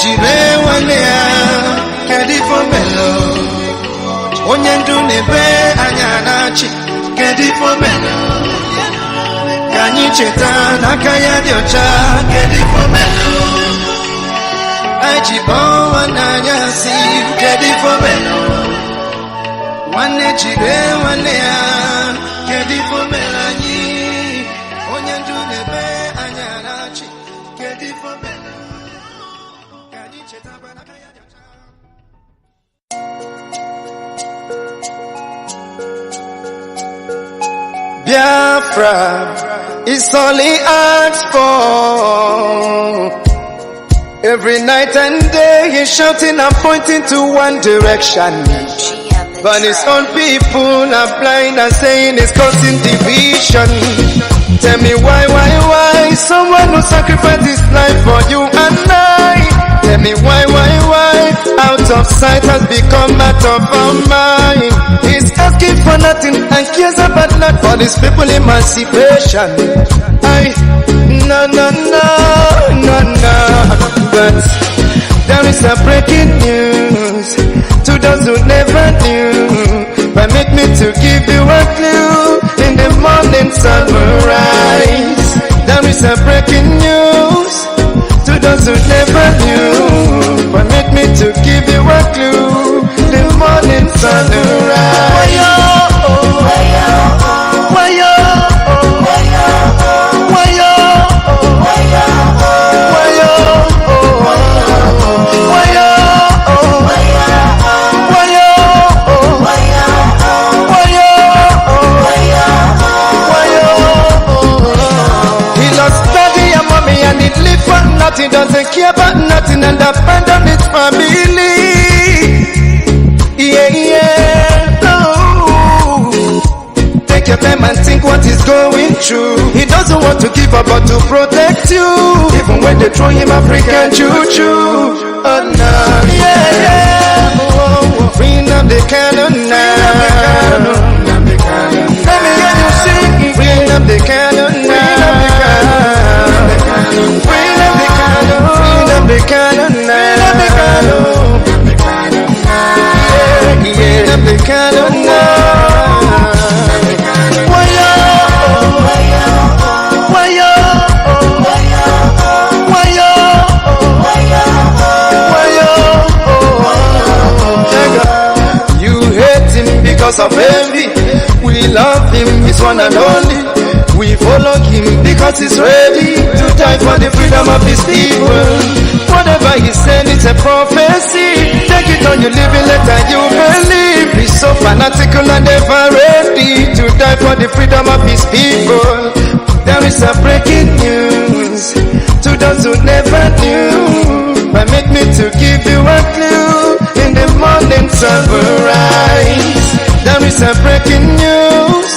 chibe wanea kedi fomelo onyendu nebe anyanachi kedi fomelo kanyi cheta nakaya diocha kedi fomelo ajibo wananyasi kedi fomelo wane chibe wanea kedi fomelo nyi onyendu nebe anyanachi kedi fomelo kanyi cheta nakaya diocha. Biafra is all he asks for. Every night and day he's shouting and pointing to one direction. But his own people are blind and saying it's causing division. Tell me why someone who sacrificed his life for you and I. Tell me why out of sight has become out of our mind. He's asking for nothing and cares about not for these people emancipation. No. But there is a breaking news to those who never knew. Permit me to give you a clue. In the morning sun will rise. There is a breaking news to those who never knew. Permit me to give you a clue. The morning sun will rise. He doesn't care about nothing and abandon his family. No. Take your time and think what he's going through. He doesn't want to give up but to protect you. Even when they throw him African choo-choo. Oh no, Free Nnamdi Kanu now. Let me hear you sing. Free Nnamdi Kanu now. The Kanu now. The Kanu now. You hate him because of envy. We love him, he's one and only. We follow him because he's ready to die for the freedom of his people. Whatever he said, it's a prophecy. Take it on, you live it, let you believe. He's so fanatical and ever ready to die for the freedom of his people. There is a breaking news to those who never knew. Permit me to give you a clue. In the morning sun will rise. There is a breaking news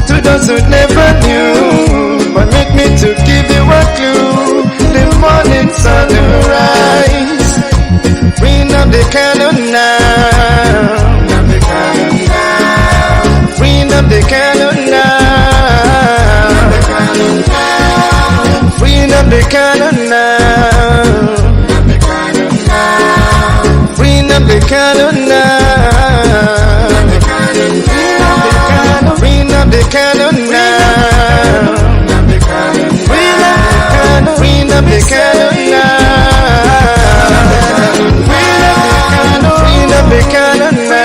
to those who never knew. Permit me to give you a clue. The morning sun will rise. Free Nnamdi Kanu now. Free Nnamdi Kanu now. Free Nnamdi Kanu now. Free Nnamdi Kanu now. Free Nnamdi Kanu now. Free Nnamdi Kanu now. Free Nnamdi Kanu now.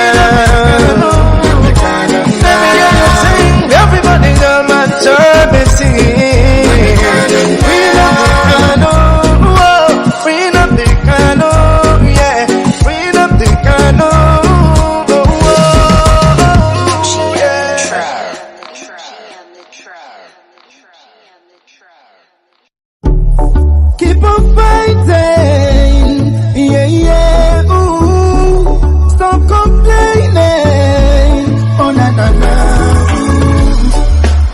Let me hear you sing. Everybody come and join me singing. Free Nnamdi Kanu. Free Nnamdi Kanu. Yeah. Free Nnamdi Kanu. Keep on fighting, ooh. Stop complaining, oh na.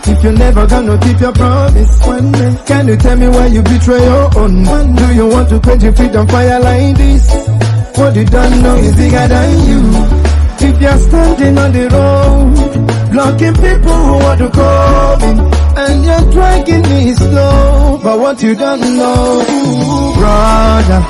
If you're never gonna keep your promise, one day, can you tell me why you betray your own? Do you want to quench your freedom fire like this? What you don't know is bigger than you. If you're standing on the road, blocking people who want to come in, and you're dragging me slow, but what you don't know, brother,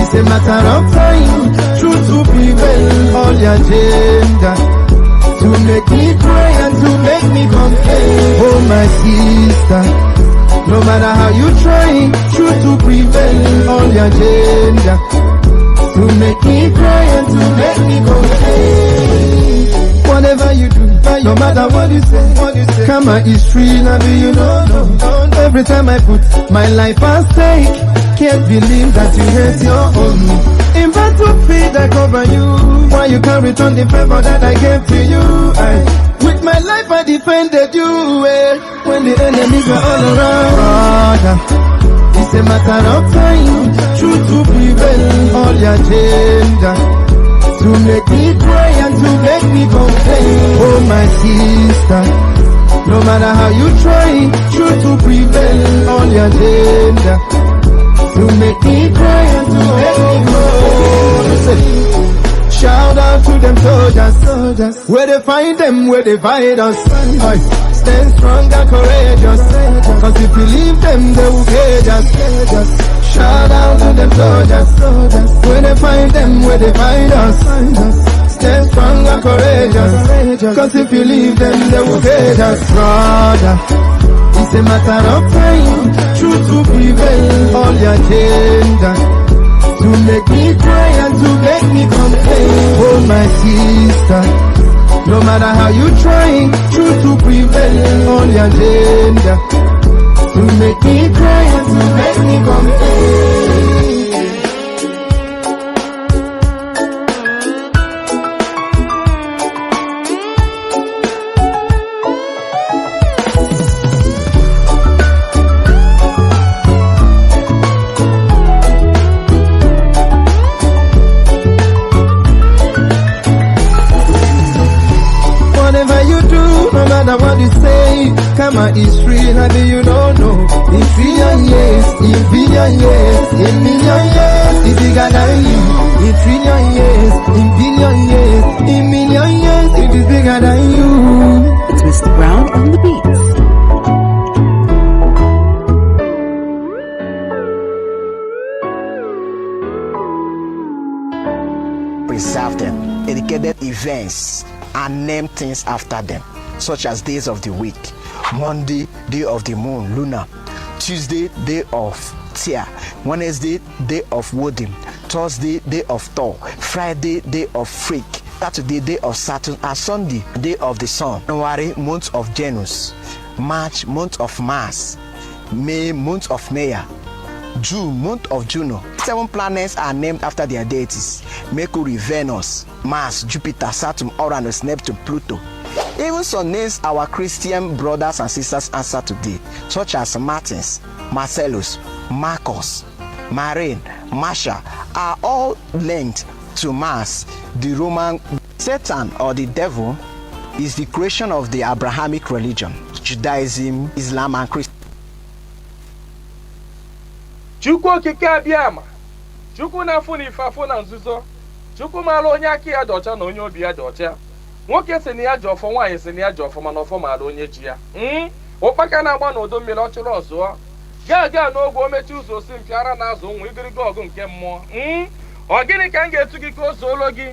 It's a matter of time, truth to prevail, all your agenda. To make me cry and to make me complain. Oh my sister, no matter how you try, truth to prevail, all your agenda. To make me cry and to make me complain. Whatever you do, no matter what you say, karma is free, now do you know? Every time I put my life at stake, can't believe that you hate your own. In battlefield I cover you, why you can't return the favor that I gave to you? With my life I defended you, when the enemies were all around. Brother, it's a matter of time, truth to prevail, all your agenda. To make me cry and to make me complain. Oh my sister, no matter how you try, truth to prevail, all your agenda. To make me cry and to make me complain. Shout out to them soldiers, where they find them, where they find us. Stand strong and courageous, cause if you leave them, they will cage us. Shout out to them soldiers, where they find them, where they find us. Stand strong and courageous, cause if you leave them, they will cage us. Brother, it's a matter of time, truth to prevail, all your agenda. To make me cry and to make me complain. Oh my sister, no matter how you try, truth to prevail, on your agenda. To make me cry and to make me complain. What you say, karma is free, how do you don't know? In trillion years, in billion years, in million years, it's bigger than you. In trillion years, in billion years, in million years, it is bigger than you. It's Mr. Brown on the beats. Preserve them, educated events, and name things after them, such as days of the week. Monday, day of the moon, lunar. Tuesday, day of Tia. Wednesday, day of Wodim. Thursday, day of Thor. Friday, day of Freak. Saturday, day of Saturn. And Sunday, day of the sun. January, month of Janus. March, month of Mars. May, month of Maya. June, month of Juno. 7 planets are named after their deities: Mercury, Venus, Mars, Jupiter, Saturn, Uranus, Neptune, Pluto. Even some names our Christian brothers and sisters answer today, such as Martins, Marcellus, Marcus, Marine, Masha, are all linked to Mars, the Roman. Satan, or the devil, is the creation of the Abrahamic religion, Judaism, Islam, and Christianity. Chukwu okike abịama, Chukwu na-afụ n'ife afụ na nzuzo, Chukwu maara onye aka ya dị ọcha na onye obi ya dị ọcha. Nwoke si na ya ji ọfọ, nwaanyị si na ya ji ọfọ, mana ọfọ maara onye ji ya. Ụkpaka na-agba n'odo mmiri ọ chụrụ ọzụọ. Gaa n'ogwe o mechi ụzọ osi mpịara na azụ nwa igirigo ọgụ nke mmụọ. Ọ gịnị ka m ga-etu gị ka o zuolo gị?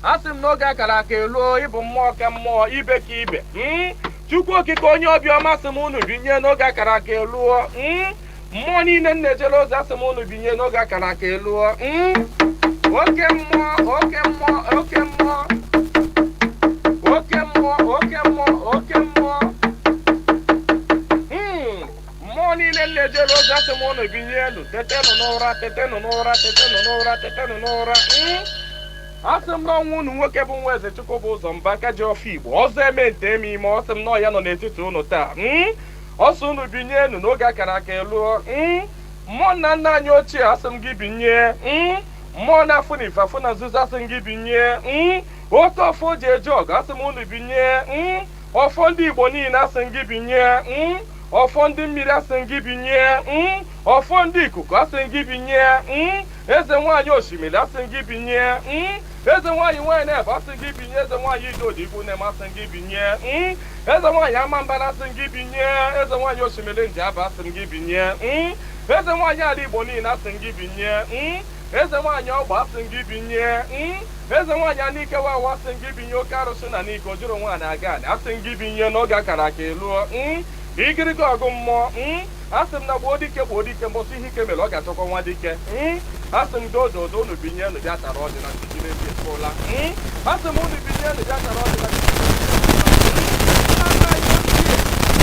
Asị m n'oge akara aka eluo, ịbụ mmụọ ka mmụọ, ibe ka ibe. Chukwu okike onye obiọma sị m unu binye n'oge akara aka eluo. Mmụọ niile na-ejere ozi asị m unu binye n'oge akara aka eluo. Oke mmụọ, oke mmụọ, oke mmụọ. Oke mmụọ, oke mmụọ, oke mmụọ. Mmụọ niile na-ejere ozi asị m unu binye elu. Tetenụ n'ụra, tetenụ n'ụra, tetenụ n'ụra, tetenụ n'ụra. Asị m n'ọnwa unu nwoke bụ nwa eze Chukwu bụ ụzọ mba aka ji ọfọ Igbo. Ọzọ eme nte eme ime, ọ sị m nọ ya nọ n'etiti unu taa. Ọsọ unu binye enu n'oge akara aka eluo. Mmụọ nna nna anyị ochie asị m gị binye. Mmụọ na-afụ na ife afụ na nzuzo asị m gị binye. Oke ọfọ ji eje ọgụ asị m unu binye. Ọfọ ndị Igbo niile asị m gị binye. Ọfọ ndị mmiri asị m gị binye. Ọfọ ndị ikuku asị m gị binye. Eze nwaanyị osimiri asị m gị binye. Eze nwaanyị nwaanyị na-ebe asị m gị binye. Eze nwaanyị Idodi ikwu na-eme asị m gị binye. Eze nwaanyị Amambara asị m gị binye. Eze nwaanyị osimiri Njaba asị m gị binye. Eze nwaanyị ala Igbo niile asị m gị binye. eze nwaanyị ọgba asị gị binye eze nwaanyị anike wawa asị gị binye oke arụsị na n'ike o jụrụ nwaanyị aga anị asị gị binye n'oge akara aka eluo igirigi ọgụ mmụọ asị m na gboo dike mbọsị ihe ike mere ọ ga-achọkwa nwa dike asị m dododo unu binye unu bịa tara ọdị na Chinedu efuola asị m unu binye unu bịa tara ọdị na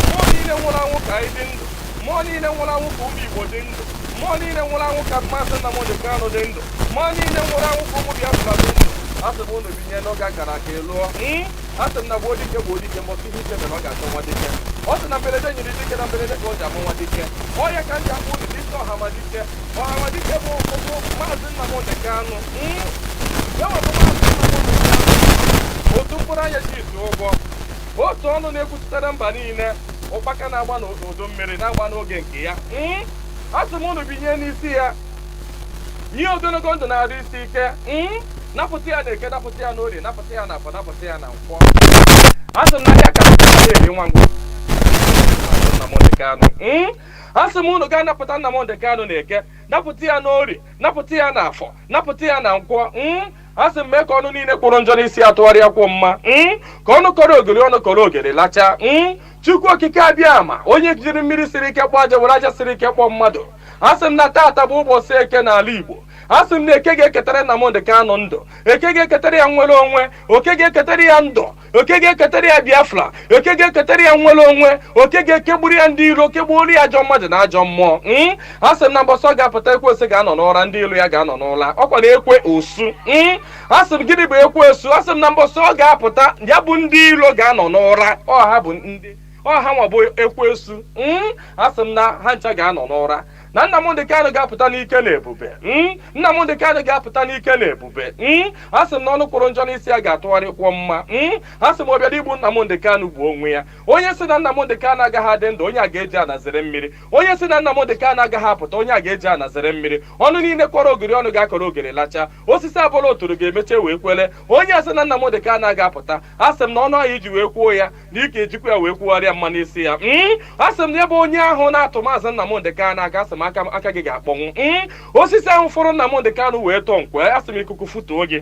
mmụọ niile nwụrụ anwụ ka anyị dị ndụ mmụọ niile nwụrụ anwụ ka ụmụ Igbo dị ndụ mmụọ niile nwụrụ anwụ ka Maazị Nnamdi Kanu dị ndụ mmụọ niile nwụrụ anwụ ka ụmụ Biafra dị ndụ asị m unu binye n'oge akara aka eluo asị m na gboo dike mbọsị ihe ike mere ọ ga-achọ nwa dike ọ sị na mberede nyere dike na mberede ka o ji amụ nwa dike ọya ka ndị akpụ unu dike ọhamadike bụ Maazị Nnamdi Kanu otu mkpụrụ anya ji isi ụgwọ otu ọnụ na-ekwuchitere mba niile ụkpaka na-agba n'udu mmiri na-agba n'oge nke ya asị m unu binye n'isi ya nye ogologo ndụ na-arụ isi ike napụta ya na eke napụta ya n'orie napụta ya na afọ napụta ya na nkwọ asị m na ya ka eri nwa ngwụ Nnamdi Kanu asị m unu ga-anapụta Nnamdi Kanu na eke napụta ya n'orie napụta ya na afọ napụta ya na nkwọ asị m mee ka ọnụ niile kwụrụ njọ n'isi atụgharịa kwụ mma ka ọnụ kọrọ ogiri ọnụ kọrọ ogiri lachaa Chukwu okike abịa ma onye jiri mmiri siri ike kpọọ aja were aja siri ike kpọọ mmadụ asị m na taata bụ ụbọchị eke n'ala Igbo asị m na eke ga-eketara Nnamdi Kanu ndụ eke ga-eketara ya nwere onwe oke ga-eketara ya ndụ oke ga-eketara ya Biafra oke ga-eketara ya nwere onwe oke ga-ekegburu ya ndị iro kegburu ya ajọ mmadụ na ajọ mmụọ asị m na mbọsọ ga-apụta ekwensu ga-anọ n'ụra ndị ilo ya ga-anọ n'ụra ọkwa na ekwe osu asị m gịnị bụ ekwe osu asị m na mbọsọ ga-apụta ya bụ ndị ilo ga-anọ n'ụra ọha bụ ndị ọha nwa bụ ekwensu asị m na ha ncha ga-anọ n'ụra na Nnamdi Kanu ga-apụta n'ike na ebube Nnamdi Kanu ga-apụta n'ike na ebube asị m na ọnụ kwụrụ njọ n'isi ya ga-atụgharịkwọ mma asị m ọbịa igbu Nnamdi Kanu bụ onwe ya onye si na Nnamdi Kanu agaghị adị ndụ onye a ga-eji anazere mmiri onye si na Nnamdi Kanu agaghị apụta onye a ga-eji anazere mmiri ọnụ niile kọrọ ogiri ọnụ ga-akọrọ ogiri lachaa osisi abụla otoro ga-emeche wee kwele onye asị na Nnamdi Kanu ga-apụta asị m na ọnụ ahụ iji wee kwuo ya na ike ejikwa ya wee kwugharịa mma n'isi ya asị m na ebe onye ahụ na-atụ Maazị Nnamdi Kanu aka asị m aka gị ga-akpọnwụ osisi ahụ fọrọ Nnamdi Kanu wee tọọ nkwe asị m ikuku futuo gị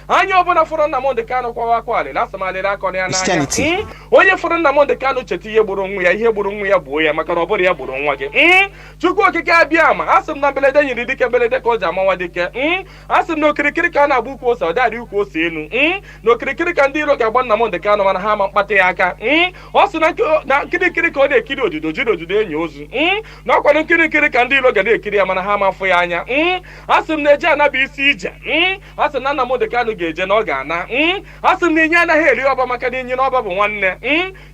anya ọbụla fọrọ Nnamdi Kanu kwawa akwa alịla asị m alịrị akọ ya n'anya onye fọrọ Nnamdi Kanu cheta ihe gburu nwa ya ihe gburu nwa ya gbuo ya maka na ọ bụrụ ya gburu nwa gị Chukwu okike abịa ma asị m na mberede nyere dike mberede ka o ji amanwa dike asị m na okirikiri ka a na-agba ukwu ose ọ dịarị ukwu ose elu na okirikiri ka ndị iro ga-agba Nnamdi Kanu mana ha ama mkpata ya aka ọ sị na nkirikiri ka ọ na-ekiri odido jiri odido enyi ozu na ọkwado nkirikiri ka ndị iro ga na-ekiri ya mana ha amafụ ya anya asị m na-eje anabụ isi ije asị m na Nnamdi Kanu ga-eje na ọ ga-ana asị m na inye anaghị eri ọba maka na inye na ọba bụ nwanne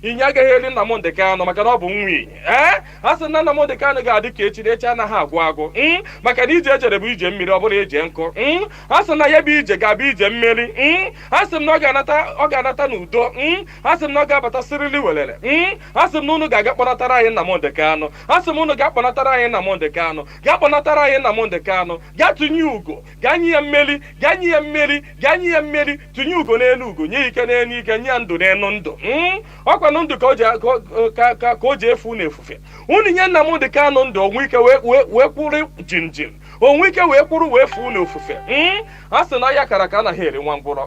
inye agaghị eri Nnamdi Kanu maka na ọ bụ nwa inye asị m na Nnamdi Kanu ga-adị ka echi na echi anaghị agwụ agwụ maka na ije ejere bụ ije mmiri ọ bụla eje nkụ asị m na ya bụ ije ga-abụ ije mmeri asị m na ọ ga-anata n'udo asị m na ọ ga-abata sirili welere asị m na unu ga-aga kpọnatara anyị Nnamdi Kanu asị m unu ga-akpọnatara anyị Nnamdi Kanu ga-akpọnatara anyị Nnamdi Kanu gaa tụnye ugo gaa nye ya mmeri gaa nye ya mmeri gaa nye ya mmeri tụnye ugo n'elu ugo nye ike n'elu ike nye ya ndụ n'elu ndụ ọkwa na ndụ ka o ji efu na-efufe unu nye Nnamdi Kanu ndụ onwe ike wee kwụrụ jinjin onwe ike wee kwụrụ wee fuo n'ofufe a sị na ya kara ka anaghị eri nwa ngwụrọ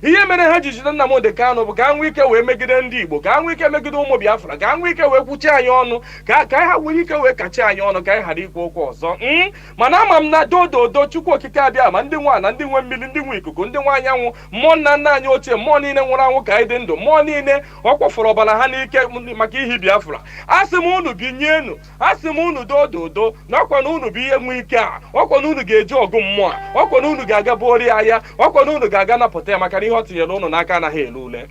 ihe mere ha ji jide Nnamdi Kanu bụ ka nwee ike wee megide ndị Igbo ka nwee ike megide ụmụ Biafra ka nwee ike wee kwuchi anyị ọnụ ka ha nwee ike wee kachi anyị ọnụ ka anyị ghara ikwu okwu ọzọ mana ama m na dododo Chukwu okike abịa ma ndị nwa na ndị nwe mmiri ndị nwe ikuku ndị nwe anyanwụ mmụọ nna nna anyị ochie mmụọ niile nwụrụ anwụ ka anyị dị ndụ mmụọ niile ọ kwafọrọ ọbara ha n'ike maka ihi Biafra asị m unu binyenu asị m unu dododo na ọkwa na unu bụ ihe nwe ike a ọkwa na unu ga-eji ọgụ mmụọ a ọkwa na unu ga-aga bụori ya ọkwa na unu ga-aga napụta ya maka na ihe ọ tinyere unu n'aka anaghị ele ule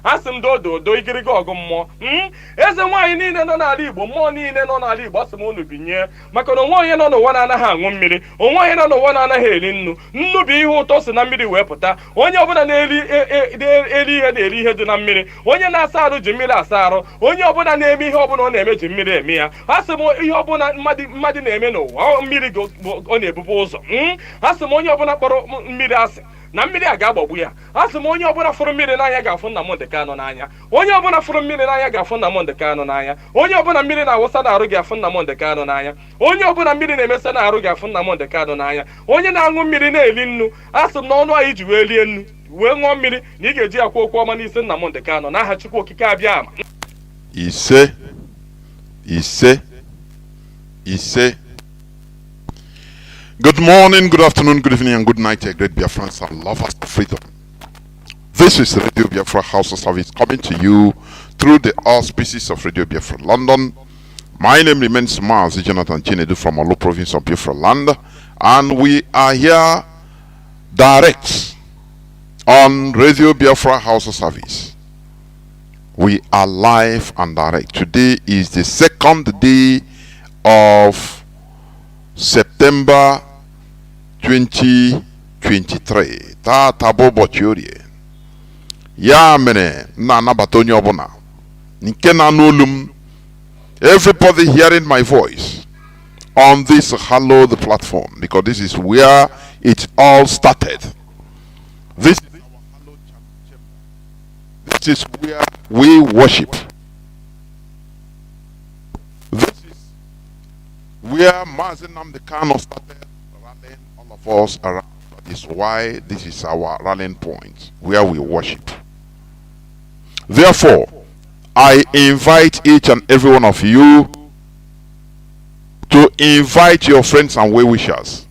asị m dododo igiriga ọgụ mmụọ eze nwaanyị niile nọ n'ala Igbo mmụọ niile nọ n'ala Igbo asị m unu binye maka na onwe onye nọ n'ụwa na-anaghị aṅụ mmiri onwe onye nọ n'ụwa na-anaghị eri nnu nnu bụ ihe ụtọ si na mmiri wee pụta onye ọbụla na-eri ihe na-eri ihe dị na mmiri onye na-asa arụ ji mmiri asa arụ onye ọbụla na-eme ihe ọbụla ọ na-eme ji mmiri eme ya asị m ihe ọbụla mmadụ na-eme n'ụwa mmiri bụ na-ebubu ụzọ. Asị m onye ọbụla kpọrọ mmiri asị na mmiri a ga-agbagbu ya. Asị m onye ọbụla fụrụ mmiri n'anya ga-afụ Nnamdi Kanu n'anya. Onye ọbụla fụrụ mmiri n'anya ga-afụ Nnamdi Kanu n'anya. Onye ọbụla mmiri na-awụsa n'arụ ga-afụ Nnamdi Kanu n'anya. Onye ọbụla mmiri na-emesa n'arụ ga-afụ Nnamdi Kanu n'anya. Onye na-aṅụ mmiri na-eli nnu, asị m na ọnụ anyị ji wee lie nnu wee ṅụọ mmiri na ị ga-eji akwa okwu ọma n'isi Nnamdi Kanu n'aha Chukwu okike abịa ama. Ise. Good morning, good afternoon, good evening, and good night, great Biafrans and lovers of freedom. This is Radio Biafra House of Service coming to you through the auspices of Radio Biafra London. My name remains Mazi Chinedu from Olu province of Biafra land, and we are here direct on Radio Biafra House of Service. We are live and direct. Today is the second day of September 2023. Tata bobo chiorie. Ya mene na nabatonyo obona. Nke na nolum. Everybody hearing my voice on this hallowed platform, because this is where it all started. This is our hallowed chamber. This is where we worship. This is where Mazi Nnamdi Kanu started rallying all of us around. That is why this is our rallying point, where we worship. Therefore, I invite each and every one of you to invite your friends and well-wishers,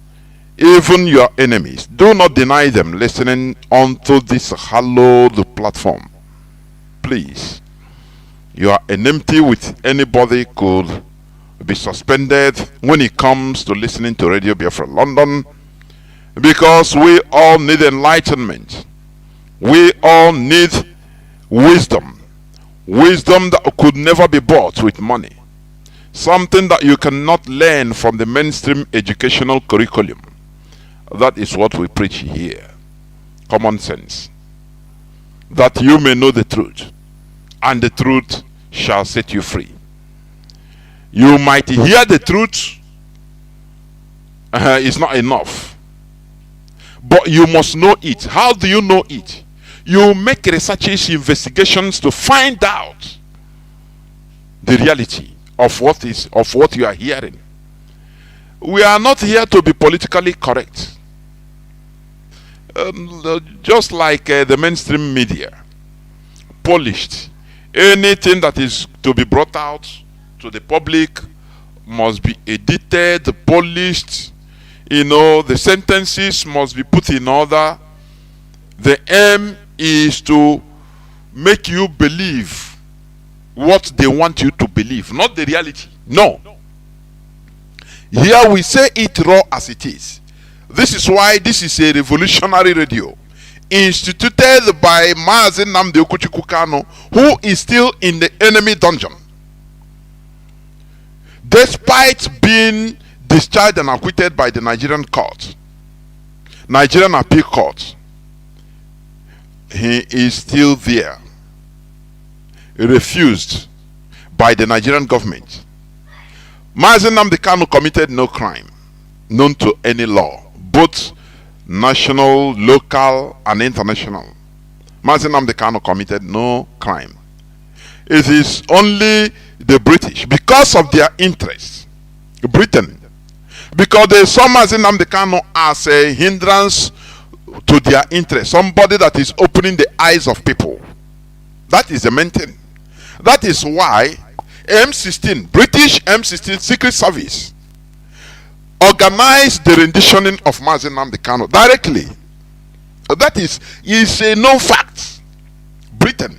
even your enemies. Do not deny them listening onto this hallowed platform. Please, your enmity with anybody could be suspended when it comes to listening to Radio Biafra London, because we all need enlightenment. We all need wisdom. Wisdom that could never be bought with money. Something that you cannot learn from the mainstream educational curriculum. That is what we preach here. Common sense. That you may know the truth, and the truth shall set you free. You might hear the truth, it's not enough. But you must know it. How do you know it? You make researches, investigations to find out the reality of what you are hearing. We are not here to be politically correct. Just like the mainstream media, polished. Anything that is to be brought out to the public must be edited, polished. You know, the sentences must be put in order. The aim is to make you believe what they want you to believe, not the reality. No. Here we say it raw as it is. This is why this is a revolutionary radio instituted by Mazi Nnamdi Kanu, who is still in the enemy dungeon, despite being discharged and acquitted by the Nigerian court, Nigerian appeal court. He is still there, refused by the Nigerian government. Mazi Nnamdi Kanu committed no crime known to any law, both national, local, and international. Mazi Nnamdi Kanu committed no crime. It is only the British, because of their interests, Britain, because they saw Mazi Nnamdi Kanu as a hindrance to their interest, somebody that is opening the eyes of people. That is the main thing. That is why M16, British M16 Secret Service, organized the renditioning of Mazi Nnamdi Kanu directly. That is a known fact. Britain.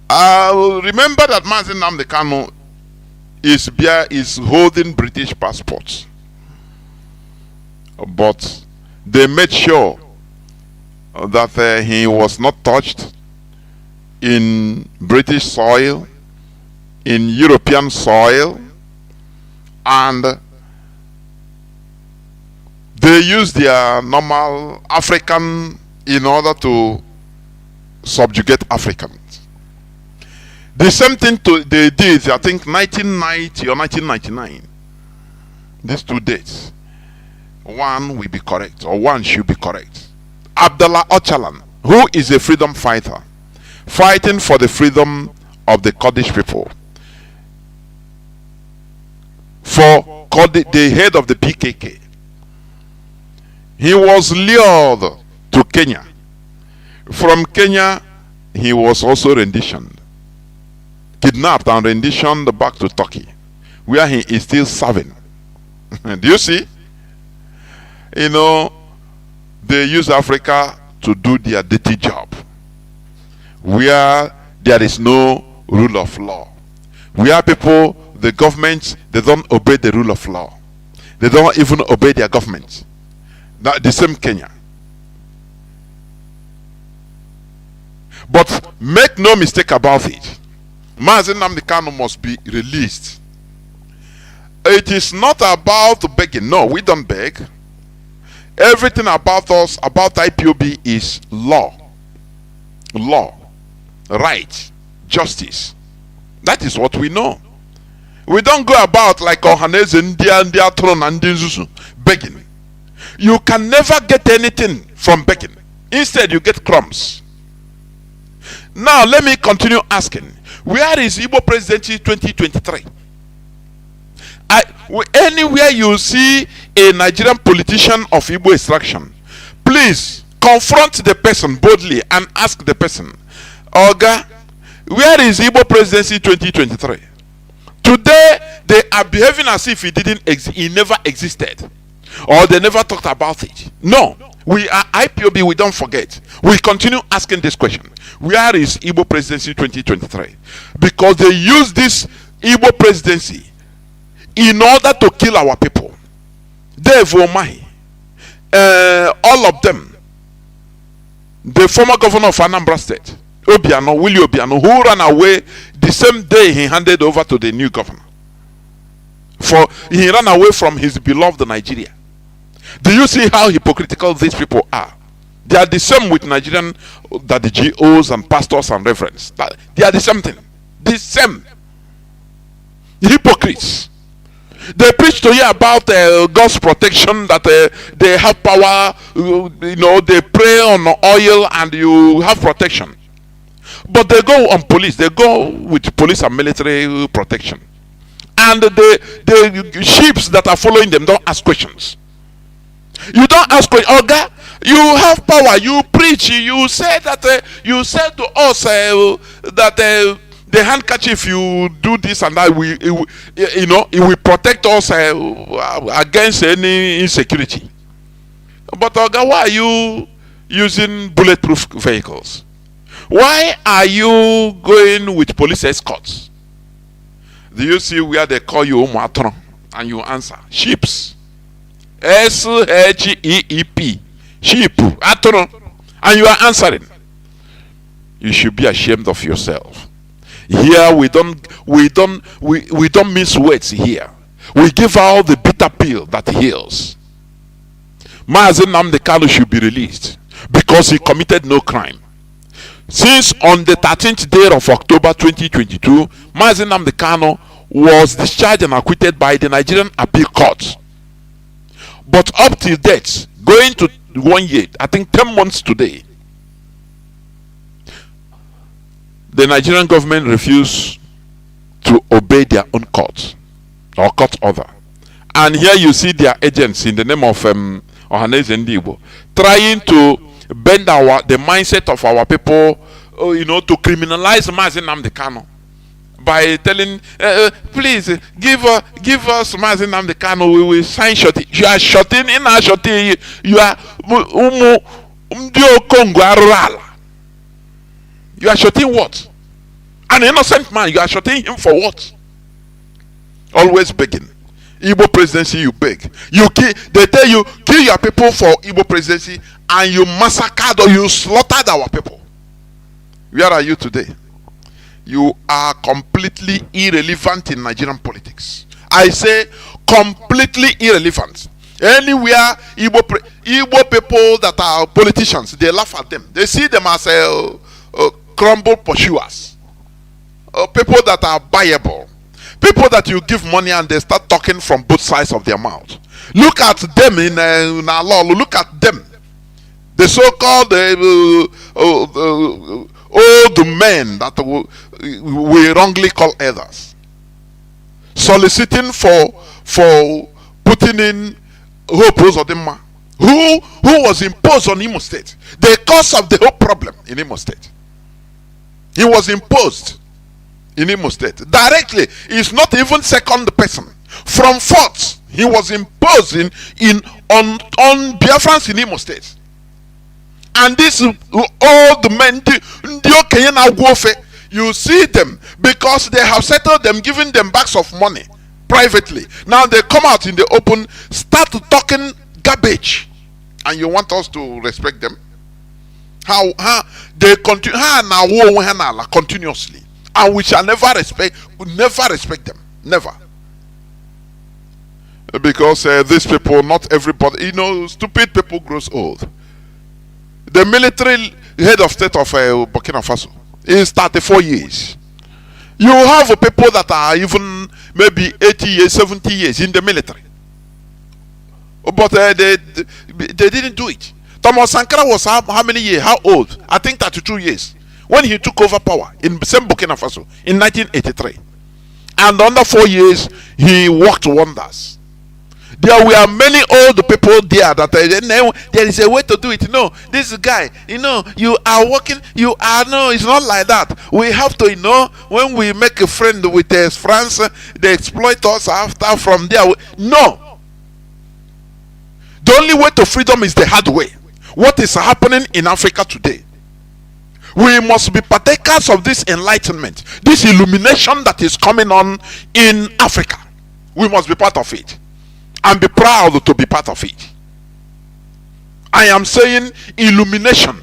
Remember that Mazi Nnamdi Kanu is holding British passports. But they made sure that he was not touched in British soil, in European soil, and they used their normal African in order to subjugate Africans. The same thing they did, I think 1990 or 1999. These 2 dates. One will be correct, or one should be correct. Abdallah Öcalan, who is a freedom fighter, fighting for the freedom of the Kurdish people. For the head of the PKK. He was lured to Kenya. From Kenya, he was also renditioned, kidnapped and renditioned back to Turkey, where he is still serving. Do you see? You know, they use Africa to do their dirty job, where there is no rule of law, where people, the government, they don't obey the rule of law. They don't even obey their government. That the same Kenya. But make no mistake about it, Mazi Nnamdi Kanu must be released. It is not about begging. No, we don't beg. Everything about us, about IPOB, is law. Law, right, justice. That is what we know. We don't go about like Ohaneze Ndia Tron and Nzuzu begging. You can never get anything from begging. Instead, you get crumbs. Now, let me continue asking. Where is Igbo presidency 2023? Anywhere you see a Nigerian politician of Igbo extraction, please confront the person boldly and ask the person, Oga, where is Igbo presidency 2023? Today, they are behaving as if he never existed, or they never talked about it. No, we are IPOB, we don't forget. We continue asking this question. Where is Igbo presidency 2023? Because they use this Igbo presidency in order to kill our people. Dave Omahi, all of them, the former governor of Anambra State, Obiano, Willie Obiano, who ran away the same day he handed over to the new governor. For he ran away from his beloved Nigeria. Do you see how hypocritical these people are? They are the same with Nigerian, that the GOs and pastors and reverends. They are the same thing. The same. Hypocrites. They preach to you about God's protection, that they have power, they pray on oil and you have protection. But they go on police, they go with police and military protection. And the sheep that are following them don't ask questions. You don't ask questions. Oga, you have power, you preach, you say that, you said to us that the handkerchief, you do this and that, it will protect us against any insecurity. But Oga, why are you using bulletproof vehicles? Why are you going with police escorts? Do you see where they call you Matron and you answer? Sheeps. SHEEP. Sheep. Atron. And you are answering. You should be ashamed of yourself. Here we don't miss words here. We give out the bitter pill that heals. Mazi Nnamdi Kanu should be released because he committed no crime. Since on the 13th day of October 2022, Mazi Nnamdi Kanu was discharged and acquitted by the Nigerian Appeal Court. But up till date, going to 1 year, I think 10 months today, the Nigerian government refused to obey their own court or court order. And here you see their agents in the name of Ohaneze Ndigbo trying to bend the mindset of our people, to criminalize Mazi Nnamdi Kanu by telling, please give us Mazi Nnamdi Kanu, we will sign shorty. You are shorting in our shorty. You are you are shorting what? An innocent man. You are shorting him for what? Always begging. Igbo presidency, you beg. They tell you kill your people for Igbo presidency, and you massacred or you slaughtered our people. Where are you today? You are completely irrelevant in Nigerian politics. I say completely irrelevant. Anywhere Igbo people that are politicians, they laugh at them. They see them as crumble pursuers. people that are buyable, people that you give money and they start talking from both sides of their mouth. Look at them in Alol. Look at them, the so-called old men that we wrongly call others, soliciting for putting in Hope Uzodinma, who was imposed on Imo State, the cause of the whole problem in Imo State. He was imposed in Imo State directly. He's not even second person. From fourth, he was imposed on Biafrans in Imo State. And these old men, you see them because they have settled them, giving them bags of money privately. Now they come out in the open, start talking garbage, and you want us to respect them? How they continue continuously, and we shall never respect them, never. Because these people, not everybody, stupid people grows old. The military head of state of Burkina Faso is 34 years. You have people that are even maybe 80 years, 70 years in the military, but they didn't do it. Thomas Sankara was how many years? How old? I think 32 years when he took over power in same Burkina Faso in 1983. And under 4 years, he worked wonders. There were many old people there that there is a way to do it. No, this guy, you are working, it's not like that. We have to, when we make a friend with France, they exploit us after from there. No. The only way to freedom is the hard way. What is happening in Africa today? We must be partakers of this enlightenment, this illumination that is coming on in Africa. We must be part of it and be proud to be part of it. I am saying illumination.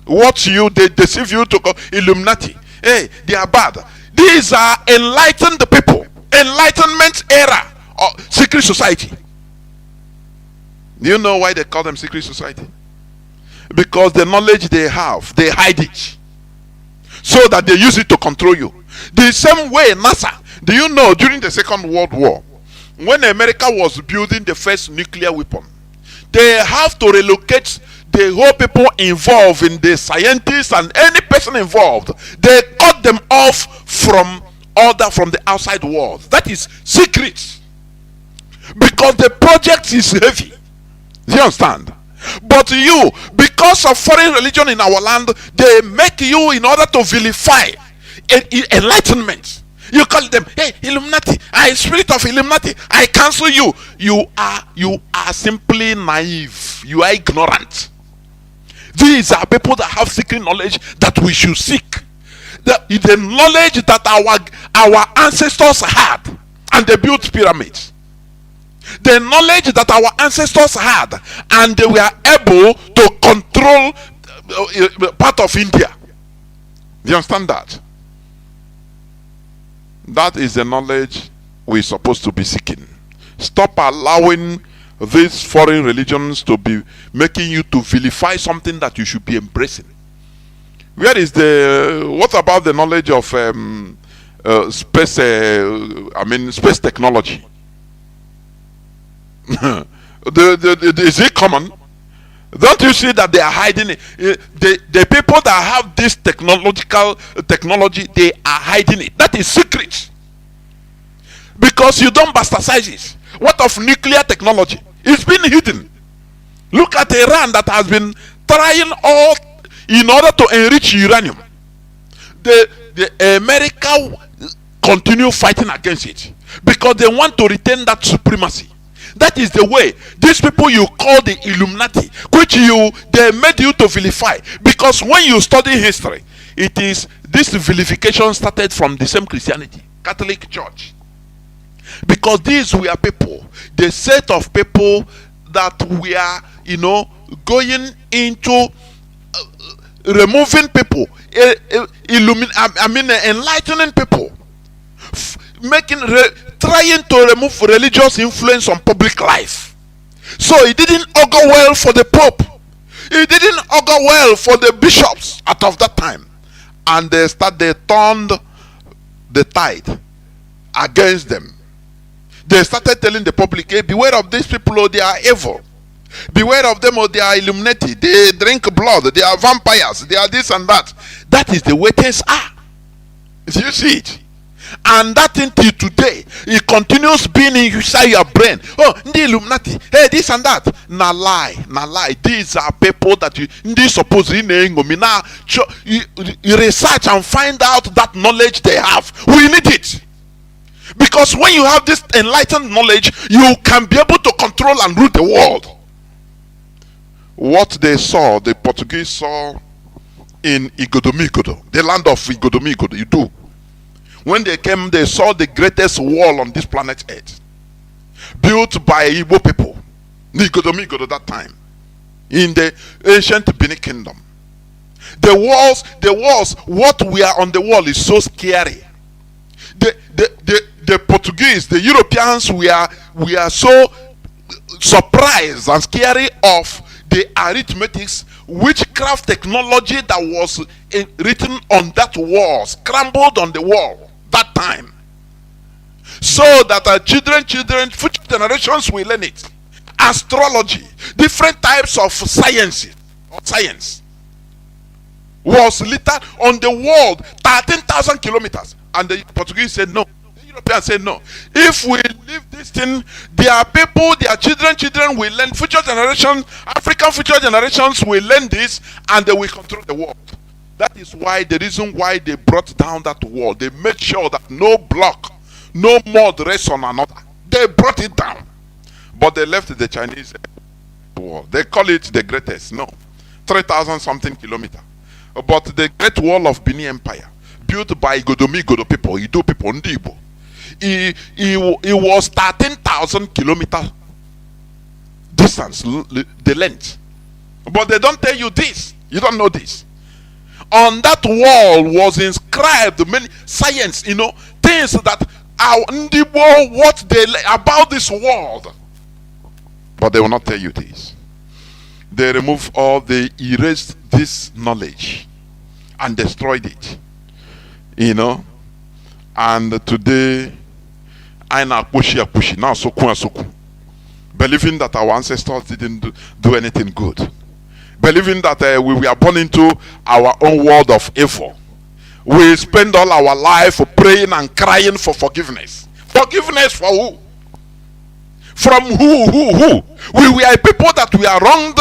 What they deceive you to call Illuminati. Hey, they are bad. These are enlightened people. Enlightenment era or secret society. Do you know why they call them secret society? Because the knowledge they have, they hide it, so that they use it to control you. The same way NASA. Do you know during the Second World War, when America was building the first nuclear weapon, they have to relocate the whole people involved, in the scientists and any person involved. They cut them off from the outside world. That is secret, because the project is heavy. Do you understand? But you, because of foreign religion in our land, they make you, in order to vilify enlightenment, you call them, hey, Illuminati, spirit of Illuminati, I cancel you. You are simply naive. You are ignorant. These are people that have secret knowledge that we should seek. The knowledge that our ancestors had, and they built pyramids. The knowledge that our ancestors had, and they were able to control part of India. Do you understand that? That is the knowledge we're supposed to be seeking. Stop allowing these foreign religions to be making you to vilify something that you should be embracing. Where is what about the knowledge of space technology? Is it common? Don't you see that they are hiding it? The people that have this technology, they are hiding it. That is secret, because you don't bastardize it. What of nuclear technology? It's been hidden. Look at Iran that has been trying all in order to enrich uranium. The America continue fighting against it because they want to retain that supremacy. That is the way. These people you call the Illuminati, which they made you to vilify. Because when you study history, it is this vilification started from the same Christianity, Catholic Church. Because these were people, the set of people that were, going into removing people, enlightening people, trying to remove religious influence on public life. So it didn't augur well for the Pope. It didn't augur well for the bishops out of that time. And they turned the tide against them. They started telling the public, hey, beware of these people, oh, they are evil. Beware of them, or they are Illuminati. They drink blood. They are vampires. They are this and that. That is the way things are. You see it? And that until today, it continues being inside your brain. Oh, the Illuminati. Hey, this and that. Na lie. Na lie. These are people that you suppose you research and find out that knowledge they have. We need it. Because when you have this enlightened knowledge, you can be able to control and rule the world. What they saw, the Portuguese saw in Igodomigodo, the land of Igodomigodo, you do. When they came, they saw the greatest wall on this planet Earth, built by Igbo people, Igodomigodo that time, in the ancient Benin kingdom. The walls, what we are on the wall is so scary. The Portuguese, the Europeans, we are so surprised and scary of the arithmetics, witchcraft technology that was written on that wall, scrambled on the wall that time, so that our children, future generations will learn it. Astrology, different types of science was littered on the world, 13,000 kilometers, and the Portuguese said no. Europeans said no. If we leave this thing, their people, their children will learn. Future generations, African future generations will learn this, and they will control the world. That is why the reason why they brought down that wall. They made sure that no block, no mud rests on another. They brought it down, but they left the Chinese wall. They call it the greatest. No, 3,000 something kilometers. But the Great Wall of Benin Empire, built by Godomigodo people, Ido people, Ndibo. It was 13,000 kilometers distance, the length. But they don't tell you this. You don't know this. On that wall was inscribed many science, things that are Ndibo, what they about this world. But they will not tell you this. They remove all, they erased this knowledge and destroyed it. And today, I now push now soku, believing that our ancestors didn't do anything good, believing that we were born into our own world of evil. We spend all our life praying and crying for forgiveness. Forgiveness for who? From who? We were people that we are wronged.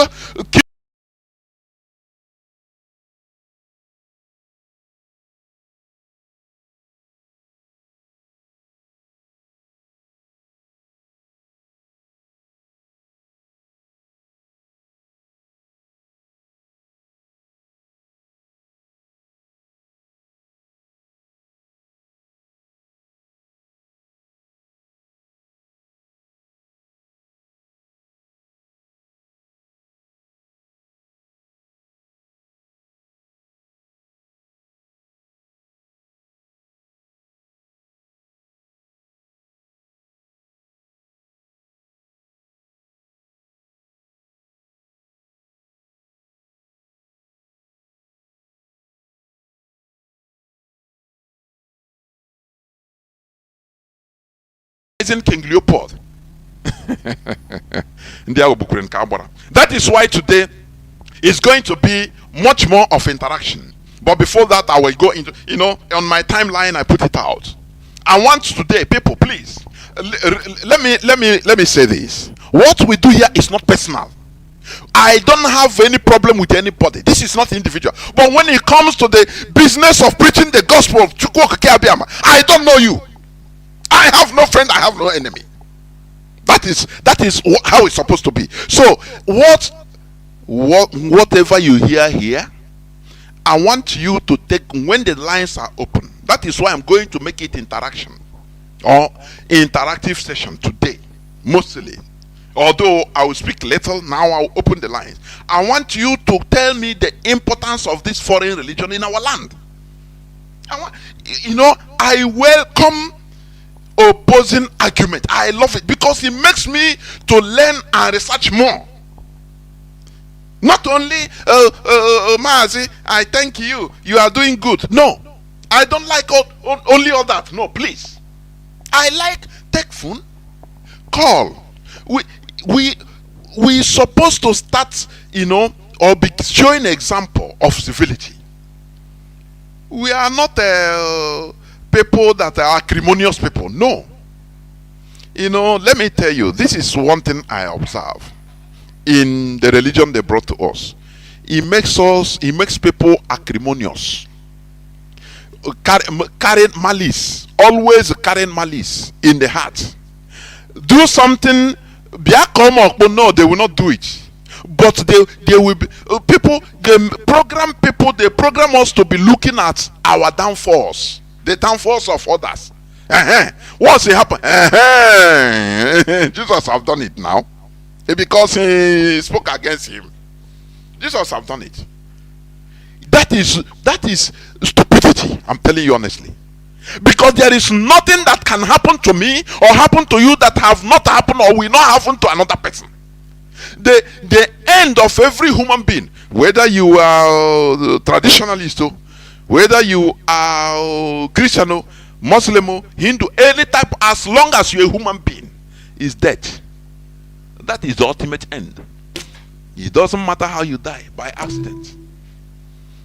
King Leopold. That is why today is going to be much more of interaction. But before that, I will go into, on my timeline, I put it out. I want today, people, please, let me say this. What we do here is not personal. I don't have any problem with anybody. This is not individual. But when it comes to the business of preaching the gospel of I don't know you. I have no friend, I have no enemy. That is how it's supposed to be. So whatever you hear here, I want you to take when the lines are open. That is why I'm going to make it interaction or interactive session today, mostly. Although I will speak little, now I'll open the lines. I want you to tell me the importance of this foreign religion in our land. I welcome opposing argument. I love it because it makes me to learn and research more. Not only Mazi, I thank you, you are doing good. No, I don't like only all that. No, please. I like take phone, call. We supposed to start, or be showing example of civility. We are not people that are acrimonious people. No. Let me tell you, this is one thing I observe in the religion they brought to us. It makes people acrimonious. Carrying malice, always carrying malice in the heart. Do something, no, they will not do it. But they will be people. They program us to be looking at our downfalls, the downfalls of others. What's it happen? Jesus have done it now, because he spoke against him. Jesus have done it. That is stupidity. I'm telling you honestly, because there is nothing that can happen to me or happen to you that have not happened or will not happen to another person. The end of every human being, whether you are traditionalist, whether you are Christian, Muslim, Hindu, any type, as long as you're a human being, is death. That is the ultimate end. It doesn't matter how you die, by accident.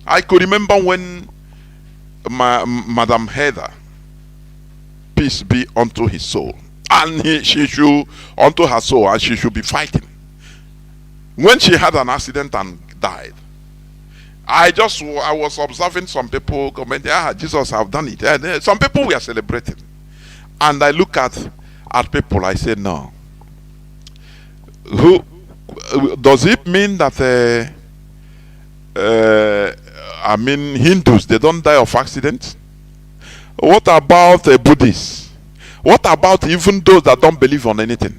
I could remember when Madam Heather, peace be unto his soul, and she should unto her soul, and she should be fighting. When she had an accident and died, I was observing some people commenting, Jesus have done it. And some people were celebrating. And I look at people, I say, no. Who does it mean that Hindus, they don't die of accidents? What about Buddhists? What about even those that don't believe on anything?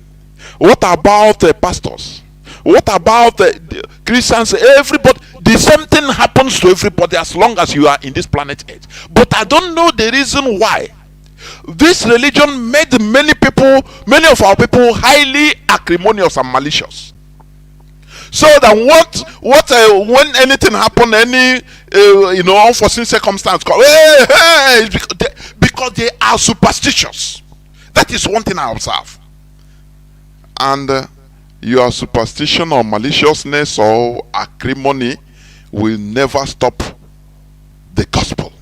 What about pastors? What about the Christians? Everybody, the same thing happens to everybody as long as you are in this planet Earth. But I don't know the reason why this religion made many of our people highly acrimonious and malicious. So that when anything happen, any unforeseen circumstance, because they are superstitious. That is one thing I observe. And your superstition or maliciousness or acrimony will never stop the gospel.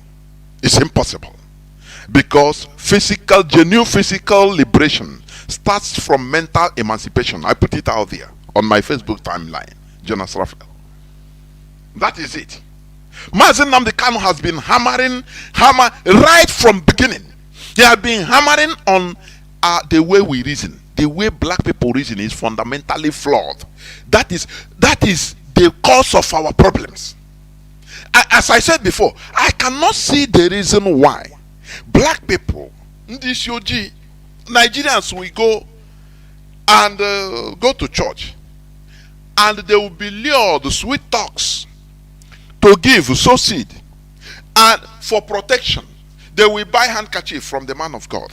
It's impossible. Because genuine physical liberation starts from mental emancipation. I put it out there on my Facebook timeline, Jonas Raphael. That is it. Mazi Nnamdi Kanu has been hammer right from beginning. He has been hammering on the way we reason. The way black people reason is fundamentally flawed. That is the cause of our problems. As I said before, I cannot see the reason why black people, Nigerians, we go and go to church, and they will be lured sweet talks to give, sow seed, and for protection they will buy handkerchief from the man of God,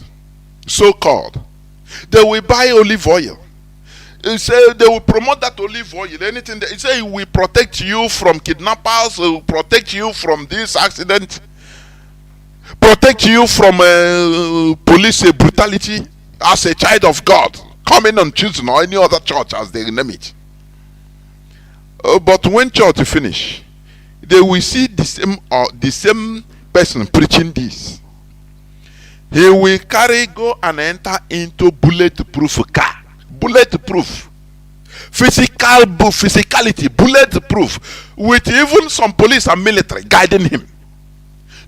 so called. They will buy olive oil. They say they will promote that olive oil. Anything they say it will protect you from kidnappers, it will protect you from this accident, protect you from police brutality as a child of God coming on Tuesday or any other church as they name it. But when church finish, they will see the same person preaching this. He will go and enter into bulletproof car. Bulletproof. Physicality, bulletproof. With even some police and military guiding him.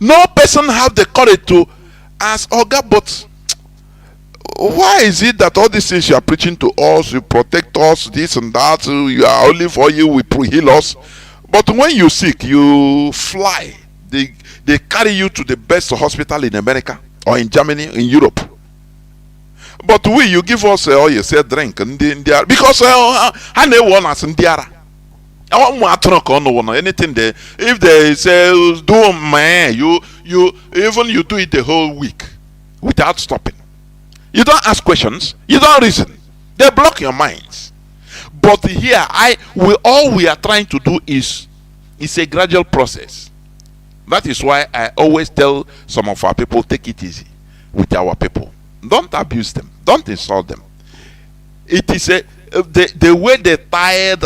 No person have the courage to ask, oh God, but why is it that all these things you are preaching to us, you protect us, this and that, you are only for you, we heal us. But when you sick, you fly. They carry you to the best hospital in America. Or in Germany, in Europe. But you give us you say drink because I never want us in Diara. I want anything there. If they say do man, you do it the whole week without stopping. You don't ask questions, you don't reason. They block your minds. But here all we are trying to do is a gradual process. That is why I always tell some of our people, take it easy with our people. Don't abuse them. Don't insult them. It is the way they tied.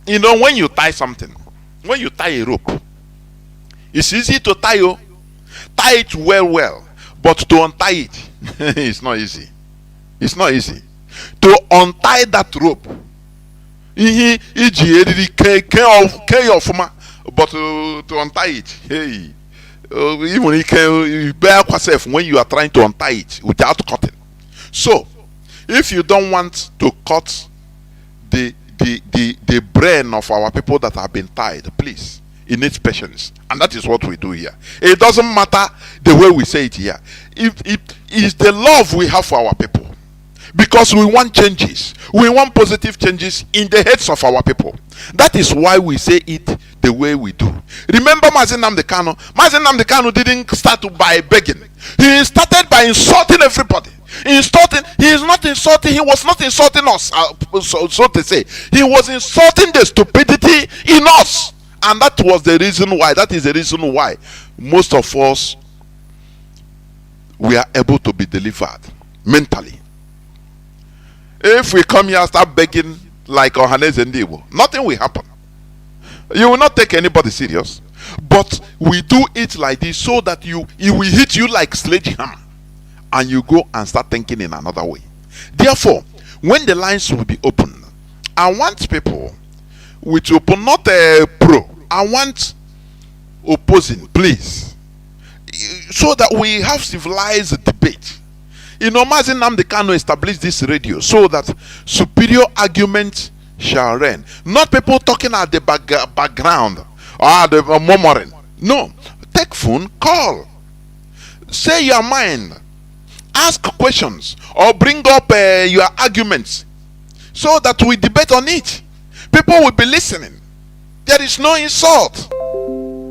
You know, when you tie something, when you tie a rope, it's easy to tie it well, but to untie it, it's not easy. It's not easy to untie that rope. But to untie it, hey, even you bear yourself when you are trying to untie it without cutting. So, if you don't want to cut the brain of our people that have been tied, please, it needs patience, and that is what we do here. It doesn't matter the way we say it here. It is the love we have for our people, because we want changes. We want positive changes in the heads of our people. That is why we say it the way we do. Remember Mazi Nnamdi Kanu? Mazi Nnamdi Kanu didn't start by begging. He started by insulting everybody. He is not insulting. He was not insulting us, so to say. He was insulting the stupidity in us, and that was the reason why. That is the reason why most of us, we are able to be delivered mentally. If we come here and start begging like Ohaneze Ndibo, nothing will happen. You will not take anybody serious. But we do it like this so that it will hit you like sledgehammer, and you go and start thinking in another way. Therefore, when the lines will be open, I want people with open, not a pro. I want opposing, please, so that we have civilized debate. You know, Mazi Nnamdi Kanu established this radio so that superior argument shall reign. Not people talking at the background or the murmuring. No, take phone, call, say your mind, ask questions, or bring up your arguments, so that we debate on it. People will be listening. There is no insult,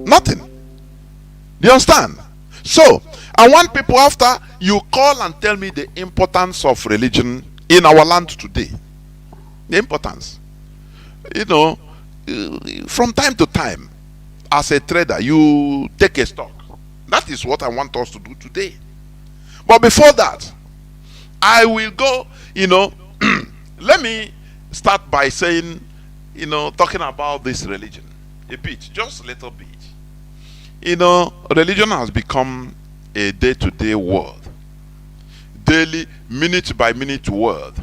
nothing. Do you understand? So I want people, after you call and tell me the importance of religion in our land today, the importance, you know, from time to time, as a trader, you take a stock. That is what I want us to do today. But before that, I will go, you know, let me start by saying, you know, talking about this religion a bit, just a little bit. You know, religion has become a day-to-day word, daily, minute-by-minute word.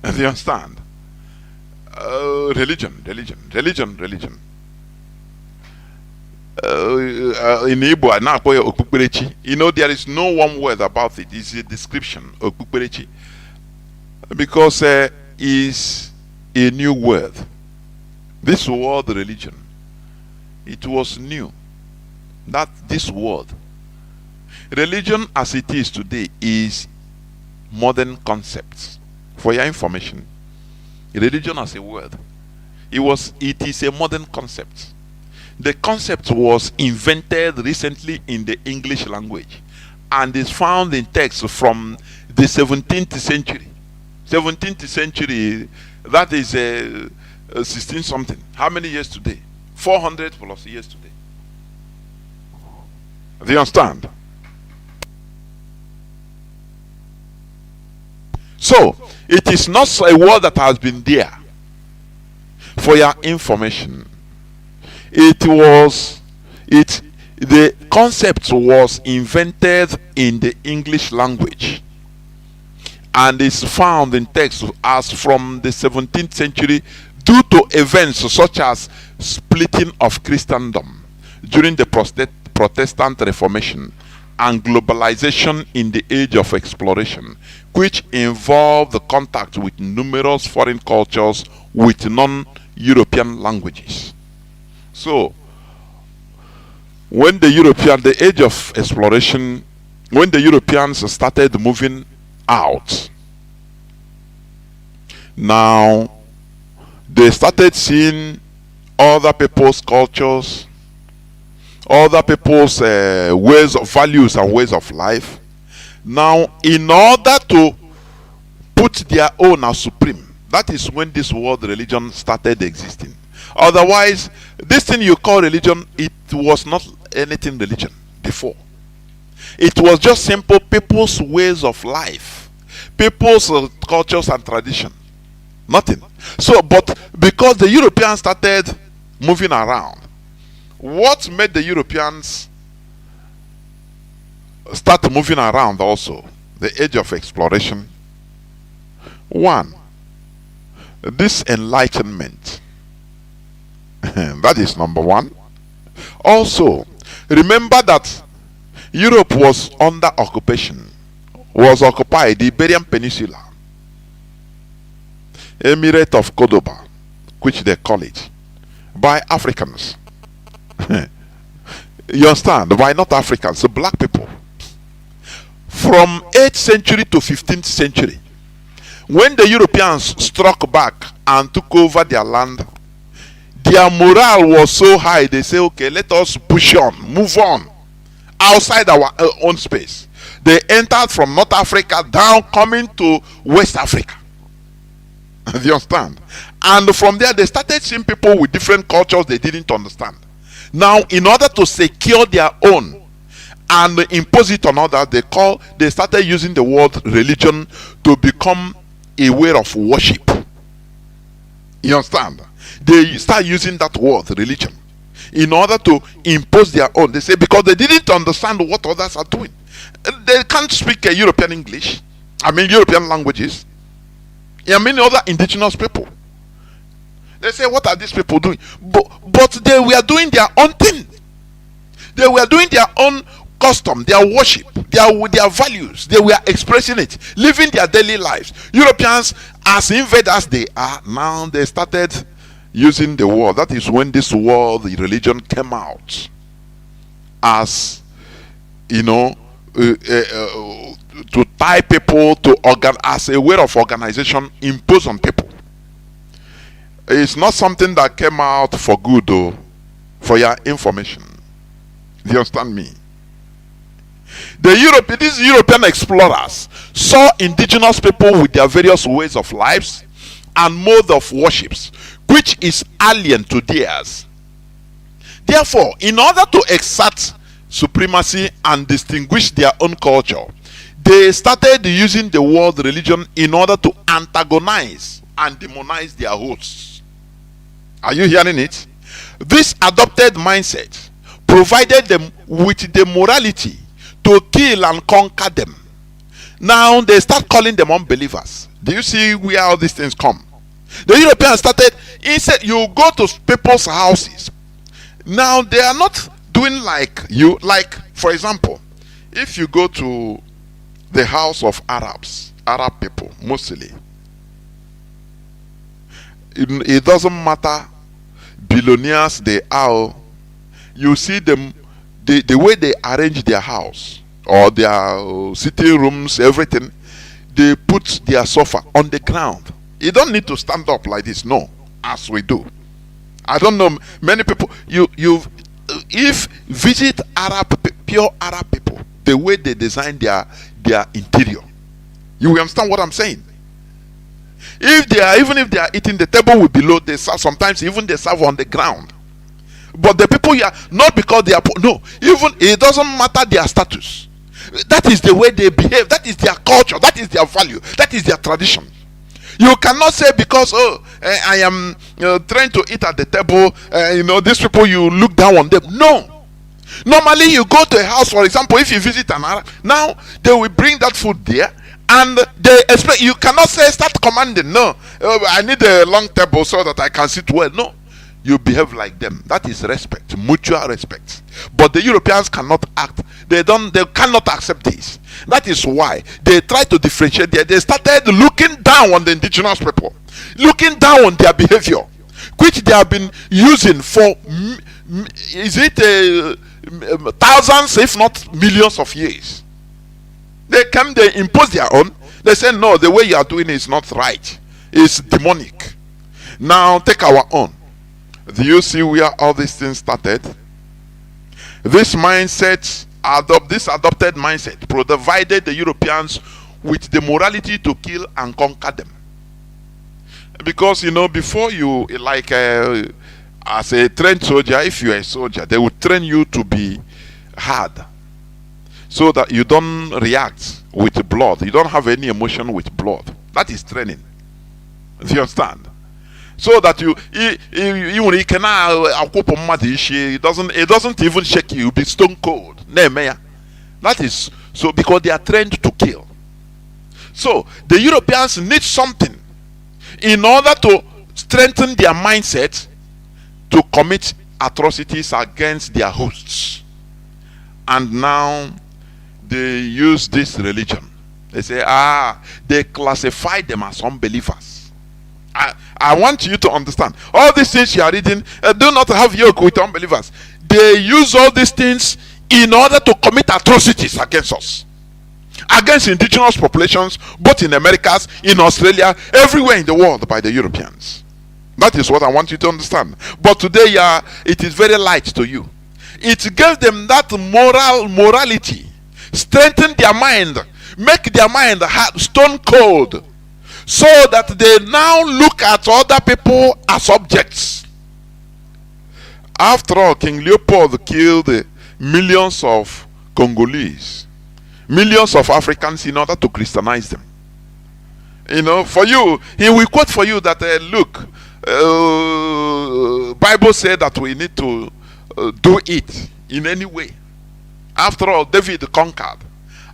Do you understand? Religion. In Igbo, you know, there is no one word about it. It's a description of okpukperechi, because is a new word. This word religion, it was new. That this word religion as it is today is modern concepts. For your information, religion as a word, it is a modern concept. The concept was invented recently in the English language and is found in texts from the 17th century. 17th century, that is 16 something. How many years today? 400 plus years today. Do you understand? So it is not a word that has been there. For your information, the concept was invented in the English language and is found in texts as from the 17th century due to events such as splitting of Christendom during the Protestant Reformation and globalization in the age of exploration, which involved the contact with numerous foreign cultures with non-European languages. So, when the age of exploration, when the Europeans started moving out, now they started seeing other people's cultures, other people's ways of values and ways of life. Now, in order to put their own as supreme, that is when this word religion started existing. Otherwise, this thing you call religion, it was not anything religion before. It was just simple people's ways of life, people's cultures and tradition. Nothing. So, but because the Europeans started moving around, what made the Europeans start moving around also? The age of exploration. One, this enlightenment. That is number one. Also, remember that Europe was under occupation, was occupied, the Iberian Peninsula, Emirate of Cordoba, which they call it, by Africans. You understand? By not Africans, so black people. From 8th century to 15th century, when the Europeans struck back and took over their land, their morale was so high, they say, okay, let us push on, move on, outside our own space. They entered from North Africa down, coming to West Africa. Do you understand? And from there, they started seeing people with different cultures they didn't understand. Now, in order to secure their own and impose it on others, they started using the word religion to become a way of worship. You understand? They start using that word religion in order to impose their own. They say because they didn't understand what others are doing. They can't speak European English, European languages. Many other indigenous people. They say, what are these people doing? But they were doing their own thing. They were doing their own custom, their worship, their values. They were expressing it, living their daily lives. Europeans, as invaders they are, now they started using the word. That is when this word, the religion, came out as, to tie people to as a way of organization imposed on people. It's not something that came out for good, though, for your information. Do you understand me? These European explorers saw indigenous people with their various ways of lives and mode of worships, which is alien to theirs. Therefore, in order to exert supremacy and distinguish their own culture, they started using the word religion in order to antagonize and demonize their hosts. Are you hearing it? This adopted mindset provided them with the morality to kill and conquer them. Now they start calling them unbelievers. Do you see where all these things come? The Europeans started, instead you go to people's houses. Now they are not doing like you, like for example, if you go to the house of Arab people, mostly, it doesn't matter billionaires they are, you see them, the way they arrange their house or their sitting rooms, everything, they put their sofa on the ground. You don't need to stand up like this, no, as we do. I don't know many people, if visit pure Arab people, the way they design their interior, you will understand what I'm saying. Even if they are eating, the table will be low. They serve, sometimes even they serve on the ground. But the people here, not because they are poor, no, even it doesn't matter their status. That is the way they behave. That is their culture. That is their value. That is their tradition. You cannot say because I am trying to eat at the table, these people, you look down on them. No. Normally you go to a house, for example, if you visit an Arab, now they will bring that food there and they expect, you cannot say start commanding, no, I need a long table so that I can sit well. No, you behave like them. That is respect, mutual respect. But the Europeans cannot act. They cannot accept this. That is why they try to differentiate. They started looking down on the indigenous people, looking down on their behavior, which they have been using for thousands, if not millions of years. They impose their own. They say, no, the way you are doing is not right. It's demonic. Now take our own. Do you see where all these things started? This mindset, this adopted mindset, provided the Europeans with the morality to kill and conquer them. Because before you, like As a trained soldier, if you are a soldier, they will train you to be hard, so that you don't react with blood. You don't have any emotion with blood. That is training. Do you understand? So that you cannot it doesn't even shake you. You'll be stone cold. That is so because they are trained to kill. So the Europeans need something in order to strengthen their mindset to commit atrocities against their hosts. And now they use this religion. They say, they classify them as unbelievers. I want you to understand. All these things you are reading, do not have yoke with unbelievers. They use all these things in order to commit atrocities against us. Against indigenous populations, both in Americas, in Australia, everywhere in the world by the Europeans. That is what I want you to understand. But today, it is very light to you. It gives them that morality, strengthen their mind, make their mind stone cold, so that they now look at other people as objects. After all, King Leopold killed millions of Congolese, millions of Africans in order to Christianize them. You know, for you, he will quote for you that look, Bible said that we need to do it in any way. After all, David conquered.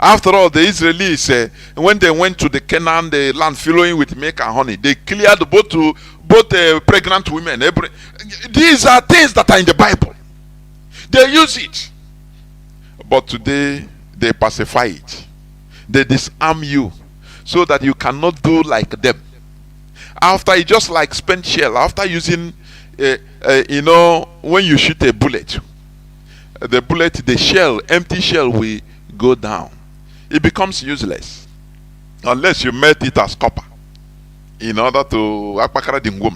After all, the Israelis, when they went to the Canaan, the land flowing with milk and honey, they cleared both pregnant women. These are things that are in the Bible. They use it. But today, they pacify it. They disarm you so that you cannot do like them. After you just like spent shell, after using, you know, when you shoot a bullet, the shell, empty shell will go down. It becomes useless unless you melt it as copper in order to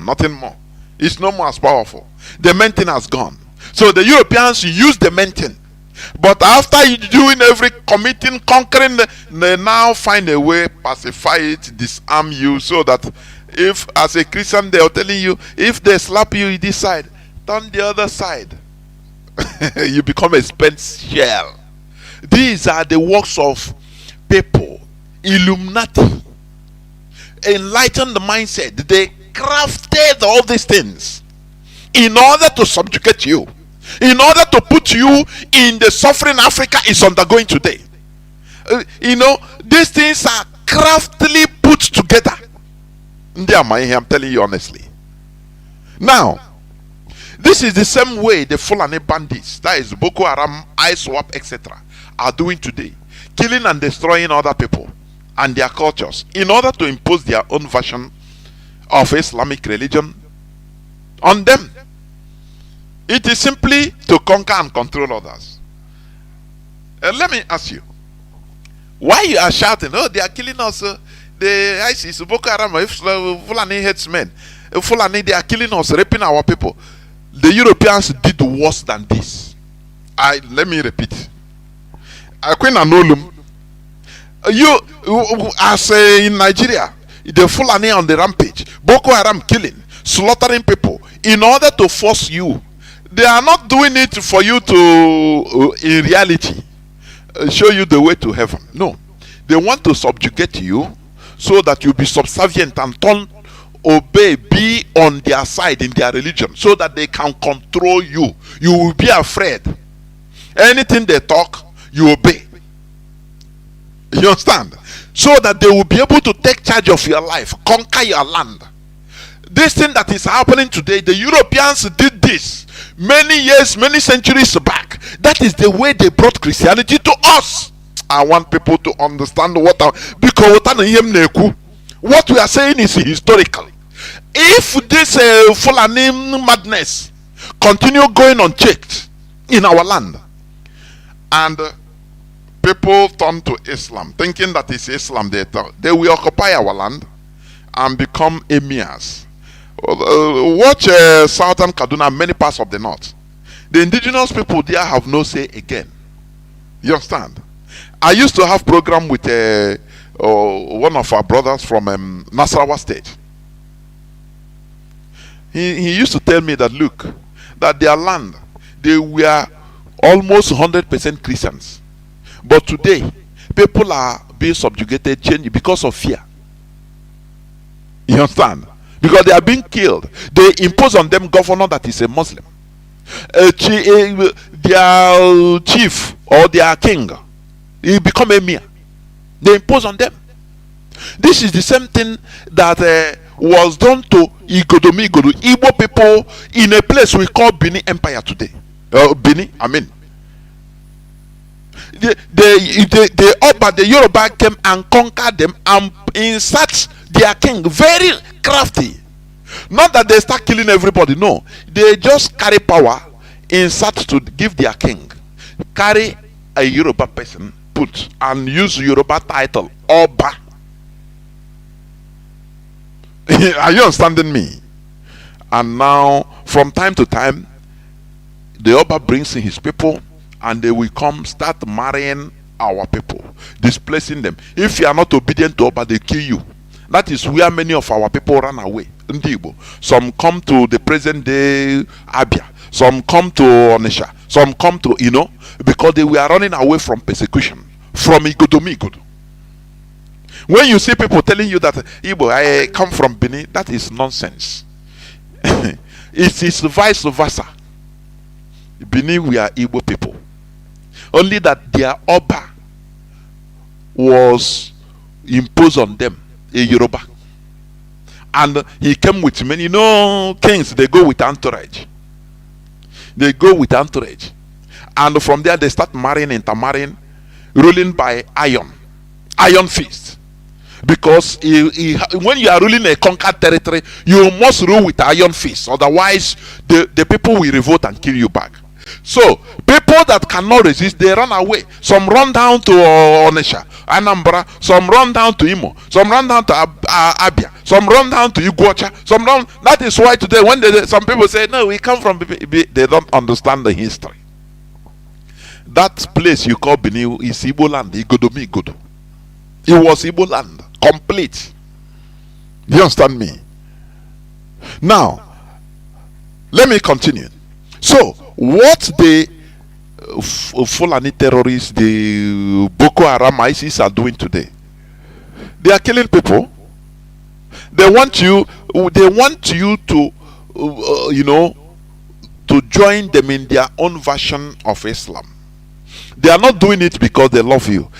nothing more. It's no more as powerful. The main thing has gone. So the Europeans use the main thing. But after you doing committing, conquering, they now find a way, pacify it, disarm you, so that if as a Christian they are telling you, if they slap you this side, turn the other side. You become a spent shell. These are the works of people, Illuminati. Enlighten the mindset. They crafted all these things in order to subjugate you, in order to put you in the suffering Africa is undergoing today. You know, these things are craftily put together. I'm telling you honestly. Now, this is the same way the Fulani Bandits, that is Boko Haram, ISWAP, etc., are doing today, killing and destroying other people and their cultures in order to impose their own version of Islamic religion on them. It is simply to conquer and control others. Let me ask you, why you are shouting, oh, they are killing us, the ISIS, Boko Haram, Fulani headsmen, Fulani, they are killing us, raping our people. The Europeans did worse than this. Let me repeat. Queen Anolum, you as in Nigeria, the Fulani on the rampage, Boko Haram killing, slaughtering people in order to force you. They are not doing it for you to, in reality, show you the way to heaven. No, they want to subjugate you so that you be subservient and obey, be on their side in their religion, so that they can control you. You will be afraid. Anything they talk, you obey. You understand? So that they will be able to take charge of your life, conquer your land. This thing that is happening today, the Europeans did this many years, many centuries back. That is the way they brought Christianity to us. I want people to understand because what we are saying is historical. If this Fulani madness continue going unchecked in our land, and people turn to Islam, thinking that it's Islam, they will occupy our land and become emirs. Watch southern Kaduna, many parts of the north. The indigenous people there have no say again. You understand? I used to have program with one of our brothers from Nasarawa state. He used to tell me that, look, that their land, they were almost 100% Christians. But today, people are being subjugated, changed because of fear. You understand? Because they are being killed. They impose on them governor that is a Muslim. Their chief or their king, he become emir. They impose on them. This is the same thing that was done to Igbo people in a place we call Benin Empire today. Benin, I mean. The Yoruba came and conquered them and insert their king, very crafty. Not that they start killing everybody, no. They just carry power, insert to give their king. Carry a Yoruba person, put, and use Yoruba title, Oba. Are you understanding me? And now, from time to time, the Oba brings in his people, and they will come start marrying our people, displacing them. If you are not obedient to Oba, they kill you. That is where many of our people run away. Some come to the present day Abia, some come to Onisha, some come to, because they were running away from persecution, from Igodo. When you see people telling you that Igbo, I come from Benin, that is nonsense. It is vice versa. Benin, we are Igbo people. Only that their Oba was imposed on them, a Yoruba. And he came with many, kings, they go with entourage. They go with entourage. And from there, they start marrying, intermarrying, ruling by iron fist. Because when you are ruling a conquered territory, you must rule with iron fist. Otherwise, the people will revolt and kill you back. So, people that cannot resist, they run away. Some run down to Onisha, Anambra. Some run down to Imo. Some run down to Abia. Some run down to Iguacha. That is why today, when some people say, no, we come from, they don't understand the history. That place you call Benin is Igbo land, Igodo. It was Igbo land, complete. Do you understand me? Now, let me continue. So, what the Fulani terrorists, the Boko Haram, ISIS are doing today, they are killing people. They want you to, to join them in their own version of Islam. They are not doing it because they love you.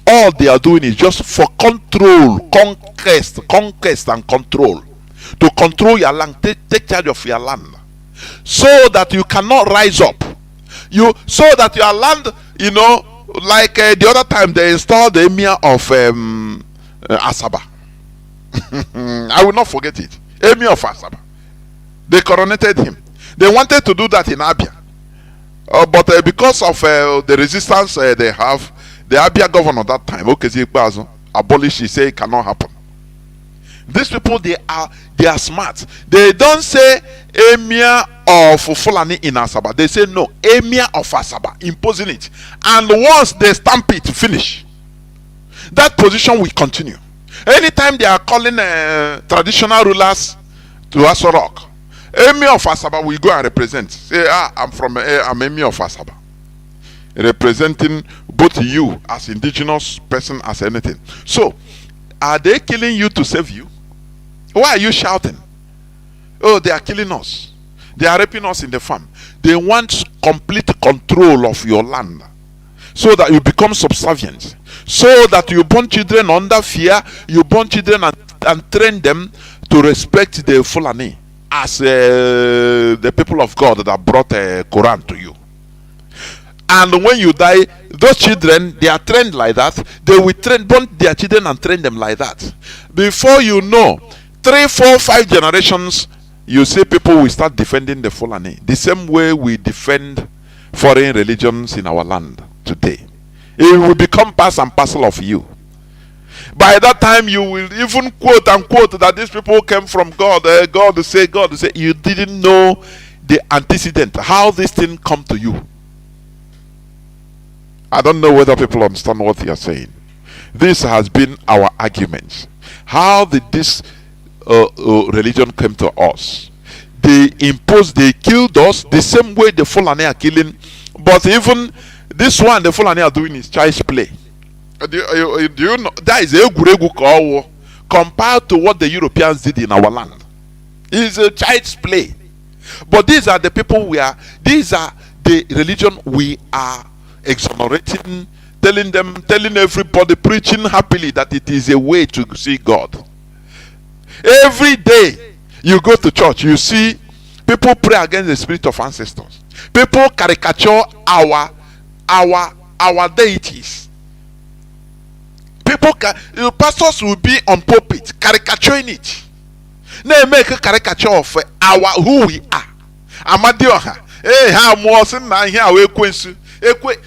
All they are doing is just for control, conquest and control. To control your land, take charge of your land, so that you cannot rise up. So that your land, like the other time they installed the emir of Asaba. I will not forget it. Emir of Asaba. They coronated him. They wanted to do that in Abia. But because of the resistance they have, the Abia governor that time, abolished, he said it cannot happen. These people, they are smart. They don't say Emir of Fulani in Asaba. They say no, Emir of Asaba, imposing it. And once they stamp it, finish. That position will continue. Anytime they are calling traditional rulers to Asorok, Emir of Asaba will go and represent. Say, I'm Emir of Asaba. Representing both you as indigenous person, as anything. So, are they killing you to save you? Why are you shouting? Oh, they are killing us. They are raping us in the farm. They want complete control of your land, so that you become subservient, so that you born children under fear. You born children and train them to respect the Fulani as the people of God that brought a Quran to you. And when you die, those children, they are trained like that. They will born their children and train them like that. Before you know, 3, 4, 5 generations, you see people will start defending the Fulani. The same way we defend foreign religions in our land today. It will become part and parcel of you. By that time, you will even quote unquote that these people came from God. God will say, you didn't know the antecedent, how this thing come to you. I don't know whether people understand what you are saying. This has been our argument. How did this religion come to us? they killed us the same way the Fulani are killing. But even this one, the Fulani are doing is child's play. Do you know that is a guregu compared to what the Europeans did in our land? It's a child's play. But these are the people these are the religion we are exonerating, telling everybody, preaching happily that it is a way to see God. Every day you go to church, you see people pray against the spirit of ancestors. People caricature our deities. Pastors will be on pulpit caricaturing it. They make a caricature of who we are. Amadioha.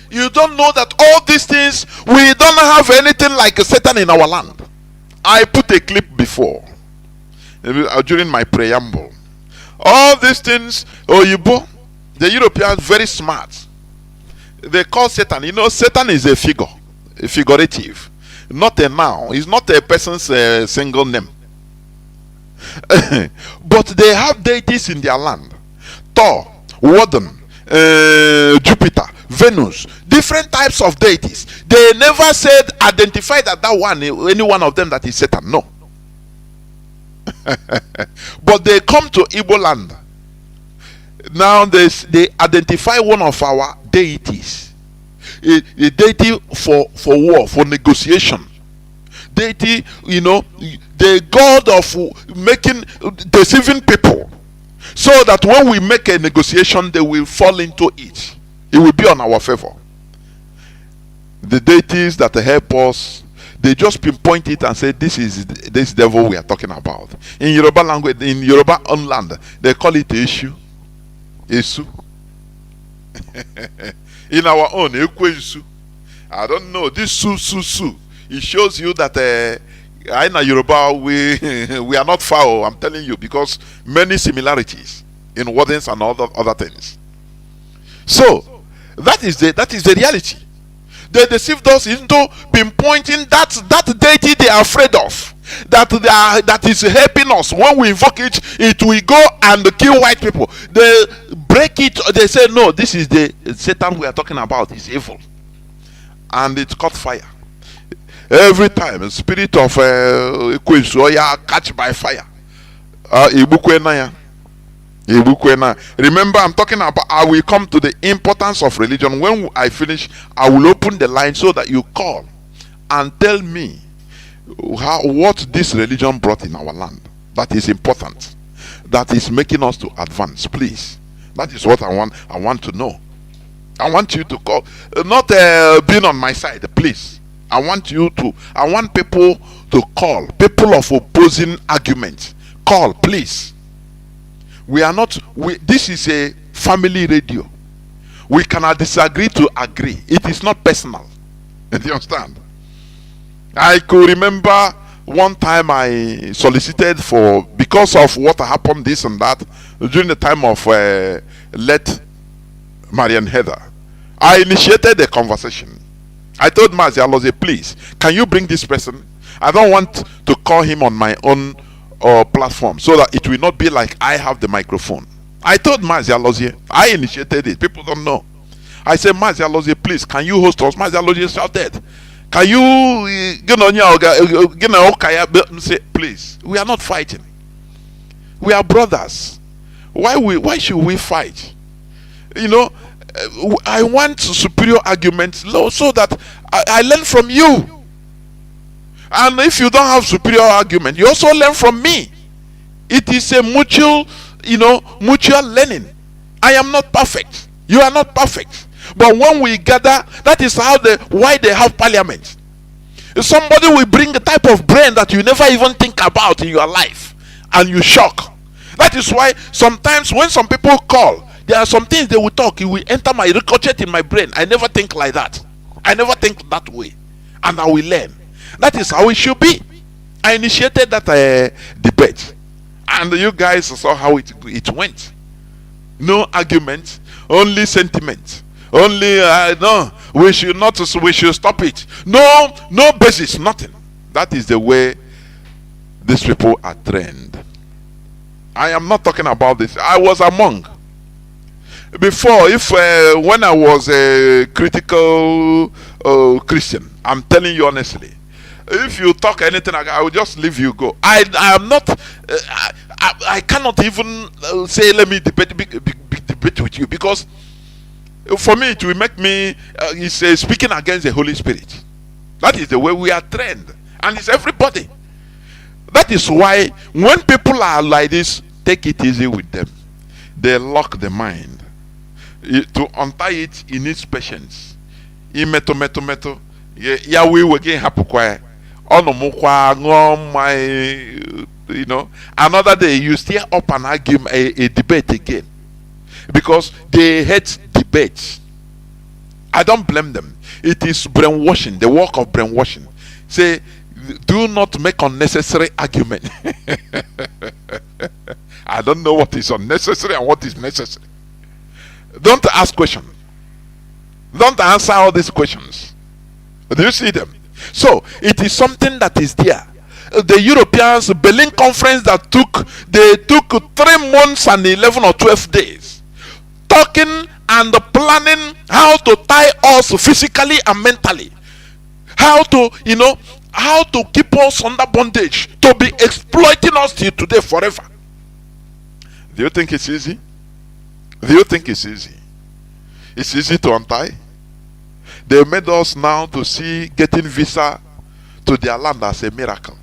You don't know that all these things, we don't have anything like Satan in our land. I put a clip before during my preamble. All these things, the Europeans very smart. They call Satan. You know, Satan is a figurative, not a noun. It's not a person's single name. But they have deities in their land. Thor, Woden, Jupiter, Venus, different types of deities. They never said identify that any one of them that is Satan. No. But they come to Igbo land. Now they identify one of our deities, a deity for war, for negotiation. Deity, the god of deceiving people, so that when we make a negotiation, they will fall into it. It will be on our favor. The deities that help us, they just pinpoint it and say, this is this devil we are talking about. In Yoruba language, in Yoruba own land, they call it Eshu. Esu. In our own, Ekwesu. I don't know. This su. It shows you that in Yoruba we are not foul. I'm telling you, because many similarities in wordings and other things. So that is the reality. They deceived us into pinpointing that deity they are afraid of, that is helping us. When we invoke it, it will go and kill white people. They break it. They say, no, this is the Satan we are talking about. It's evil, and it caught fire. Every time the spirit of catch by fire. Remember, I'm talking about, I will come to the importance of religion. When I finish, I will open the line so that you call and tell me what this religion brought in our land. That is important. That is making us to advance. Please. That is what I want to know. I want you to call. Not being on my side, please. I want people to call. People of opposing argument. Call, please. This is a family radio. We cannot disagree to agree. It is not personal. Do you understand? I could remember one time I solicited because of what happened, this and that, during the time of late Marian Heather. I initiated a conversation. I told Mazi, please, can you bring this person? I don't want to call him on my own platform, so that it will not be like I have the microphone. I told Mazi, I initiated it. People don't know. I said, Mazi, please, can you host us? Mazi shouted, can you say, please, we are not fighting. We are brothers. Why should we fight? I want superior arguments so that I learn from you. And if you don't have superior argument, you also learn from me. It is a mutual learning. I am not perfect. You are not perfect. But when we gather, that is why they have parliament. Somebody will bring a type of brain that you never even think about in your life, and you shock. That is why sometimes when some people call, there are some things they will talk, it will enter my ricochet in my brain. I never think like that. I never think that way. And I will learn. That is how it should be. I initiated that debate. And you guys saw how it went. No argument, only sentiment. Only, no, we should stop it. No basis, nothing. That is the way these people are trained. I am not talking about this. I was among. Before, if when I was a critical Christian, I'm telling you honestly, if you talk anything, I will just leave you go. I am not. I cannot even say let me debate with you, because for me it will make me. It's speaking against the Holy Spirit. That is the way we are trained, and it's everybody. That is why when people are like this, take it easy with them. They lock the mind. To untie it, it needs patience. Meto. Yeah, we will get happy quiet. My, you know, another day you stay up and argue a debate again, because they hate debates. I don't blame them. It is brainwashing, the work of brainwashing. Say, do not make unnecessary argument. I don't know what is unnecessary and what is necessary. Don't ask questions. Don't answer all these questions. Do you see them? So it is something that is there. The Europeans, Berlin conference that took 3 months and 11 or 12 days talking and planning how to tie us physically and mentally, how to keep us under bondage, to be exploiting us till today forever. Do you think it's easy? Do you think it's easy? It's easy to untie. They made us now to see getting visa to their land as a miracle.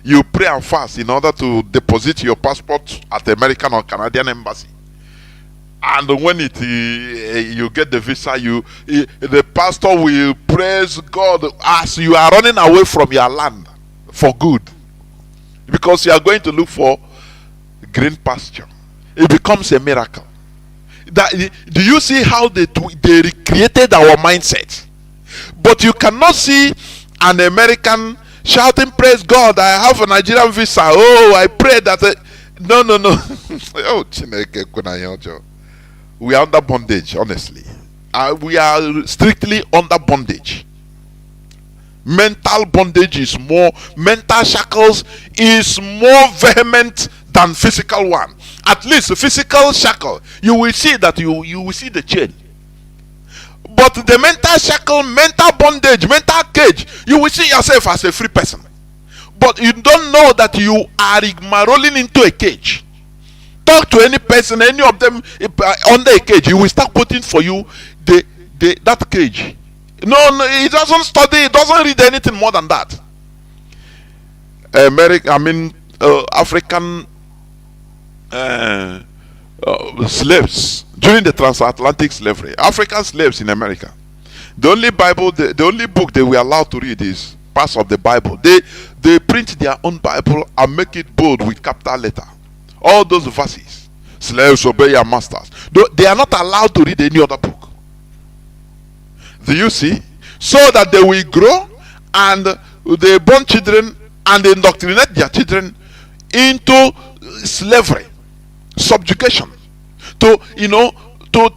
You pray and fast in order to deposit your passport at the American or Canadian embassy. And when you get the visa, the pastor will praise God as you are running away from your land for good, because you are going to look for green pasture. It becomes a miracle. Do you see how they recreated our mindset? But you cannot see an American shouting, praise God, I have a Nigerian visa. Oh, I pray that no. Oh, Chineke, we are under bondage, honestly. We are strictly under bondage. Mental bondage is more, mental shackles is more vehement than physical one. At least a physical shackle, you will see that you will see the chain. But the mental shackle, mental bondage, mental cage, you will see yourself as a free person. But you don't know that you are rolling into a cage. Talk to any person, any of them under a cage, he will start putting for you that cage. No, he doesn't study, he doesn't read anything more than that. African slaves during the transatlantic slavery, African slaves in America, the only book they were allowed to read is parts of the Bible. They print their own Bible and make it bold with capital letter. All those verses, slaves obey your masters. They are not allowed to read any other book. Do you see? So that they will grow and they born children and they indoctrinate their children into slavery, subjugation, to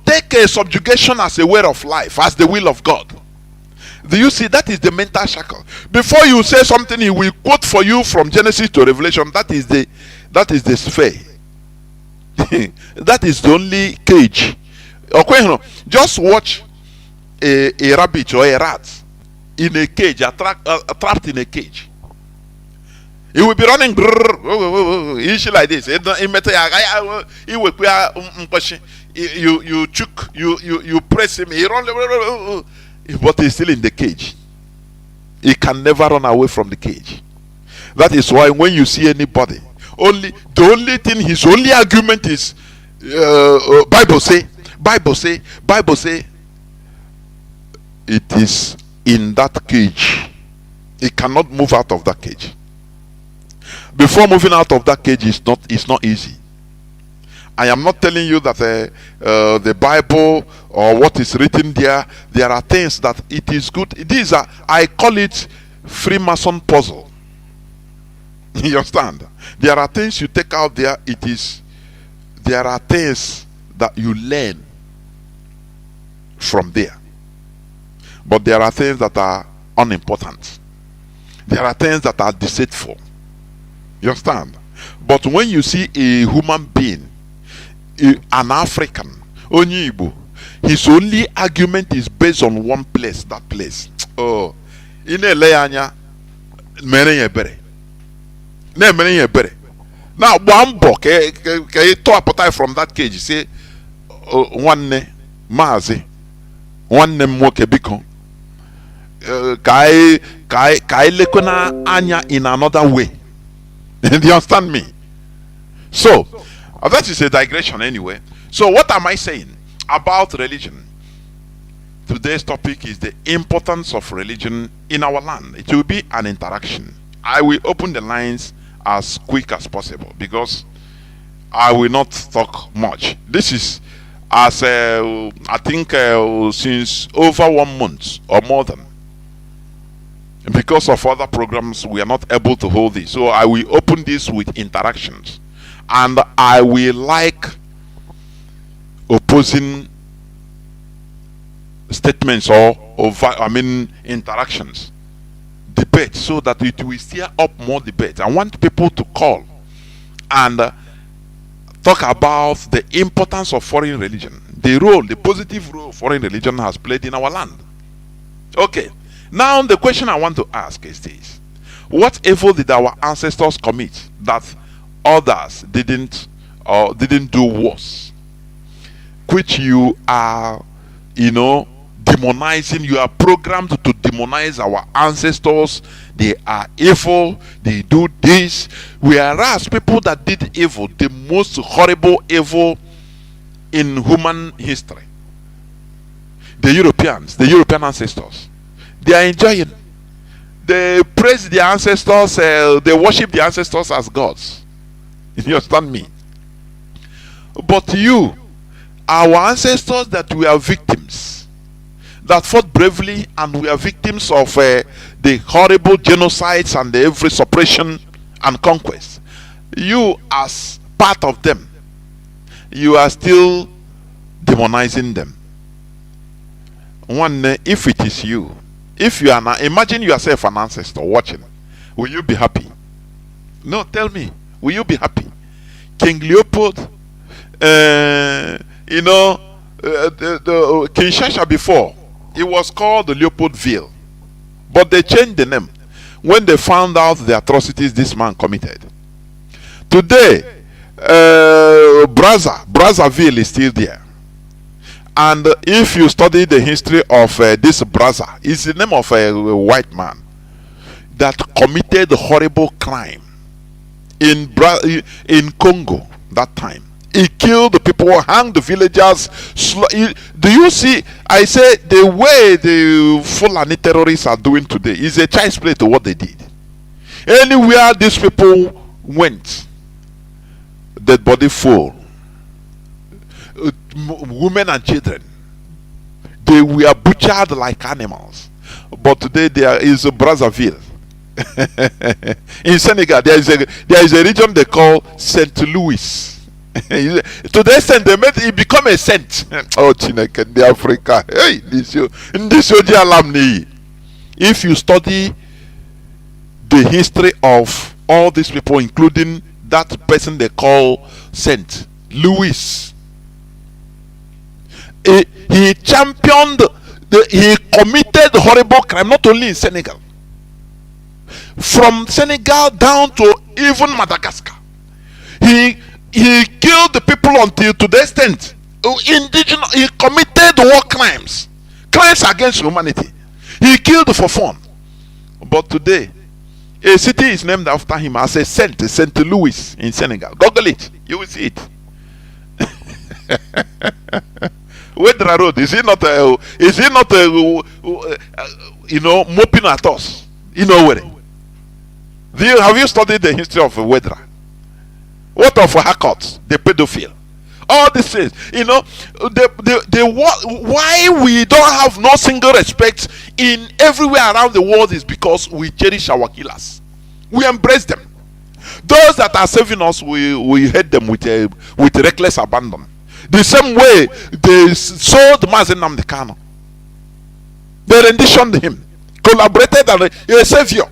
take a subjugation as a way of life, as the will of God. Do you see? That is the mental shackle. Before you say something, he will quote for you from Genesis to Revelation. That is the sphere. That is the only cage. Okay, just watch a rabbit or a rat in a cage, trapped in a cage. He will be running like this. You press him, he runs, but he's still in the cage. He can never run away from the cage. That is why when you see anybody, the only thing, his only argument is Bible say. It is in that cage. He cannot move out of that cage. Before moving out of that cage is not easy. I am not telling you that the Bible or what is written there are things that it is good. These are, I call it Freemason puzzle. You understand? There are things you take out there. There are things that you learn from there. But there are things that are unimportant. There are things that are deceitful. You understand? But when you see a human being, an African, onye Igbo, his only argument is based on one place, that place. Oh, ine anya mere ebere. Na mere ebere. Now Wambo ke to appetite from that cage, say nwanne Mazi, nwanne m nwoke biko. Kai lekona anya in another way. Do you understand me? So that is a digression anyway. So what am I saying about religion? Today's topic is the importance of religion in our land. It will be an interaction. I will open the lines as quick as possible because I will not talk much. This is as I think since over 1 month or more than. Because of other programs, we are not able to hold this. So I will open this with interactions. And I will like opposing statements or interactions, debate, so that it will stir up more debate. I want people to call and talk about the importance of foreign religion, the positive role foreign religion has played in our land. Okay. Now the question I want to ask is this: what evil did our ancestors commit that others didn't do worse? Which you are, demonizing. You are programmed to demonize our ancestors. They are evil. They do this. Whereas people that did evil, the most horrible evil in human history, the European ancestors, they are enjoying. They praise their ancestors. They worship their ancestors as gods. You understand me? But you, our ancestors that we are victims, that fought bravely, and we are victims of the horrible genocides and the every suppression and conquest. You, as part of them, you are still demonizing them. One, if it is you, if you are now, imagine yourself an ancestor watching, will you be happy? No, tell me, will you be happy? King Leopold, Kinshasa before, it was called the Leopoldville, but they changed the name when they found out the atrocities this man committed. Today, Brazzaville is still there. And if you study the history of this Brazza, it's the name of a white man that committed a horrible crime in Congo that time. He killed the people, hanged the villagers. Do you see? I say the way the Fulani terrorists are doing today is a child's play to what they did. Anywhere these people went, dead body full. Women and children, they were butchered like animals. But today there is a Brazzaville. In Senegal, there is a region they call Saint Louis. To the extent they made it become a saint. Oh, Chineke, the Africa. Hey, this alumni. If you study the history of all these people, including that person they call Saint Louis, he championed, he committed horrible crime, not only in Senegal, from Senegal down to even Madagascar. He killed the people until to the extent indigenous. He committed war crimes against humanity. He killed for fun. But today, a city is named after him as a Saint Louis in Senegal. Google it, you will see it. Wedra Road, is it not moping at us? Have you studied the history of Wedra? What of Hakot, the pedophile? All these things, why we don't have no single respect in everywhere around the world is because we cherish our killers. We embrace them. Those that are saving us, we hate them with reckless abandon. The same way they sold Mazi Nnamdi Kanu. They renditioned him, collaborated, and a savior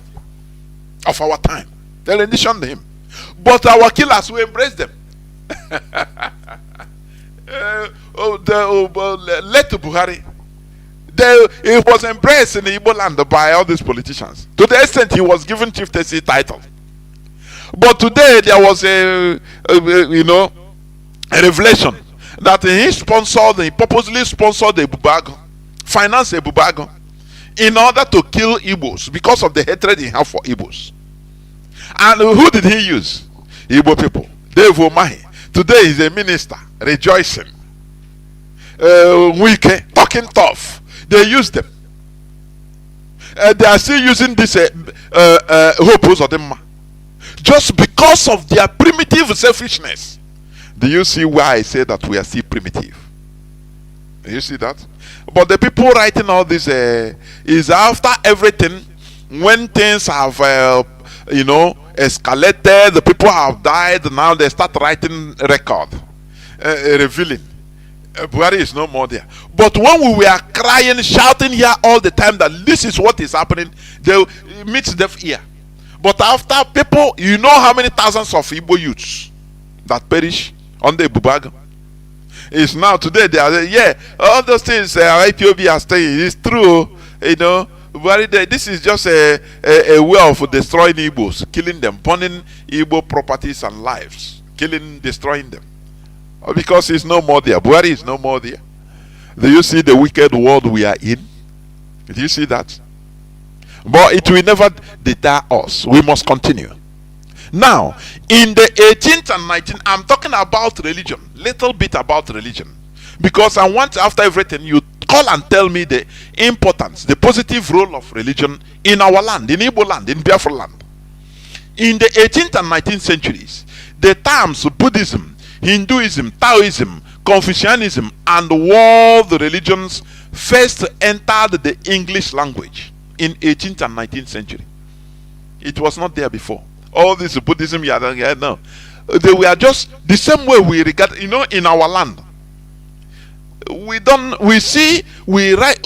of our time. They renditioned him. But our killers will embrace them. Let Buhari. He was embraced in the Igbo land by all these politicians. To the extent he was given chieftaincy title. But today there was a revelation that he purposely sponsored the Bubago, financed a Bubago, in order to kill Igbos because of the hatred he had for Igbos. And who did he use? Igbo people. Dave Omahi. Today he's a minister, rejoicing. Wike, talking tough. They use them. They are still using this Hopos of them just because of their primitive selfishness. Do you see why I say that we are still primitive? Do you see that? But the people writing all this is after everything, when things have escalated, the people have died, now they start writing record, revealing Buhari is no more there. But when we were crying, shouting here all the time that this is what is happening, they meet deaf ear. But after people, you know how many thousands of Igbo youths that perish on the Bubago? It's now today they are all those things IPOB are saying is true, Buhari, this is just a way of destroying Igbos, killing them, burning Igbo properties and lives, destroying them. Because he's no more there. Buhari is no more there. Do you see the wicked world we are in? Do you see that? But it will never deter us. We must continue. Now, in the 18th and 19th, I'm talking about religion. Little bit about religion. Because I want, after everything, you call and tell me the importance, the positive role of religion in our land, in Igbo land, in Biafra land. In the 18th and 19th centuries, the terms Buddhism, Hinduism, Taoism, Confucianism, and world religions first entered the English language in 18th and 19th century. It was not there before. All this Buddhism, no. They were just the same way we regard, in our land. We write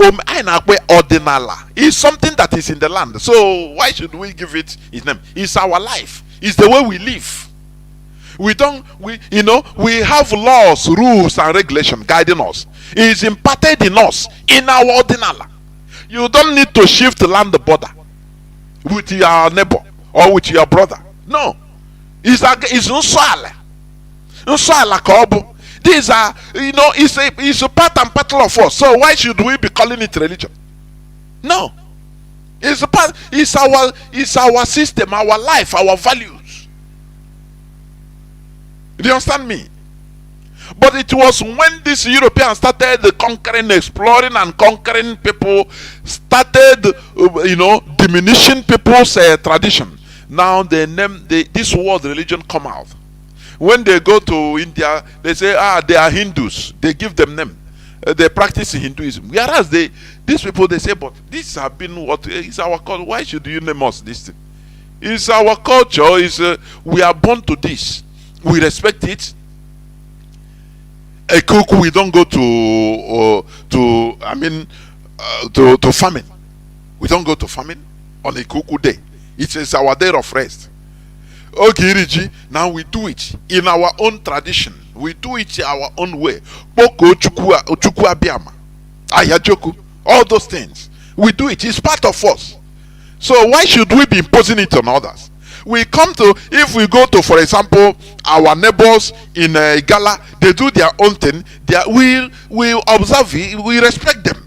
ordinala. It's something that is in the land. So why should we give it its name? It's our life. It's the way we live. We have laws, rules, and regulations guiding us. It is imparted in us, in our ordinala. You don't need to shift land border with your neighbor or with your brother. No. It's Nswala. Nswala Kobo. These are, it's a part and parcel of us. So why should we be calling it religion? No. It's a part, it's our system, our life, our values. Do you understand me? But it was when these Europeans started conquering, exploring and conquering people, started, diminishing people's tradition. Now this world religion come out. When they go to India, they say, they are Hindus. They give them name. They practice Hinduism. Whereas these people, they say, but this has been what is our culture. Why should you name us this thing? It's our culture. We are born to this. We respect it. A cook, we don't go to famine. We don't go to famine on a kuku day. It is our day of rest. Okay, now we do it in our own tradition. We do it our own way. Boko chukua biama, ayajoku, all those things. We do it. It's part of us. So why should we be imposing it on others? If we go to, for example, our neighbors in Gala, they do their own thing. We observe it, we respect them.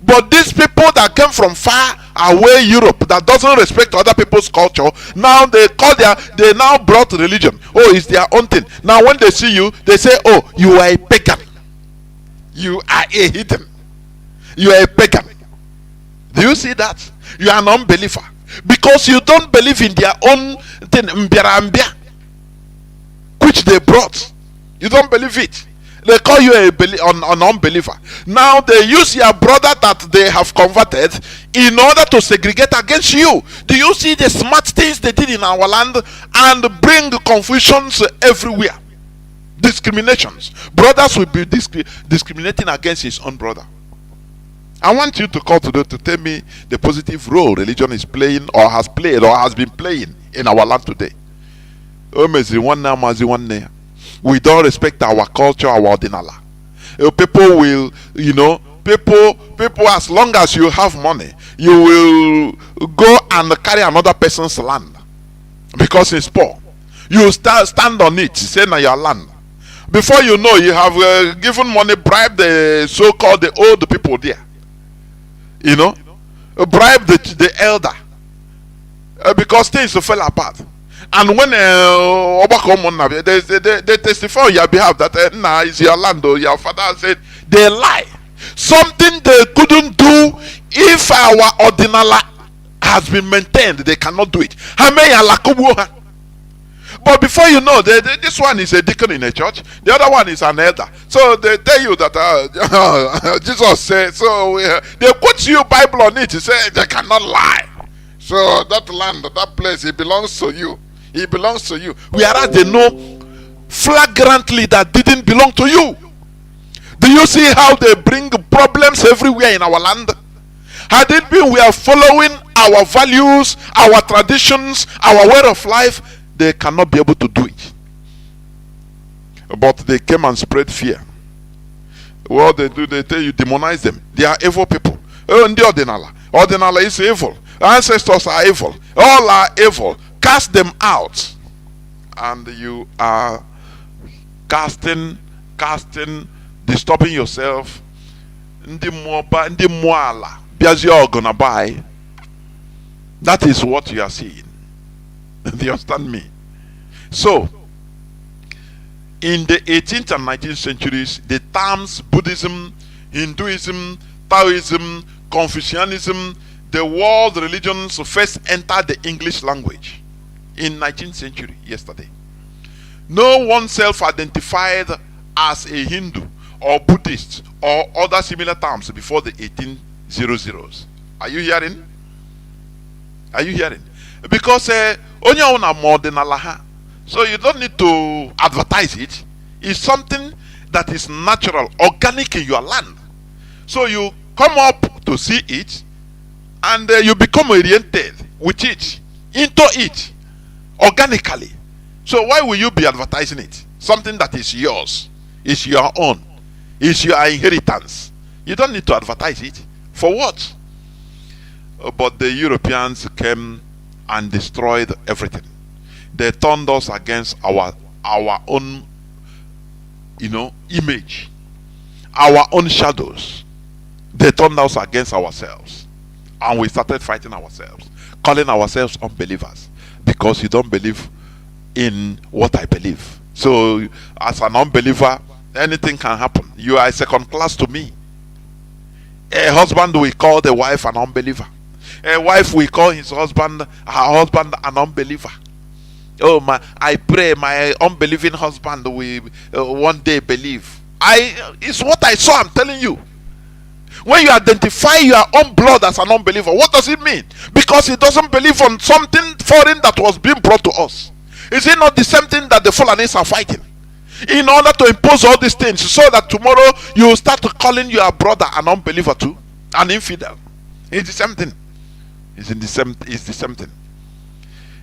But these people that came from far away Europe, that doesn't respect other people's culture, now they now brought religion. Oh, it's their own thing. Now when they see you, they say, oh, you are a pagan. You are a heathen. You are a pagan. Do you see that? You are an unbeliever. Because you don't believe in their own thing, which they brought. You don't believe it. They call you an unbeliever. Now they use your brother that they have converted in order to segregate against you. Do you see the smart things they did in our land and bring confusions everywhere? Discriminations. Brothers will be discriminating against his own brother. I want you to call today to tell me the positive role religion is playing or has played or has been playing in our land today. We don't respect our culture, our ordinala. People will, people, as long as you have money, you will go and carry another person's land because it's poor. You stand on it, say na your land. Before you know, you have given money, bribed the so-called the old people there. Bribe the elder because things fell apart. And when they testify on your behalf that nah, it's your land, or your father said, they lie. Something they couldn't do if our ordinala has been maintained, they cannot do it. But before you know, this one is a deacon in a church, the other one is an elder. So they tell you that Jesus said, so they quote you Bible on it. He said they cannot lie. So that land, that place, it belongs to you. It belongs to you. Whereas they know flagrantly that didn't belong to you. Do you see how they bring problems everywhere in our land? Had it been we are following our values, our traditions, our way of life, they cannot be able to do it. But they came and spread fear. What they do, they tell you, demonize them. They are evil people. Oh, the ordinala. Ordinala is evil. Ancestors are evil. All are evil. Cast them out. And you are casting, disturbing yourself. Ndi mwala. Biazio gonna buy. That is what you are seeing. Do you understand me? So, in the 18th and 19th centuries, the terms Buddhism, Hinduism, Taoism, Confucianism, the world religions first entered the English language in 19th century, yesterday. No one self-identified as a Hindu or Buddhist or other similar terms before the 1800s. Are you hearing? Are you hearing? Because only on a modern Allah, so you don't need to advertise it. It's something that is natural, organic in your land. So you come up to see it, and you become oriented with it, into it, organically. So why will you be advertising it? Something that is yours, is your own, is your inheritance. You don't need to advertise it. For what? But the Europeans came and destroyed everything. They turned us against our own, image, our own shadows. They turned us against ourselves, and we started fighting ourselves, calling ourselves unbelievers because you don't believe in what I believe. So, as an unbeliever, anything can happen. You are a second class to me. A husband will call the wife an unbeliever. A wife will call her husband an unbeliever. Oh my! I pray my unbelieving husband will one day believe. It's what I saw. I'm telling you. When you identify your own blood as an unbeliever, what does it mean? Because he doesn't believe on something foreign that was being brought to us. Is it not the same thing that the Fulanis are fighting? In order to impose all these things, so that tomorrow you start calling your brother an unbeliever too, an infidel. It's the same thing. It's the same thing.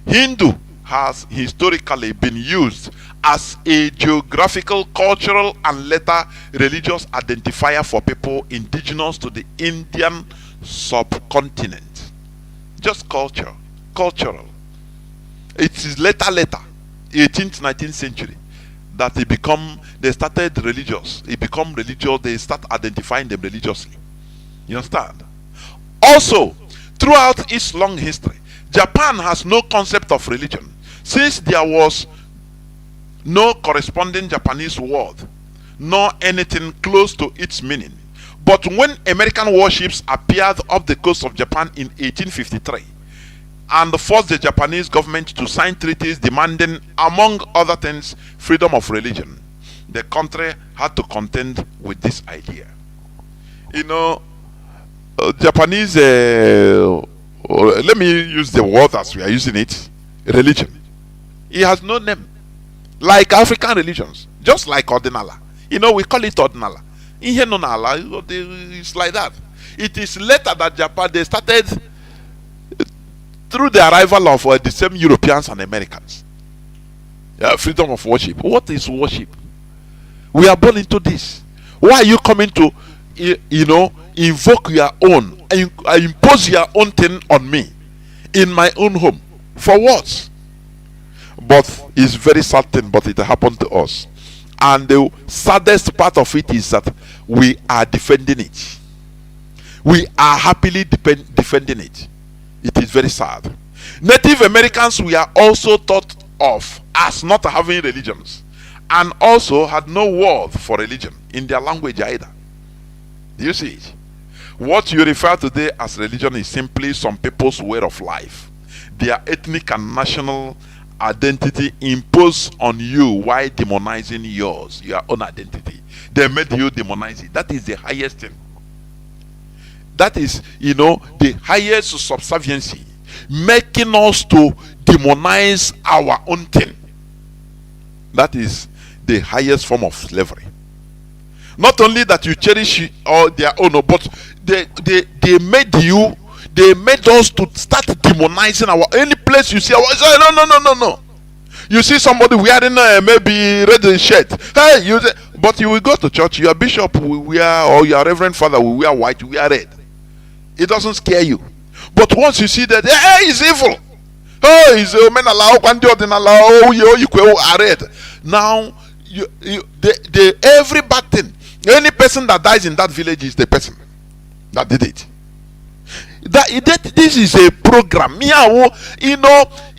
Hindu has historically been used as a geographical, cultural, and later religious identifier for people indigenous to the Indian subcontinent. Just cultural. It is later, 18th, 19th century, that they started religious. It become religious. They start identifying them religiously. You understand? Also, throughout its long history, Japan has no concept of religion, since there was no corresponding Japanese word, nor anything close to its meaning. But when American warships appeared off the coast of Japan in 1853 and forced the Japanese government to sign treaties demanding, among other things, freedom of religion, the country had to contend with this idea. Japanese, let me use the word as we are using it, religion. It has no name. Like African religions, just like Ordinala. We call it Ordinala. It's like that. It is later that Japan, they started, through the arrival of the same Europeans and Americans. Freedom of worship. What is worship? We are born into this. Why are you coming to, invoke your own, impose your own thing on me in my own home? For what? But it's very certain, but it happened to us. And the saddest part of it is that we are defending it. We are happily defending it. It is very sad. Native Americans were also thought of as not having religions, and also had no word for religion in their language either. Do you see it? What you refer today as religion is simply some people's way of life, their ethnic and national identity imposed on you while demonizing yours, your own identity. They made you demonize it. That is the highest thing. That is, the highest subserviency, making us to demonize our own thing. That is the highest form of slavery. Not only that you cherish all their own, but they made us to start demonizing our any place you see. No. You see somebody wearing maybe red shirt. Hey, but you will go to church. Your bishop will wear, or your reverend father will wear white. We wear red. It doesn't scare you. But once you see that, hey, he's evil. Oh, he's a man allow red. Now every bad thing, any person that dies in that village is the person that did it. This is a program.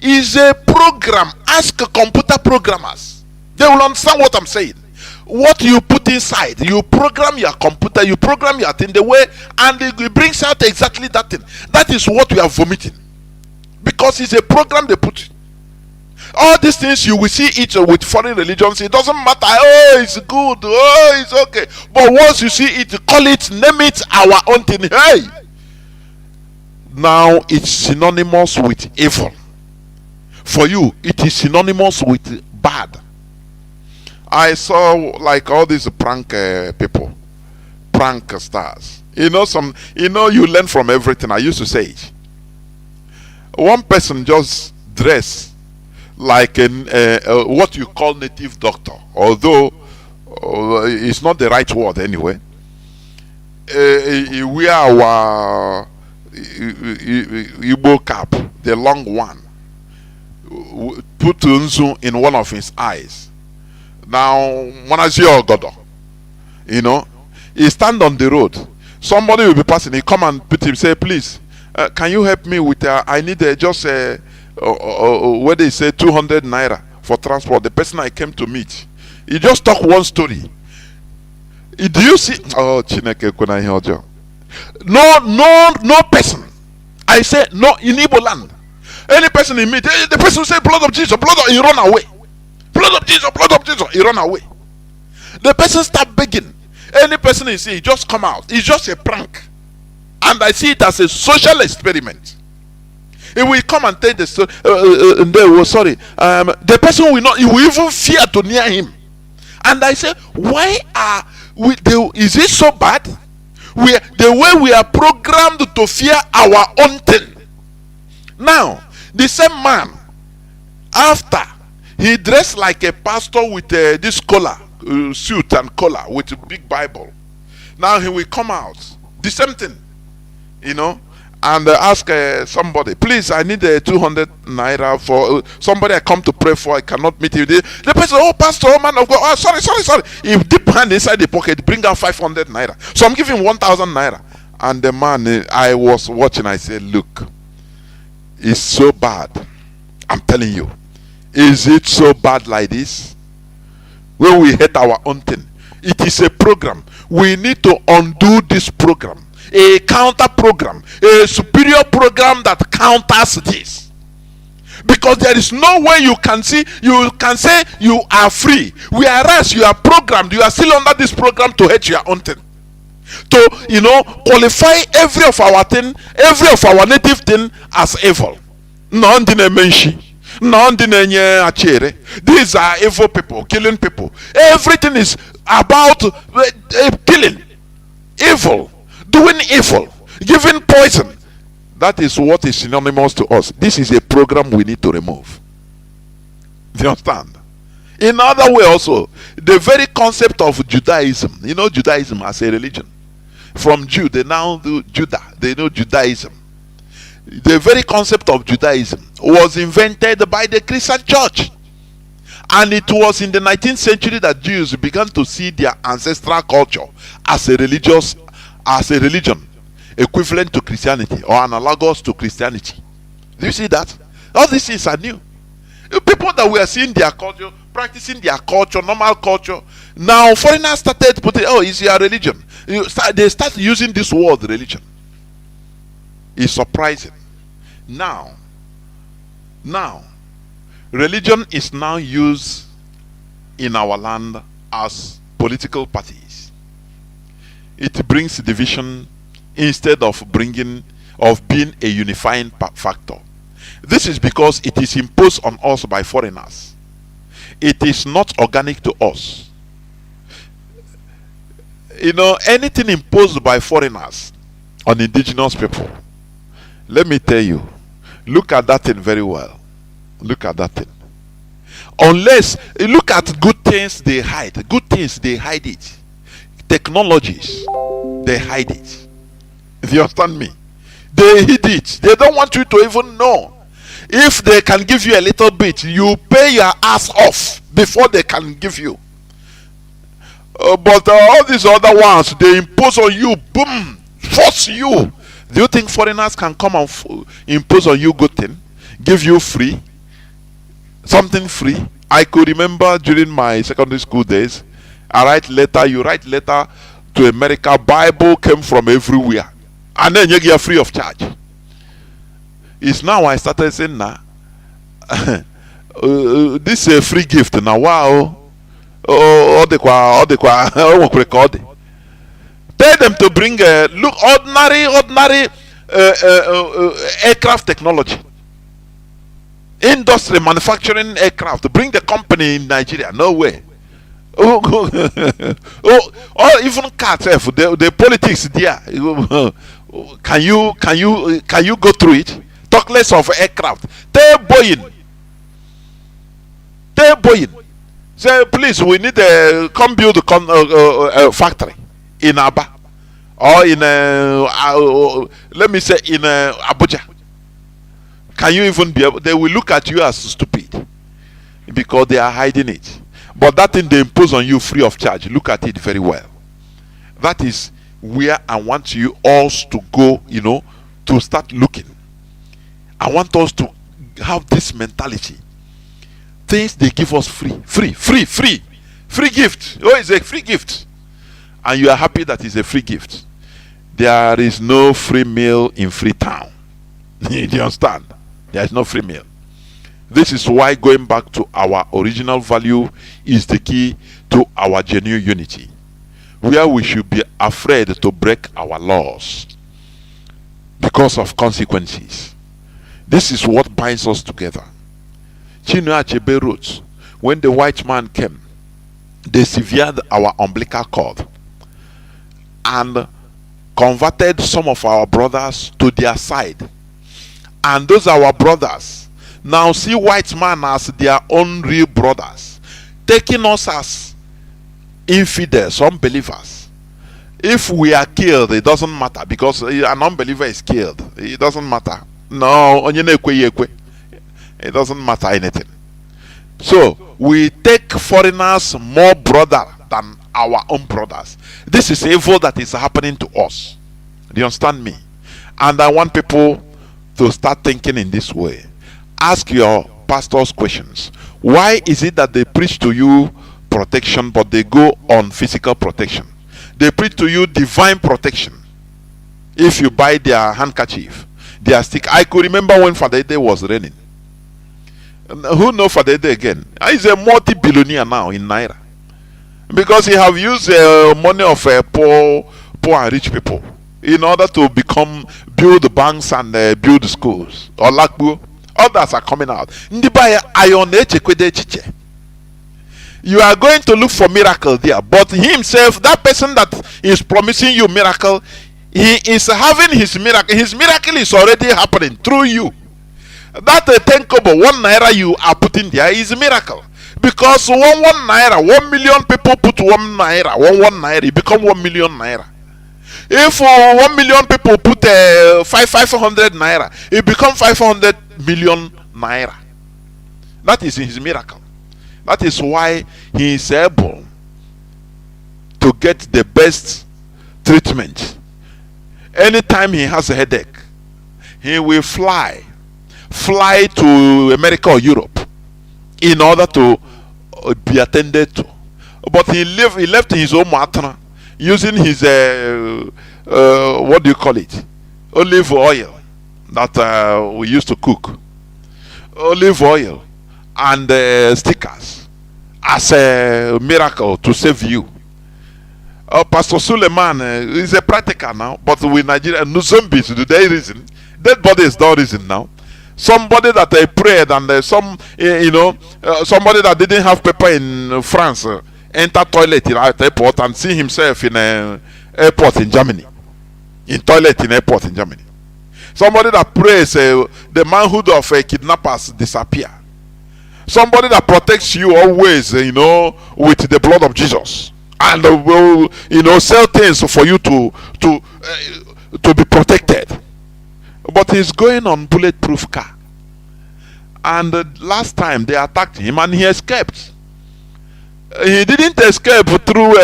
Is a program. Ask computer programmers. They will understand what I'm saying. What you put inside, you program your computer, you program your thing the way, and it brings out exactly that thing. That is what we are vomiting, because it's a program they put. All these things you will see it with foreign religions. It doesn't matter. Oh, it's good. Oh, it's okay. But once you see it, call it, name it our own thing. Hey, now it's synonymous with evil. For you, it is synonymous with bad. I saw like all these prank people, prank stars. You learn from everything. I used to say it. One person just dressed like what you call native doctor, although it's not the right word anyway. We are our Igbo cap, the long one, put unzu in one of his eyes. Now, Mazi Ogodo, he stand on the road. Somebody will be passing. He come and put him, say, please, can you help me with? I need just where they say 200 naira for transport. The person I came to meet, he just talk one story. Do you see? Oh, Chineke kuna hiyojo. No person. I say no in Igbo land. Any person he meet, the person say blood of Jesus, he run away. Blood of Jesus, he run away. The person start begging. Any person he see, he just come out. It's just a prank. And I see it as a social experiment. He will come and tell the story. Sorry. The person will not, he will even fear to near him. And I say, why is it so bad? The way we are programmed to fear our own thing. Now, the same man, after he dressed like a pastor with this collar, suit and collar with a big Bible. Now he will come out, the same thing, and ask somebody, please, I need 200 naira for somebody I come to pray for. I cannot meet you. The person, oh, pastor, oh, man of God, oh, sorry. He dip hand inside the pocket, bring out 500 naira. So I'm giving 1,000 naira. And the man, I was watching, I said, look, it's so bad. I'm telling you. Is it so bad like this? When we hate our own thing. It is a program. We need to undo this program. A counter program. A superior program that counters this. Because there is no way you can say you are free. Whereas you are programmed. You are still under this program to hate your own thing. To, qualify every of our thing, every of our native thing as evil. These are evil people, killing people. Everything is about killing, evil, doing evil, giving poison. That is what is synonymous to us. This is a program we need to remove. Do you understand? In other way also, the very concept of Judaism, you know Judaism as a religion. From Jew, they now do Judah, they know Judaism. The very concept of Judaism was invented by the Christian church. And it was in the 19th century that Jews began to see their ancestral culture as a religion equivalent to Christianity or analogous to Christianity. Do you see that? All these things are new. People that were seeing their culture, practicing their culture, normal culture, now foreigners started putting, oh, it's your religion. They start using this word religion. It's surprising. Now, religion is now used in our land as political parties. It brings division instead of being a unifying factor. This is because it is imposed on us by foreigners. It is not organic to us. You know, anything imposed by foreigners on indigenous people, let me tell you, look at that thing very well. Look at that thing. Unless, look at good things they hide. Good things they hide it. Technologies, they hide it. If you understand me, they hid it. They don't want you to even know. If they can give you a little bit, you pay your ass off before they can give you. But all these other ones, they impose on you, boom, force you. Do you think foreigners can come and impose on you good thing, give you free, something free? I could remember during my secondary school days, I write letter, you write letter to America, Bible came from everywhere, and then you get free of charge. It's now I started saying, nah, this is a free gift now. Wow. Record. Tell them to bring look ordinary aircraft technology, industry manufacturing aircraft. Bring the company in Nigeria. No way. Or even cars. The politics there. Can you go through it? Talk less of aircraft. Tell Boeing. Say, please, we need to come build a factory in Aba or in let me say in Abuja. Can you even be able? They will look at you as stupid because they are hiding it. But that thing they impose on you free of charge. Look at it very well. That is where I want you all to go. You know, to start looking. I want us to have this mentality. Things they give us free gift. Oh, it's a free gift, and you are happy that it's a free gift. There is no free meal in Freetown. Do you understand? There is no free meal. This is why going back to our original value is the key to our genuine unity, where we should be afraid to break our laws because of consequences. This is what binds us together. Chinedu wrote, when the white man came, they severed our umbilical cord and converted some of our brothers to their side. And those our brothers now see white man as their own real brothers, taking us as infidels, unbelievers. If we are killed, it doesn't matter, because an unbeliever is killed. It doesn't matter. No, it doesn't matter anything. So we take foreigners more brother than our own brothers. This is evil that is happening to us. Do you understand me? And I want people to start thinking in this way. Ask your pastors questions. Why is it that they preach to you protection but they go on physical protection? They preach to you divine protection. If you buy their handkerchief, their stick. I could remember when Father Day was raining. Who know Father Day again? He's a multi-billionaire now in Naira, because he have used money of poor and rich people in order to build banks and build schools. Or Lakbu, others are coming out. You are going to look for miracle there, but he himself, that person that is promising you miracle, he is having his miracle. His miracle is already happening through you. That 10 kobo, 1 naira you are putting there is a miracle. Because one naira, 1 million people put 1 naira, one naira, it become 1 million naira. If 1 million people put 500 naira, it become 500 million naira. That is his miracle. That is why he is able to get the best treatment. Anytime he has a headache, he will fly to America or Europe in order to be attended to. But he left his own matana using his what do you call it, olive oil that we used to cook, olive oil and stickers as a miracle to save you. Pastor Suleiman is a practical now, but with Nigeria no zombies, do they reason? Dead bodies don't reason now. Somebody that they prayed and somebody that didn't have paper in France enter toilet in airport and see himself in a airport in Germany, in toilet in airport in Germany. Somebody that prays the manhood of kidnappers disappear. Somebody that protects you always, with the blood of Jesus, and will, sell things for you to be protected. But he's going on bulletproof car. And last time they attacked him and he escaped. He didn't escape through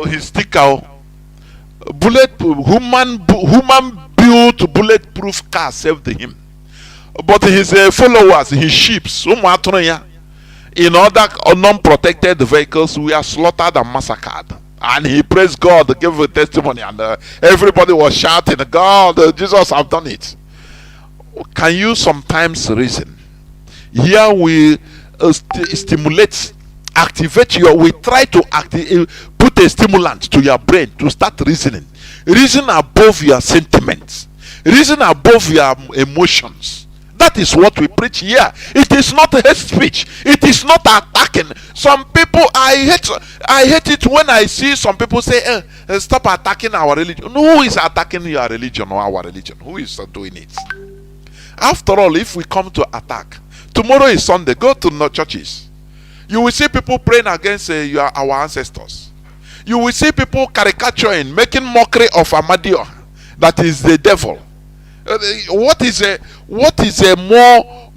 his sticker. Human built bulletproof car saved him. But his followers, his sheep, in other non-protected vehicles, we are slaughtered and massacred. And he praised God, gave a testimony, and everybody was shouting, God, Jesus have done it. Can you sometimes reason? Here we stimulate, activate we try to put a stimulant to your brain to start reasoning. Reason above your sentiments. Reason above your emotions. That is what we preach here. It is not hate speech. It is not attacking. Some people, I hate it when I see some people say, stop attacking our religion. Who is attacking your religion or our religion? Who is doing it? After all, if we come to attack, tomorrow is Sunday, go to no churches. You will see people praying against our ancestors. You will see people caricaturing, making mockery of Amadio, that is the devil. What is a more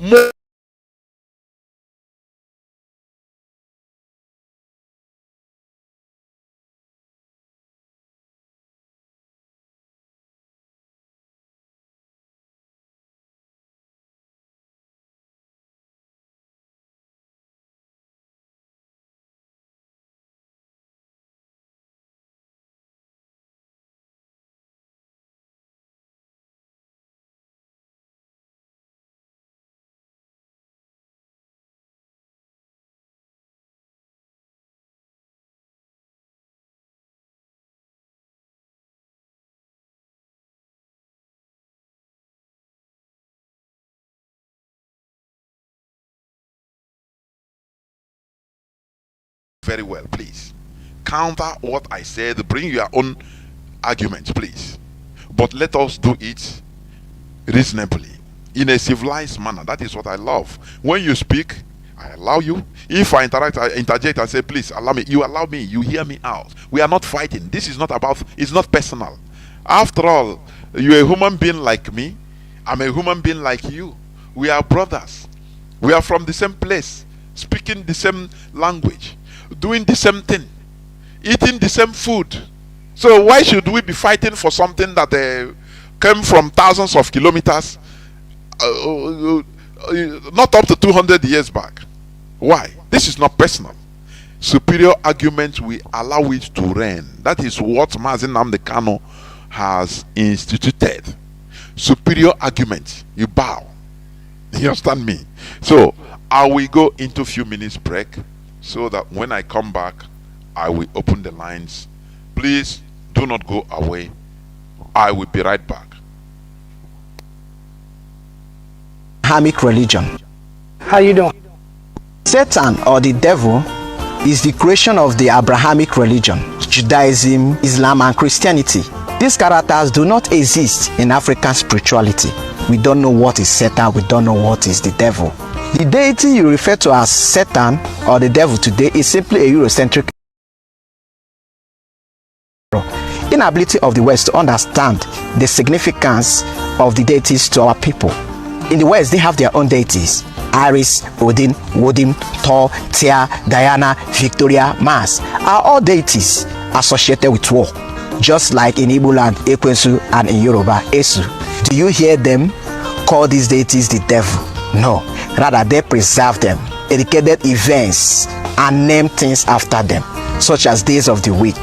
very well, please counter what I said, bring your own argument, please, but let us do it reasonably, in a civilized manner. That is what I love. When you speak, I allow you. If I interject and say, please allow me, you allow me, you hear me out. We are not fighting. This is not about, it's not personal. After all, you're a human being like me, I'm a human being like you. We are brothers. We are from the same place, speaking the same language, doing the same thing, eating the same food. So why should we be fighting for something that came from thousands of kilometers, not up to 200 years back? Why? This is not personal. Superior arguments, we allow it to reign. That is what Mazi Nnamdi Kanu has instituted. Superior argument, you bow. You understand me? So I will go into a few minutes break, so that when I come back, I will open the lines. Please do not go away. I will be right back. Abrahamic religion. How you doing? Satan, or the devil, is the creation of the Abrahamic religion, Judaism, Islam, and Christianity. These characters do not exist in African spirituality. We don't know what is Satan, we don't know what is the devil. The deity you refer to as Satan or the devil today is simply a Eurocentric inability of the West to understand the significance of the deities to our people. In the West, they have their own deities: Ares, Odin, Wodim, Thor, Thea, Diana, Victoria, Mars are all deities associated with war, just like in Igbo land, Ekwensu, and in Yoruba, Esu. Do you hear them call these deities the devil? No, rather they preserve them, educated events, and name things after them, such as days of the week: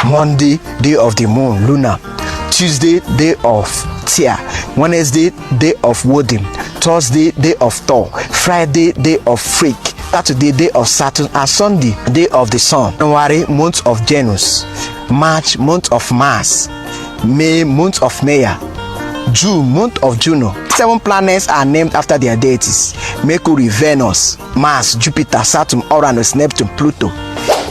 Monday, day of the moon, Luna; Tuesday, day of Thea; Wednesday, day of Wodim; Thursday, day of Thor; Friday, day of Freak; Saturday, day of Saturn; and Sunday, day of the sun. January, month of Janus; March, month of Mars; May, month of Maya; June, month of Juno. 7 planets are named after their deities: Mercury, Venus, Mars, Jupiter, Saturn, Uranus, Neptune, Pluto.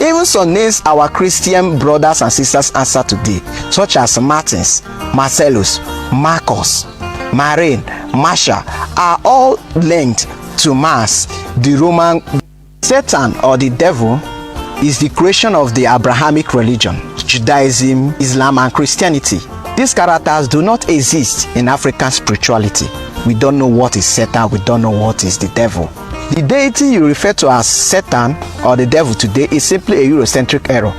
Even some names our Christian brothers and sisters answer today, such as Martins, Marcellus, Marcus, Marine, Marcia, are all linked to Mars, the Roman. Satan or the devil is the creation of the Abrahamic religion, Judaism, Islam, and Christianity. These characters do not exist in African spirituality. We don't know what is Satan, we don't know what is the devil. The deity you refer to as Satan or the devil today is simply a Eurocentric error,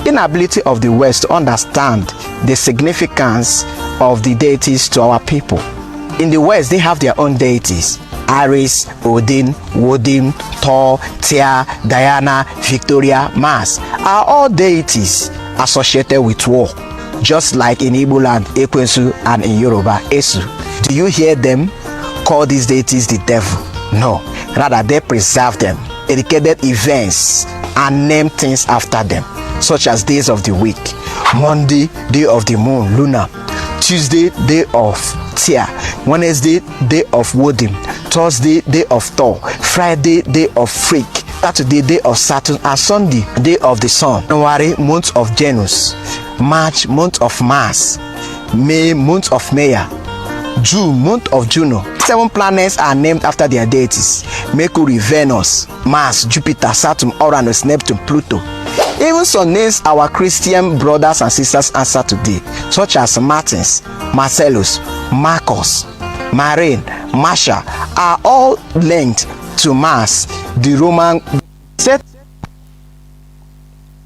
inability of the West to understand the significance of the deities to our people. In the West, they have their own deities: Ares, Odin, Wodim, Thor, Thea, Diana, Victoria, Mars are all deities associated with war, just like in Igbo land, Ekwensu, and in Yoruba, Esu. Do you hear them call these deities the devil? No, rather they preserve them, educated events, and name things after them, such as days of the week: Monday, day of the moon, Luna; Tuesday, day of Thea; Wednesday, day of Wodim; Thursday, day of Thor; Friday, day of Freak; Saturday, day of Saturn; and Sunday, day of the sun. January, month of Janus; March, month of Mars; May, month of Maya; June, month of Juno. 7 planets are named after their deities: Mercury, Venus, Mars, Jupiter, Saturn, Uranus, Neptune, Pluto. Even some names our Christian brothers and sisters answer today, such as Martins, Marcellus, Marcus, Marine, Marcia, are all linked to Mars, the Roman.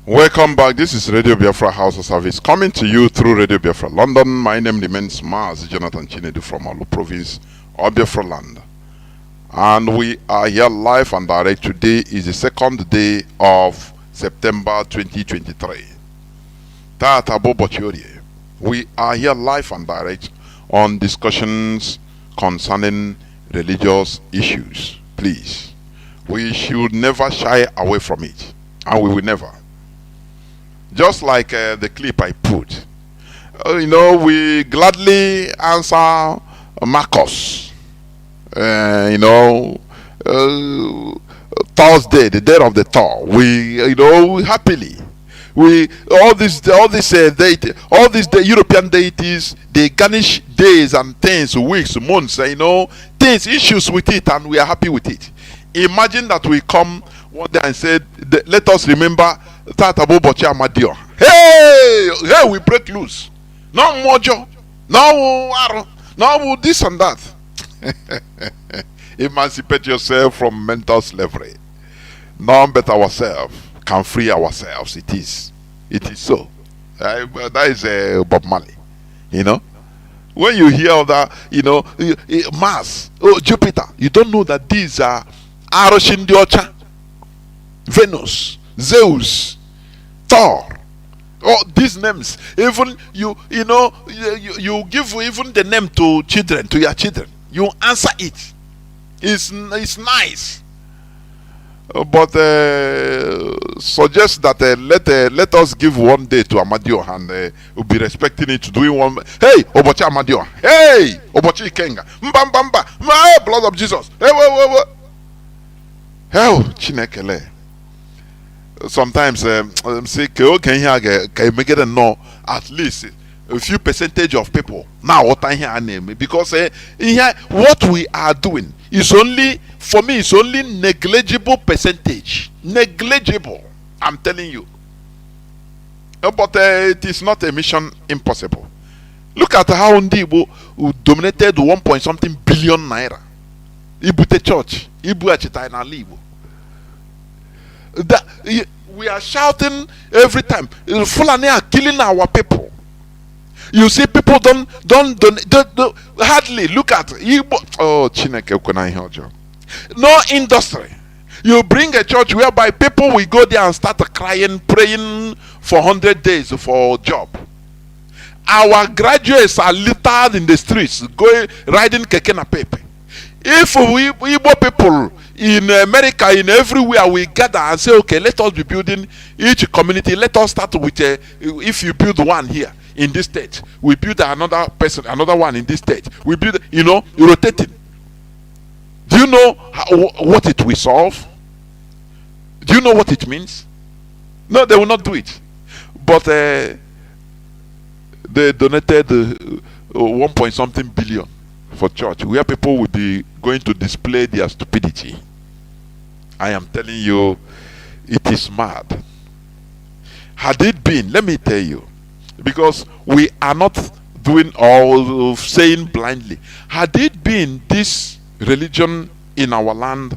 Welcome back. This is Radio Biafra House of Service, coming to you through Radio Biafra London. My name remains Mazi Jonathan Chinedu from Olu Province of Biafra land. And we are here live and direct. Today is the 2nd day of September 2023. We are here live and direct on discussions concerning religious issues. Please, we should never shy away from it, and we will never. Just like the clip I put, we gladly answer Marcus. Thursday, the day of the Thor. We, happily. All these European deities, they garnish days and things, weeks, months, things, issues with it, and we are happy with it. Imagine that we come one day and said, let us remember Tatabo Bochi Amadio. Hey, we break loose. No mojo, no this and that. Emancipate yourself from mental slavery. None but ourselves can free ourselves. It is so. That is Bob Marley. When you hear that, Mars, Jupiter, you don't know that these are Aroshindiocha, Venus, Zeus, Thor. All these names, even you give even the name to children, to your children. You answer it. It's nice. But suggest that let us give one day to Amadio, and we'll be respecting it, doing one. Hey, Obochi Amadio. Hey, Obochi Kenga. Mbamba. Hey, blood of Jesus. Hey, what? Hell, Chinekele. Sometimes say can make it know at least a few percentage of people now what I hear name, because here what we are doing is only for me, it's only negligible percentage. Negligible, I'm telling you. But it is not a mission impossible. Look at how Ndibo dominated 1 point something billion naira. Ibute church, Ibu achita in Alibo. We are shouting every time. Fulani are killing our people. You see, people don't hardly look at Igbo. Oh, Chineke Kunai Hojo. No industry. You bring a church whereby people will go there and start crying, praying for 100 days for a job. Our graduates are littered in the streets, going riding keke na pepe. If we Igbo people in America, in everywhere, we gather and say, okay, let us be building each community. Let us start with if you build one here in this state, we build another person, another one in this state. We build, rotating. Do you know what it will solve? Do you know what it means? No, they will not do it. But they donated 1 point something billion for church, where people will be going to display their stupidity. I am telling you, it is mad. Had it been, let me tell you, because we are not doing all saying blindly. Had it been this religion in our land,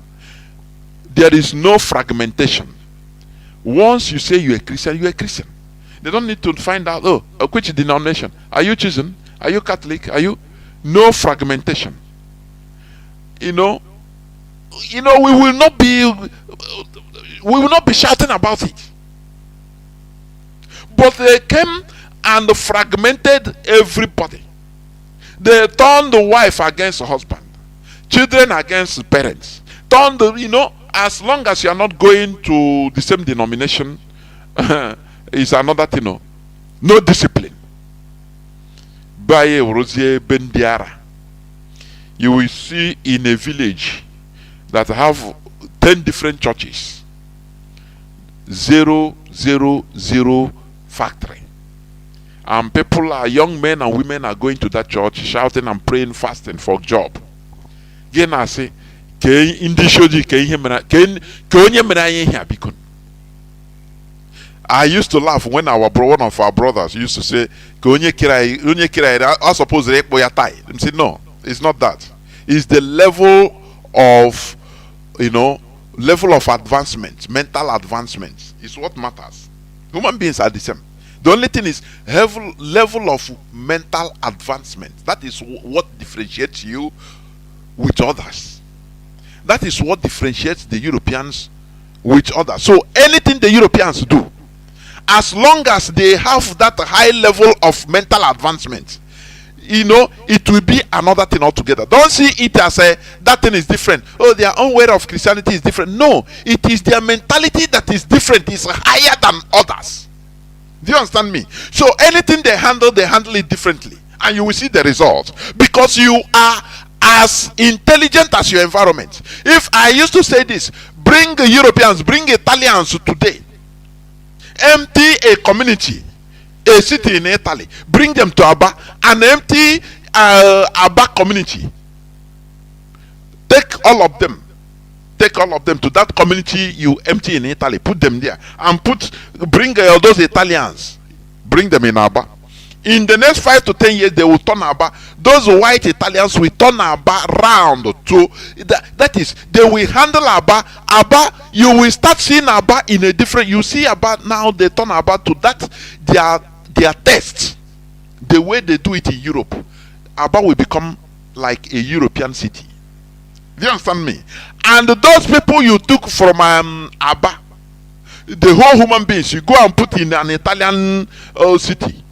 there is no fragmentation. Once you say you're a Christian, you're a Christian. They don't need to find out, which denomination. Are you chosen? Are you Catholic? Are you? No fragmentation. We will not be shouting about it. But they came and fragmented everybody. They turned the wife against the husband, children against the parents. Turned as long as you are not going to the same denomination, is another thing. No discipline. Baye Rosier Bendiara. You will see in a village that have 10 different churches. 0, 0, 0 factory. And people are, young men and women are going to that church shouting and praying, fasting for job. Again, I say, I used to laugh when one of our brothers used to say, I suppose they say, no, it's not that. It's the level of, level of advancement, mental advancement is what matters. Human beings are the same. The only thing is level of mental advancement. That is what differentiates you with others. That is what differentiates the Europeans with others. So anything the Europeans do, as long as they have that high level of mental advancement, it will be another thing altogether. Don't see it as that thing is different. Oh, their own way of Christianity is different. No, it is their mentality that is different. It's higher than others. Do you understand me? So anything they handle it differently. And you will see the results. Because you are as intelligent as your environment. If I used to say this, bring the Europeans, bring Italians today, empty a community, a city in Italy, bring them to Aba, and empty Aba community. Take all of them to that community you empty in Italy, put them there, and bring those Italians, bring them in Aba. In the next 5 to 10 years, they will turn Aba. Those white Italians will turn Aba round to that is, they will handle Aba. Aba, you will start seeing Aba in a different. You see Aba now, they turn Aba to that their test. The way they do it in Europe, Aba will become like a European city. Do you understand me? And those people you took from Aba, the whole human beings, you go and put in an Italian city.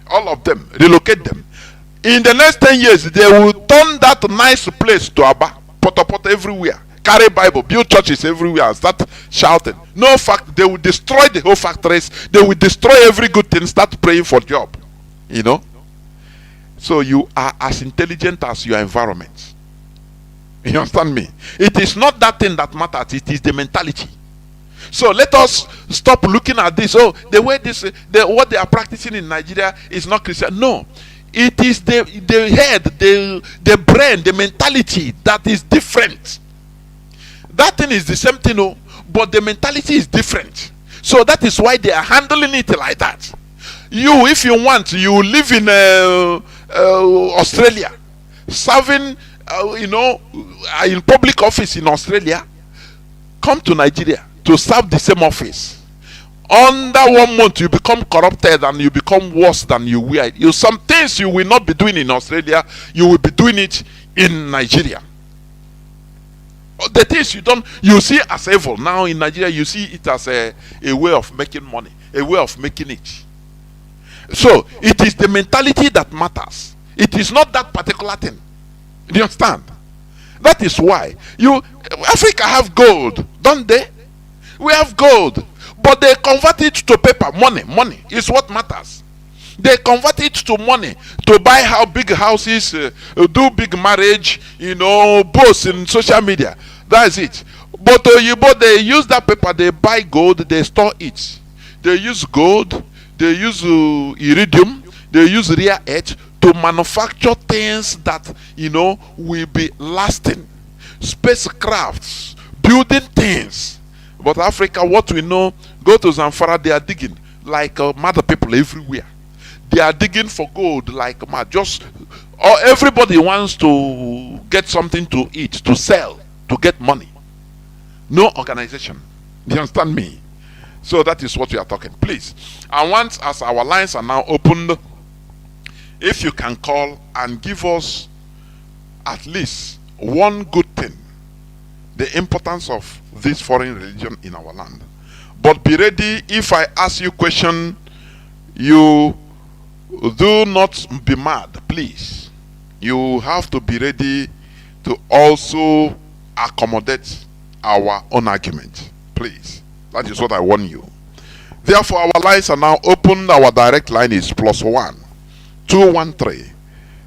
All of them, relocate them. In the next 10 years, they will turn that nice place to Aba, pot everywhere, carry Bible, build churches everywhere, and start shouting. No fact, they will destroy the whole factories. They will destroy every good thing. Start praying for job. So you are as intelligent as your environment. You understand me? It is not that thing that matters. It is the mentality. So let us stop looking at this. Oh, the way what they are practicing in Nigeria is not Christian. No, it is the head, the brain, the mentality that is different. That thing is the same thing, oh, but the mentality is different. So that is why they are handling it like that. You, if you want, you live in Australia, serving, in public office in Australia. Come to Nigeria to serve the same office. Under 1 month, you become corrupted and you become worse than you were. Some things you will not be doing in Australia, you will be doing it in Nigeria. The things you see as evil now in Nigeria, you see it as a way of making money, a way of making it. So it is the mentality that matters. It is not that particular thing. Do you understand? That is why Africa have gold, don't they? We have gold, but they convert it to paper. Money is what matters. They convert it to money to buy big houses, do big marriage, boast in social media. That's it. But they use that paper, they buy gold, they store it. They use gold, they use iridium, they use rare earth to manufacture things that will be lasting. Spacecrafts, building things. But Africa, what we know, go to Zamfara, they are digging like mad people everywhere. They are digging for gold like mad. Everybody wants to get something to eat, to sell, to get money. No organization. Do you understand me? So that is what we are talking. Please, and once as our lines are now opened, if you can call and give us at least one good thing, the importance of this foreign religion in our land. But be ready, if I ask you question, you do not be mad, please. You have to be ready to also accommodate our own argument, please. That is what I warn you. Therefore, our lines are now open. Our direct line is +1 213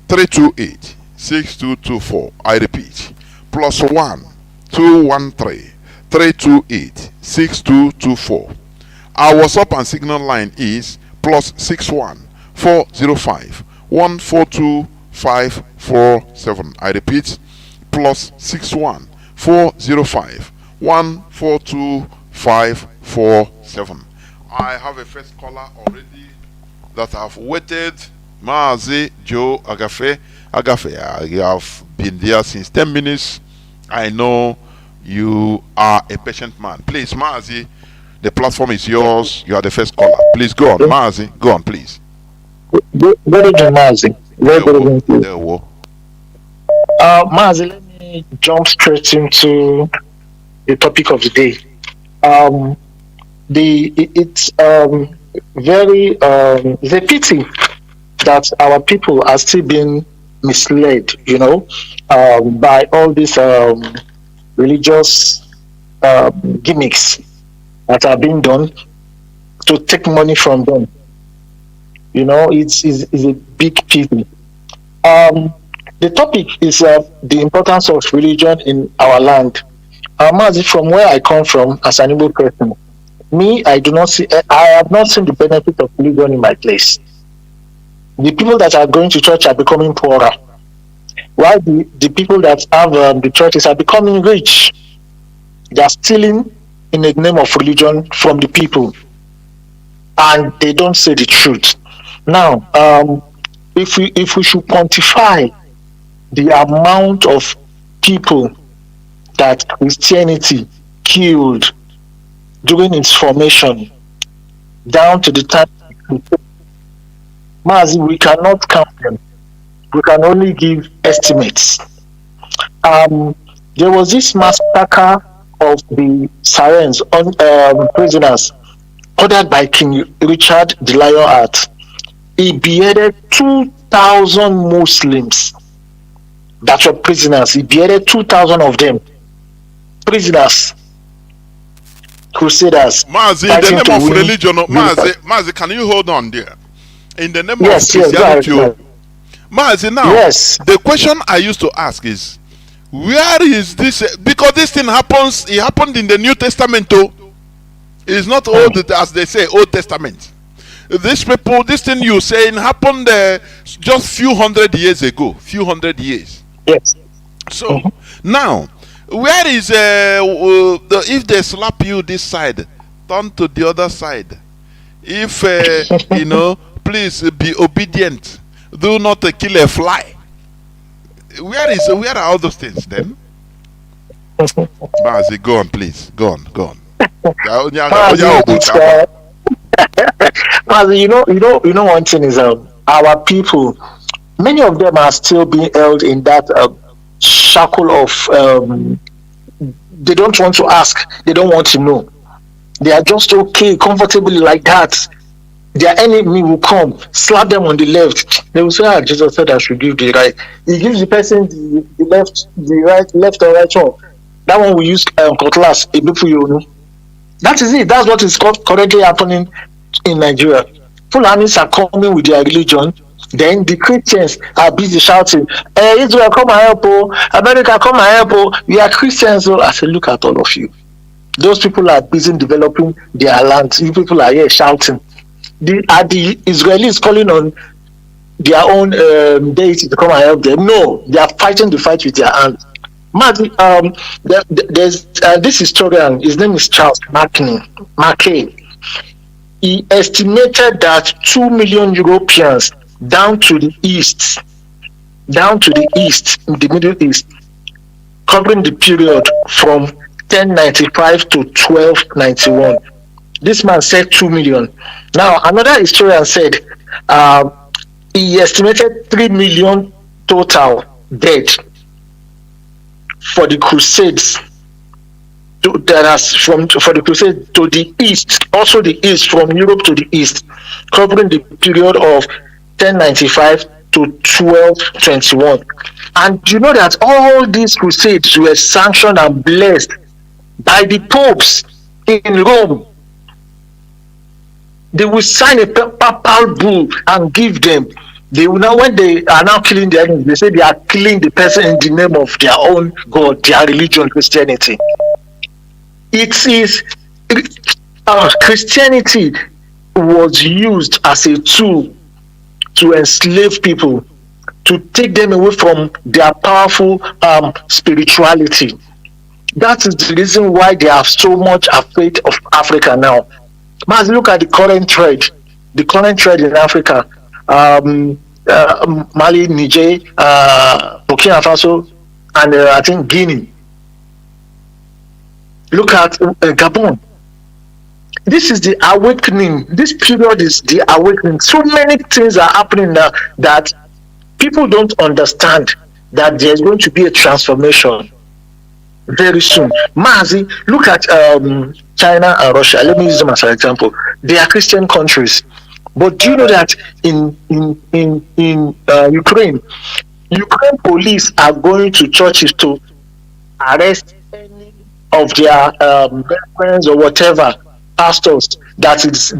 328 6224. I repeat, +1 213 328 6224. Our WhatsApp and Signal line is +61 405 142 547. I repeat, +61 405 142 547. I have a first caller already that have waited. Mazi Joe Agafe, you have been there since 10 minutes. I know you are a patient man. Please, Mazi, the platform is yours. You are the first caller. Please go on, Mazi. Go on, please. Good evening, Mazi. Mazi, let me jump straight into the topic of the day. It's a pity that our people are still being misled, by all these religious gimmicks that are being done to take money from them. It's a big pity. The topic is the importance of religion in our land. Mazi, from where I come from as an Igbo person, I have not seen the benefit of religion in my place. The people that are going to church are becoming poorer, while the people that have the churches are becoming rich. They are stealing in the name of religion from the people, and they don't say the truth. Now, if we should quantify the amount of people that Christianity killed during its formation down to the time, Mazi, we cannot count them. We can only give estimates. There was this massacre of the Sirens on prisoners ordered by King Richard the Lionheart. He beheaded 2,000 Muslims that were prisoners. He beheaded 2,000 of them. Prisoners. Crusaders. Mazi, in the name of religion, Mazi, can you hold on there? In the name of Christianity, Mazi, now, the question I used to ask is, where is this? Because this thing it happened in the New Testament too. It's not old, as they say, Old Testament. This thing you saying happened just few hundred years ago. Few hundred years. Yes. So, now, Where is if they slap you this side, turn to the other side. If please be obedient. Do not kill a fly. Where are all those things then? Mazi, go on, please. Go on. Mazi, you know one thing is our people, many of them are still being held in that shackle of they don't want to ask, they don't want to know. They are just okay, comfortably like that. Their enemy will come, slap them on the left. They will say, Jesus said I should give the right. He gives the person the left or right one. That one will use cutlass. That is it. That's what is currently happening in Nigeria. Fulanis are coming with their religion. Then the Christians are busy shouting, Israel, come and help, America, come and help, we are Christians. So I say, look at all of you. Those people are busy developing their land. You people are here shouting. The Israelis calling on their own deity to come and help them? No, they are fighting the fight with their hands. Mazi, there's this historian, his name is Charles Mackay. He estimated that 2 million Europeans down to the east, in the Middle East, covering the period from 1095 to 1291. This man said 2 million. Now, another historian said he estimated 3 million total dead for the Crusades. For the Crusade to the east, also the east, from Europe to the east, covering the period of 1095 to 1221. And you know that all these crusades were sanctioned and blessed by the popes in Rome. They will sign a papal bull and give them. They will now, when they are now killing their enemies, they say they are killing the person in the name of their own God, their religion, Christianity. It is Christianity was used as a tool to enslave people, to take them away from their powerful spirituality. That is the reason why they are so much afraid of Africa now. Mazi, look at the current trade in Africa. Mali, Niger, Burkina Faso, and I think Guinea. Look at Gabon. This is the awakening. This period is the awakening. So many things are happening now that people don't understand that there's going to be a transformation very soon. Mazi, look at China and Russia. Let me use them as an example. They are Christian countries. But do you know that in Ukraine police are going to churches to arrest any of their friends or whatever pastors that is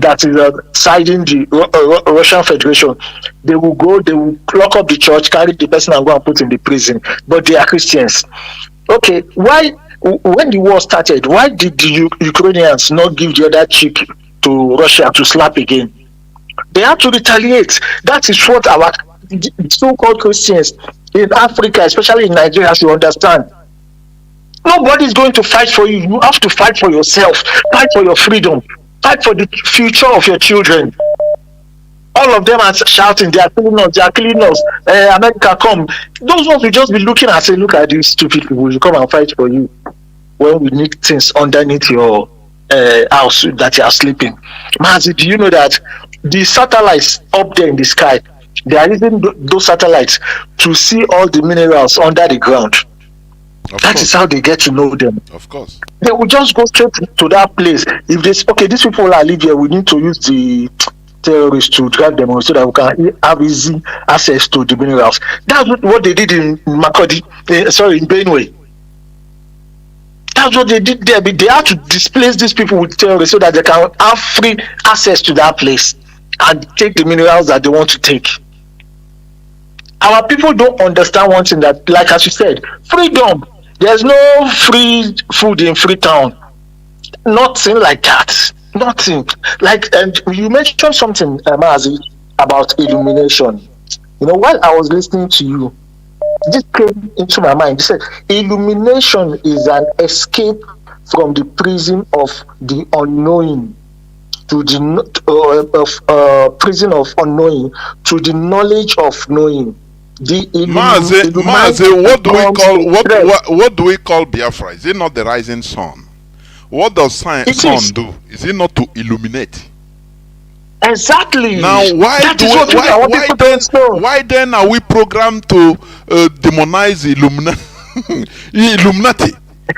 siding the Russian Federation. They will lock up the church, carry the person and go and put in the prison. But they are Christians. Okay, why? When the war started, why did the Ukrainians not give the other cheek to Russia to slap again? They have to retaliate. That is what our so-called Christians in Africa, especially in Nigeria, should understand. Nobody is going to fight for you. You have to fight for yourself. Fight for your freedom. Fight for the future of your children. All of them are shouting, they are killing us, they are killing us. America, come. Those ones will just be looking and say, look at these stupid people, will come and fight for you when we need things underneath your house that you are sleeping. Mazi, do you know that the satellites up there in the sky, they are using those satellites to see all the minerals under the ground? That is how they get to know them. Of course. They will just go straight to that place. If they say, okay, these people are live here, we need to use the terrorists to drive them on so that we can have easy access to the minerals. That's what they did in Makodi, in Benue. That's what they did there. They have to displace these people with terrorists so that they can have free access to that place and take the minerals that they want to take. Our people don't understand one thing, that, like as you said, freedom. There's no free food in Freetown. Nothing like that. Nothing. Like you mentioned something, Mazi, about illumination. You know, while I was listening to you, this came into my mind. They said illumination is an escape from the prison of the unknowing to the prison of unknowing to the knowledge of knowing. Mazi, what do we call Biafra? Is it not the rising sun? What does sun do? Is it not to illuminate? Exactly. Now, why then are we programmed to demonize Illuminati?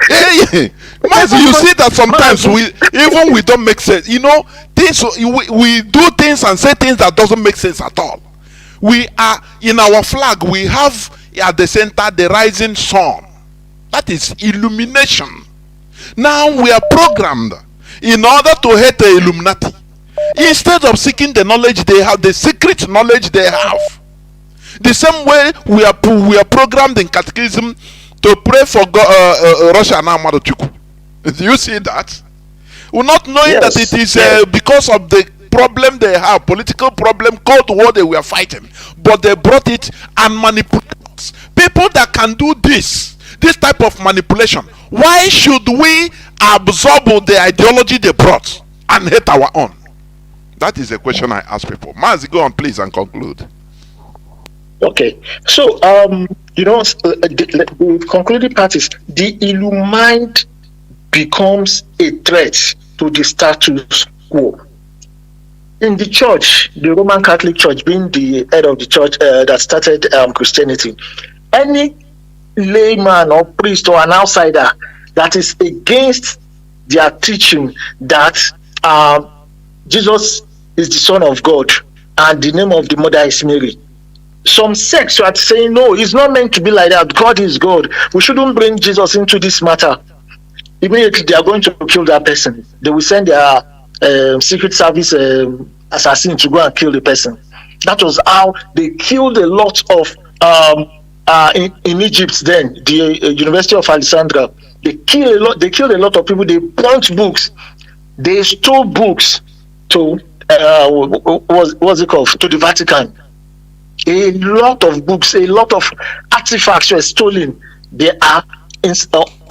Hey, Mazi, you see that sometimes we don't make sense. You know, things we do things and say things that doesn't make sense at all. We are in our flag. We have at the center the rising sun. That is illumination. Now we are programmed in order to hate the Illuminati. Instead of seeking the knowledge they have, the secret knowledge they have. The same way we are programmed in catechism to pray for Russia and Amadochukwu. Do you see that? We're not knowing that it is because of the problem they have, political problem, Cold War they were fighting, but they brought it and manipulated us. People that can do this type of manipulation, why should we absorb the ideology they brought and hate our own? That is a question I ask people. Mazi, go on please and conclude. Okay, so the concluding part is the illumined becomes a threat to the status quo. In the church, the Roman Catholic Church being the head of the church that started Christianity, any layman or priest or an outsider that is against their teaching that Jesus is the Son of God and the name of the mother is Mary, some sects are saying no, it's not meant to be like that. God is God. We shouldn't bring Jesus into this matter. Immediately they are going to kill that person. They will send their secret service assassin to go and kill the person. That was how they killed a lot of in Egypt then, the University of Alexandria. They killed a lot of people. They burnt books. They stole books to what's it called? To the Vatican. A lot of books, a lot of artifacts were stolen. They are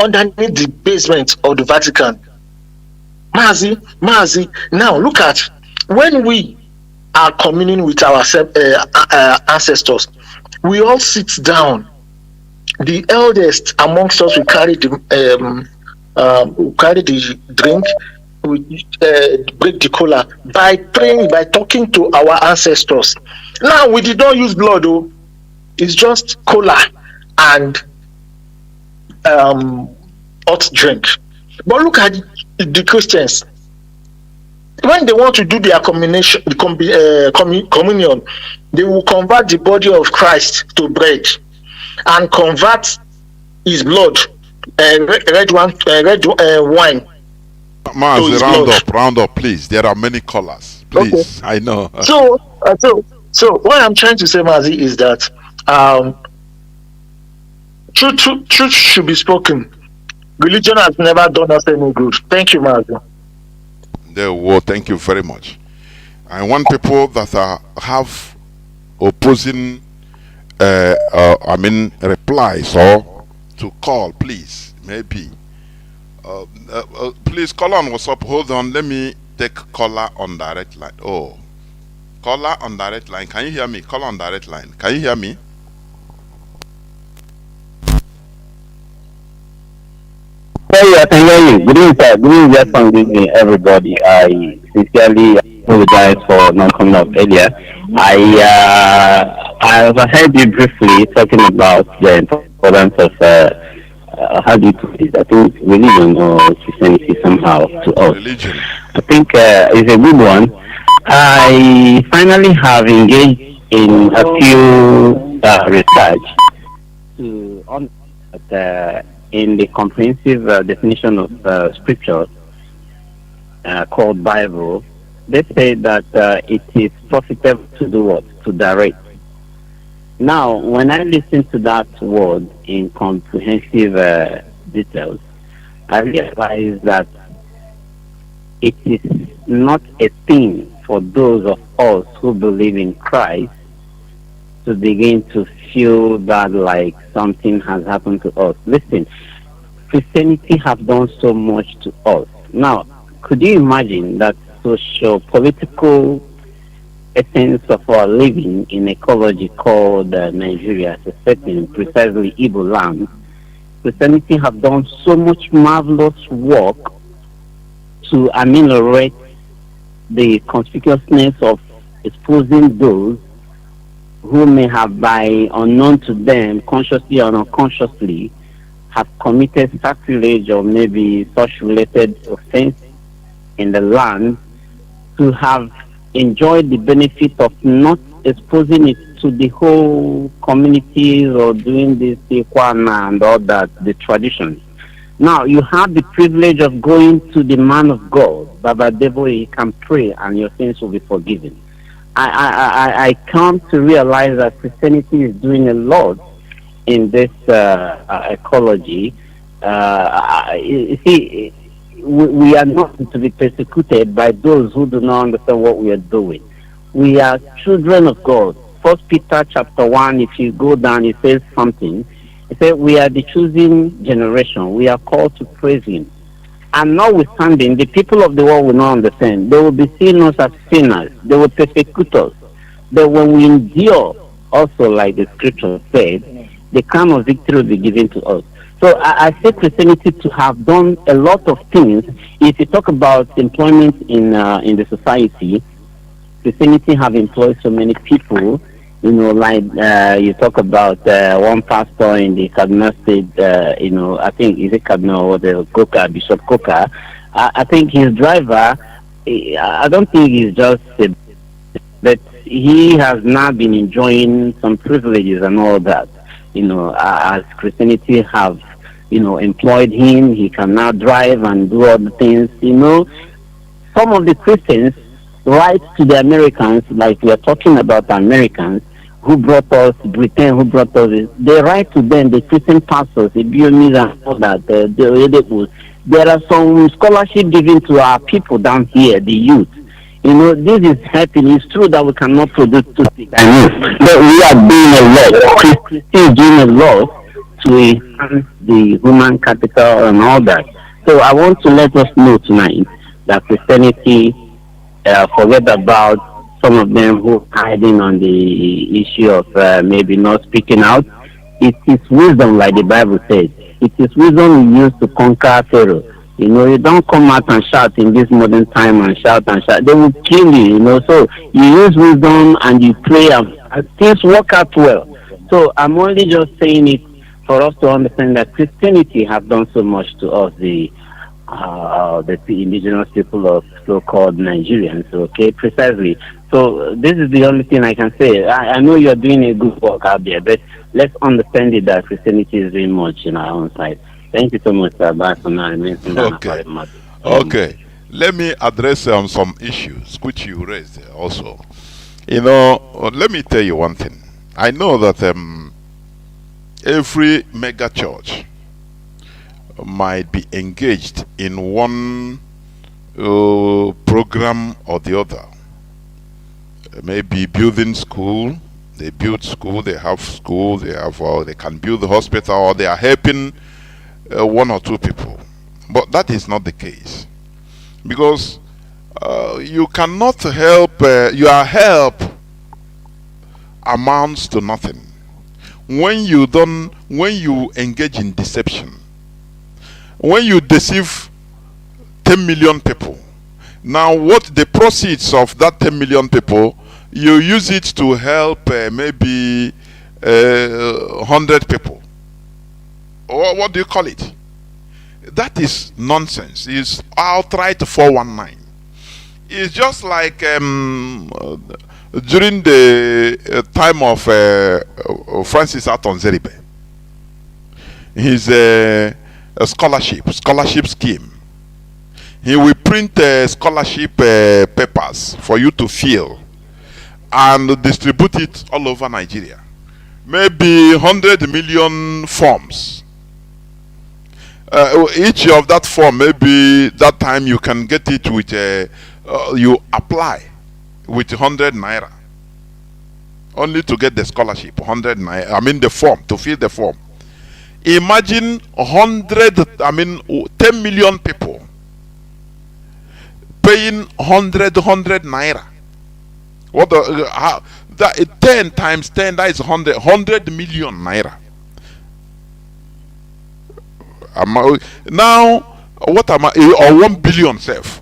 underneath the basement of the Vatican. Mazi, now look at when we are communing with our ancestors, we all sit down. The eldest amongst us will carry the drink, we break the cola by praying, by talking to our ancestors. Now we did not use blood, though. It's just cola and hot drink. But look at the Christians. When they want to do their communion, they will convert the body of Christ to bread and convert his blood, red wine. Mazi, round up, please. There are many callers. Please, okay. I know. So what I'm trying to say, Mazi, is that truth should be spoken. Religion has never done us any good. Thank you, Mazi. Well, thank you very much. I want people that have opposing, replies or to call, please. Maybe. Please call on WhatsApp. Hold on. Let me take caller on direct line. Oh, caller on direct line. Can you hear me? Caller on direct line. Can you hear me? Yeah, I can hear you. Good evening, sir. Good evening, everybody. I sincerely apologize for not coming up earlier. I heard you briefly talking about the importance of how do you put it? I think religion or Christianity somehow to us. Religion. I think it's a good one. I finally have engaged in a few research to understand in the comprehensive definition of scripture called Bible. They say that it is profitable to do what? To direct. Now, when I listen to that word in comprehensive details, I realize that it is not a thing for those of us who believe in Christ to begin to feel that like something has happened to us. Listen, Christianity have done so much to us. Now, could you imagine that socio-political essence of our living in ecology called Nigeria, as a setting, precisely Igbo land? Christianity have done so much marvelous work to ameliorate the conspicuousness of exposing those who may have, by unknown to them, consciously or unconsciously, have committed sacrilege or maybe such related offense in the land, to have enjoyed the benefit of not exposing it to the whole communities or doing this Ikwana and all that, the traditions. Now, you have the privilege of going to the man of God, Baba Devo, he can pray and your sins will be forgiven. I come to realize that Christianity is doing a lot in this ecology. You see, we are not to be persecuted by those who do not understand what we are doing. We are children of God. First Peter chapter 1, if you go down, it says something. It says we are the chosen generation. We are called to praise Him. And notwithstanding, the people of the world will not understand. They will be seeing us as sinners. They will persecute us. But when we endure, also like the scripture said, the crown of victory will be given to us. So I say Christianity to have done a lot of things. If you talk about employment in the society, Christianity have employed so many people. You know, like you talk about one pastor in the Kaduna State, you know, I think, is it Kaduna or the Koka, Bishop Koka? I think his driver, I don't think he's just, but he has now been enjoying some privileges and all that. You know, as Christianity have, you know, employed him, he can now drive and do other things. You know, some of the Christians write to the Americans, like we are talking about the Americans, who brought us, Britain, who brought us this. They write to them, the Christian pastors, the Bionis and all that, there are some scholarship given to our people down here, the youth. You know, this is helping. It's true that we cannot produce toothpick, but we are doing a lot. Christians doing a lot to enhance the human capital and all that. So I want to let us know tonight that Christianity, forget about some of them who are hiding on the issue of maybe not speaking out. It is wisdom, like the Bible says. It is wisdom we use to conquer Pharaoh. You know, you don't come out and shout in this modern time and shout and shout. They will kill you, you know. So you use wisdom and you pray and things work out well. So I'm only just saying it for us to understand that Christianity has done so much to us, the indigenous people of so-called Nigerians, okay, precisely. So this is the only thing I can say. I know you're doing a good work out there, but let's understand it that Christianity is doing much in our own side. Thank you so much, sir. Bye for now. Okay. Okay. Let me address some issues which you raised also. You know, let me tell you one thing. I know that every mega church might be engaged in one program or the other. Maybe building school, they build school, they have school, they can build the hospital, or they are helping one or two people. But that is not the case, because you cannot help, your help amounts to nothing when you engage in deception. When you deceive 10 million people, now what the proceeds of that 10 million people, you use it to help maybe 100 people. Or what do you call it? That is nonsense. It's outright 419. It's just like during the time of Francis Aton Zeribe. His a scholarship scheme. He will print scholarship papers for you to fill and distribute it all over Nigeria. Maybe 100 million forms. Each of that form, maybe that time you can get it with you apply with 100 naira. only to get the scholarship, 100 naira. I mean the form, to fill the form. Imagine 10 million people paying 100 naira. What the that 10 times 10, that is 100 million naira. Now what am I, or 1 billion self.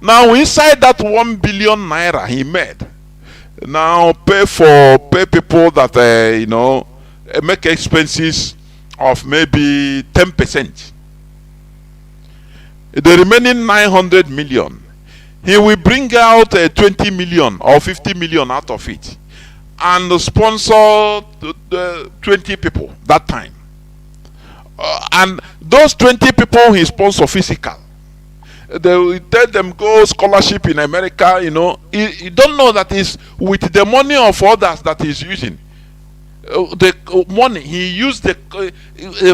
Now inside that 1 billion naira he made, now pay people that make expenses of maybe 10%. The remaining 900 million, he will bring out 20 million or 50 million out of it and sponsor the 20 people that time. And those 20 people he sponsor physical. They will tell them go scholarship in America, you don't know that is with the money of others that he's using. The money he used a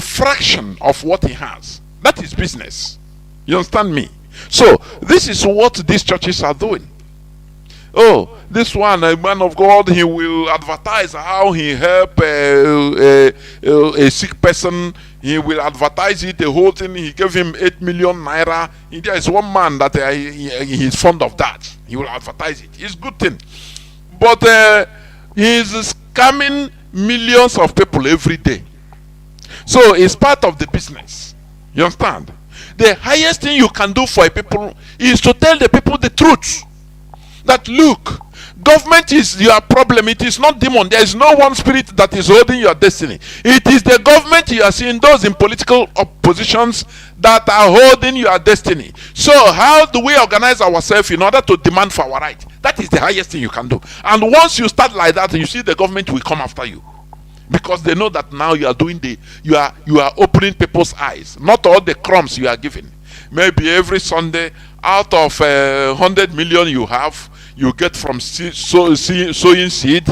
fraction of what he has. That is business. You understand me? So this is what these churches are doing. Oh, this one, a man of God, he will advertise how he help a sick person. He will advertise it, the whole thing. He gave him 8 million naira. There is one man that he is fond of that. He will advertise it. It's a good thing. But he is scamming millions of people every day. So it's part of the business. You understand? The highest thing you can do for a people is to tell the people the truth. That look, government is your problem. It is not demon. There is no one spirit that is holding your destiny. It is the government you are seeing, those in political oppositions that are holding your destiny. So how do we organize ourselves in order to demand for our right? That is the highest thing you can do. And once you start like that, you see the government will come after you. Because they know that now you are doing you are opening people's eyes. Not all the crumbs you are giving. Maybe every Sunday, out of 100 million you have, you get from sowing seed,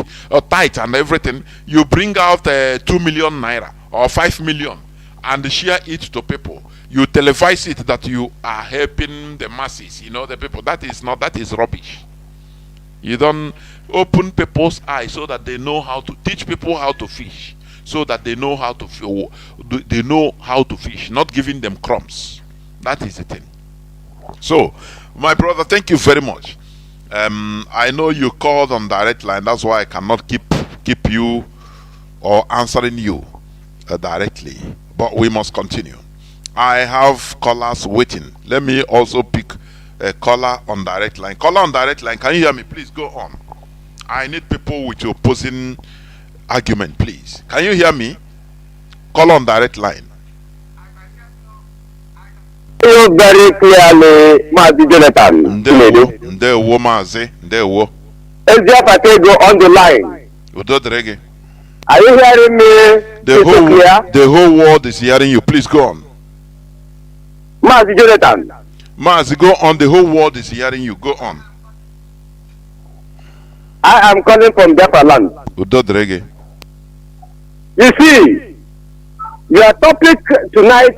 tithe and everything, you bring out 2 million naira or 5 million and share it to people. You televise it that you are helping the masses, the people. That is rubbish. You don't open people's eyes so that they know how to teach people how to fish, so that they know how to fish, not giving them crumbs. That is the thing. So, my brother, thank you very much. I know you called on direct line. That's why I cannot keep you or answering you directly. But we must continue. I have callers waiting. Let me also pick a caller on direct line. Caller on direct line, can you hear me? Please go on. I need people with opposing argument, please. Can you hear me? Caller on direct line. Very clearly, Mazi Jonathan. Ndewo Mazi, ndewo. Eziapate go on the line. Udodrege. Are you hearing me? The whole world is hearing you. Please go on. Mazi Jonathan. Mazi, go on. The whole world is hearing you. Go on. I am calling from Biafra land. Udodrege. You see, your topic tonight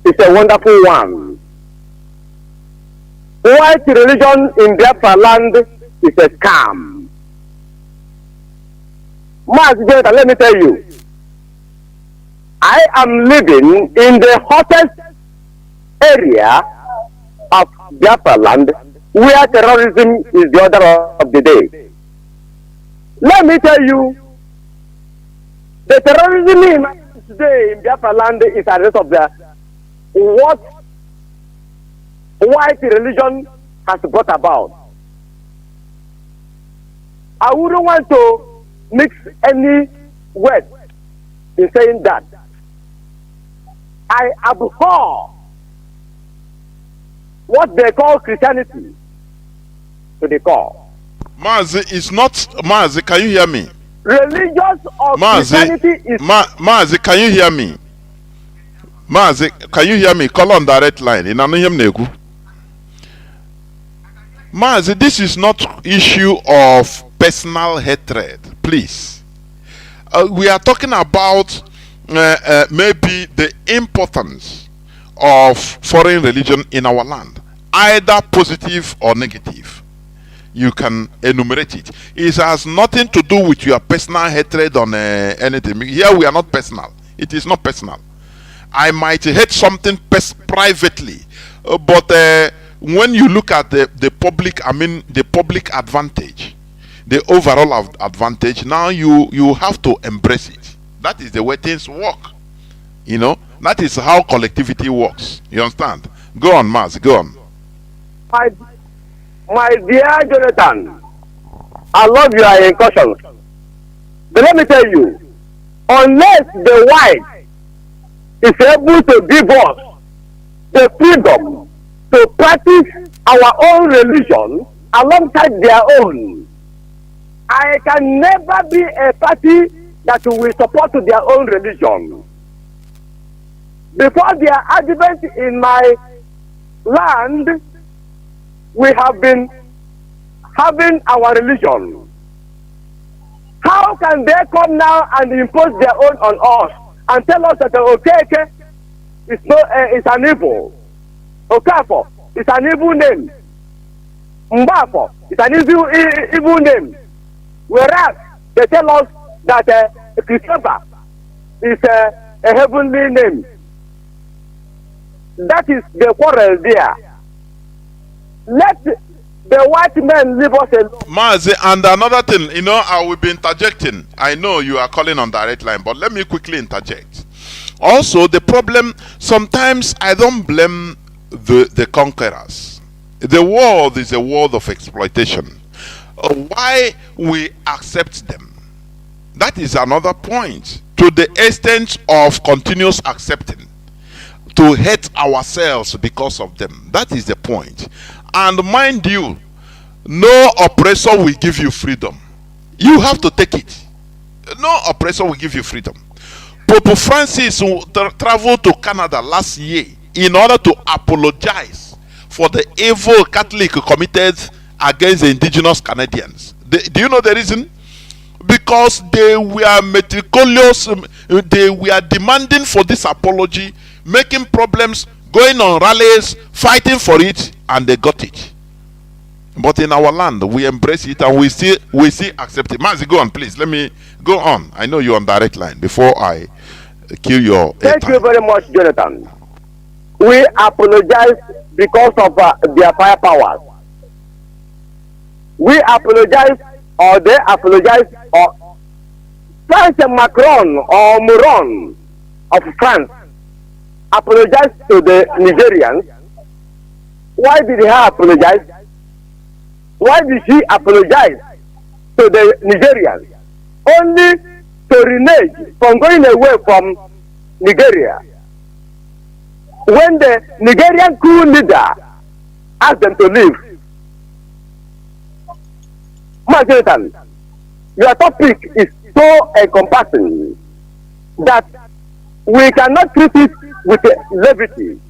is a wonderful one. White religion in Biafra land is a scam. Mazi Jonathan, let me tell you, I am living in the hottest area of Biafra land where terrorism is the order of the day. Let me tell you, the terrorism today in Biafra land is a result of what white religion has brought about. I wouldn't want to mix any word in saying that. I abhor what they call Christianity to the core. Mazi, it's not Mazi. Can you hear me? Religious or Christianity is. Mazi, can you hear me? Mazi, can you hear me? Call on direct line. In Negu. Mazi, this is not issue of personal hatred. Please. We are talking about maybe the importance of foreign religion in our land, either positive or negative. you can enumerate it. It has nothing to do with your personal hatred on anything. Here we are not personal. It is not personal. I might hate something privately, but when you look at the public, I mean the public advantage, the overall advantage, now you have to embrace it. That is the way things work. You know, that is how collectivity works. You understand? Go on, Mazi, go on. My dear Jonathan, I love your incursions. But let me tell you, unless the white is able to give us the freedom to practice our own religion alongside their own, I can never be a party that will support their own religion. Before their advent in my land, we have been having our religion. How can they come now and impose their own on us and tell us that Okeke is an evil? Okafo is an evil name. Mbafo is an evil name. Whereas they tell us that Christopher is a heavenly name. That is the quarrel there. Let the white men leave us alone. Mazi, and another thing, you know, I will be interjecting. I know you are calling on direct line, but let me quickly interject. Also, the problem, sometimes I don't blame the conquerors. The world is a world of exploitation. Why we accept them? That is another point. To the extent of continuous accepting, to hate ourselves because of them. That is the point. And mind you, no oppressor will give you freedom. You have to take it. No oppressor will give you freedom. Pope Francis traveled to Canada last year in order to apologize for the evil Catholic committed against the indigenous Canadians. Do you know the reason? Because they were meticulous, they were demanding for this apology, making problems, going on rallies, fighting for it, and they got it. But in our land, we embrace it and we still accept it. Mazi, go on, please. Let me go on. I know you're on direct line before I kill your Thank you very much, Jonathan. We apologize because of their firepower. We apologize, or they apologize, or France Macron or Moron of France apologize to the Nigerians. Why did he apologize? Why did he apologize to the Nigerians? Only to renege from going away from Nigeria. When the Nigerian coup leader asked them to leave. Jonathan, your topic is so encompassing that we cannot treat it with levity.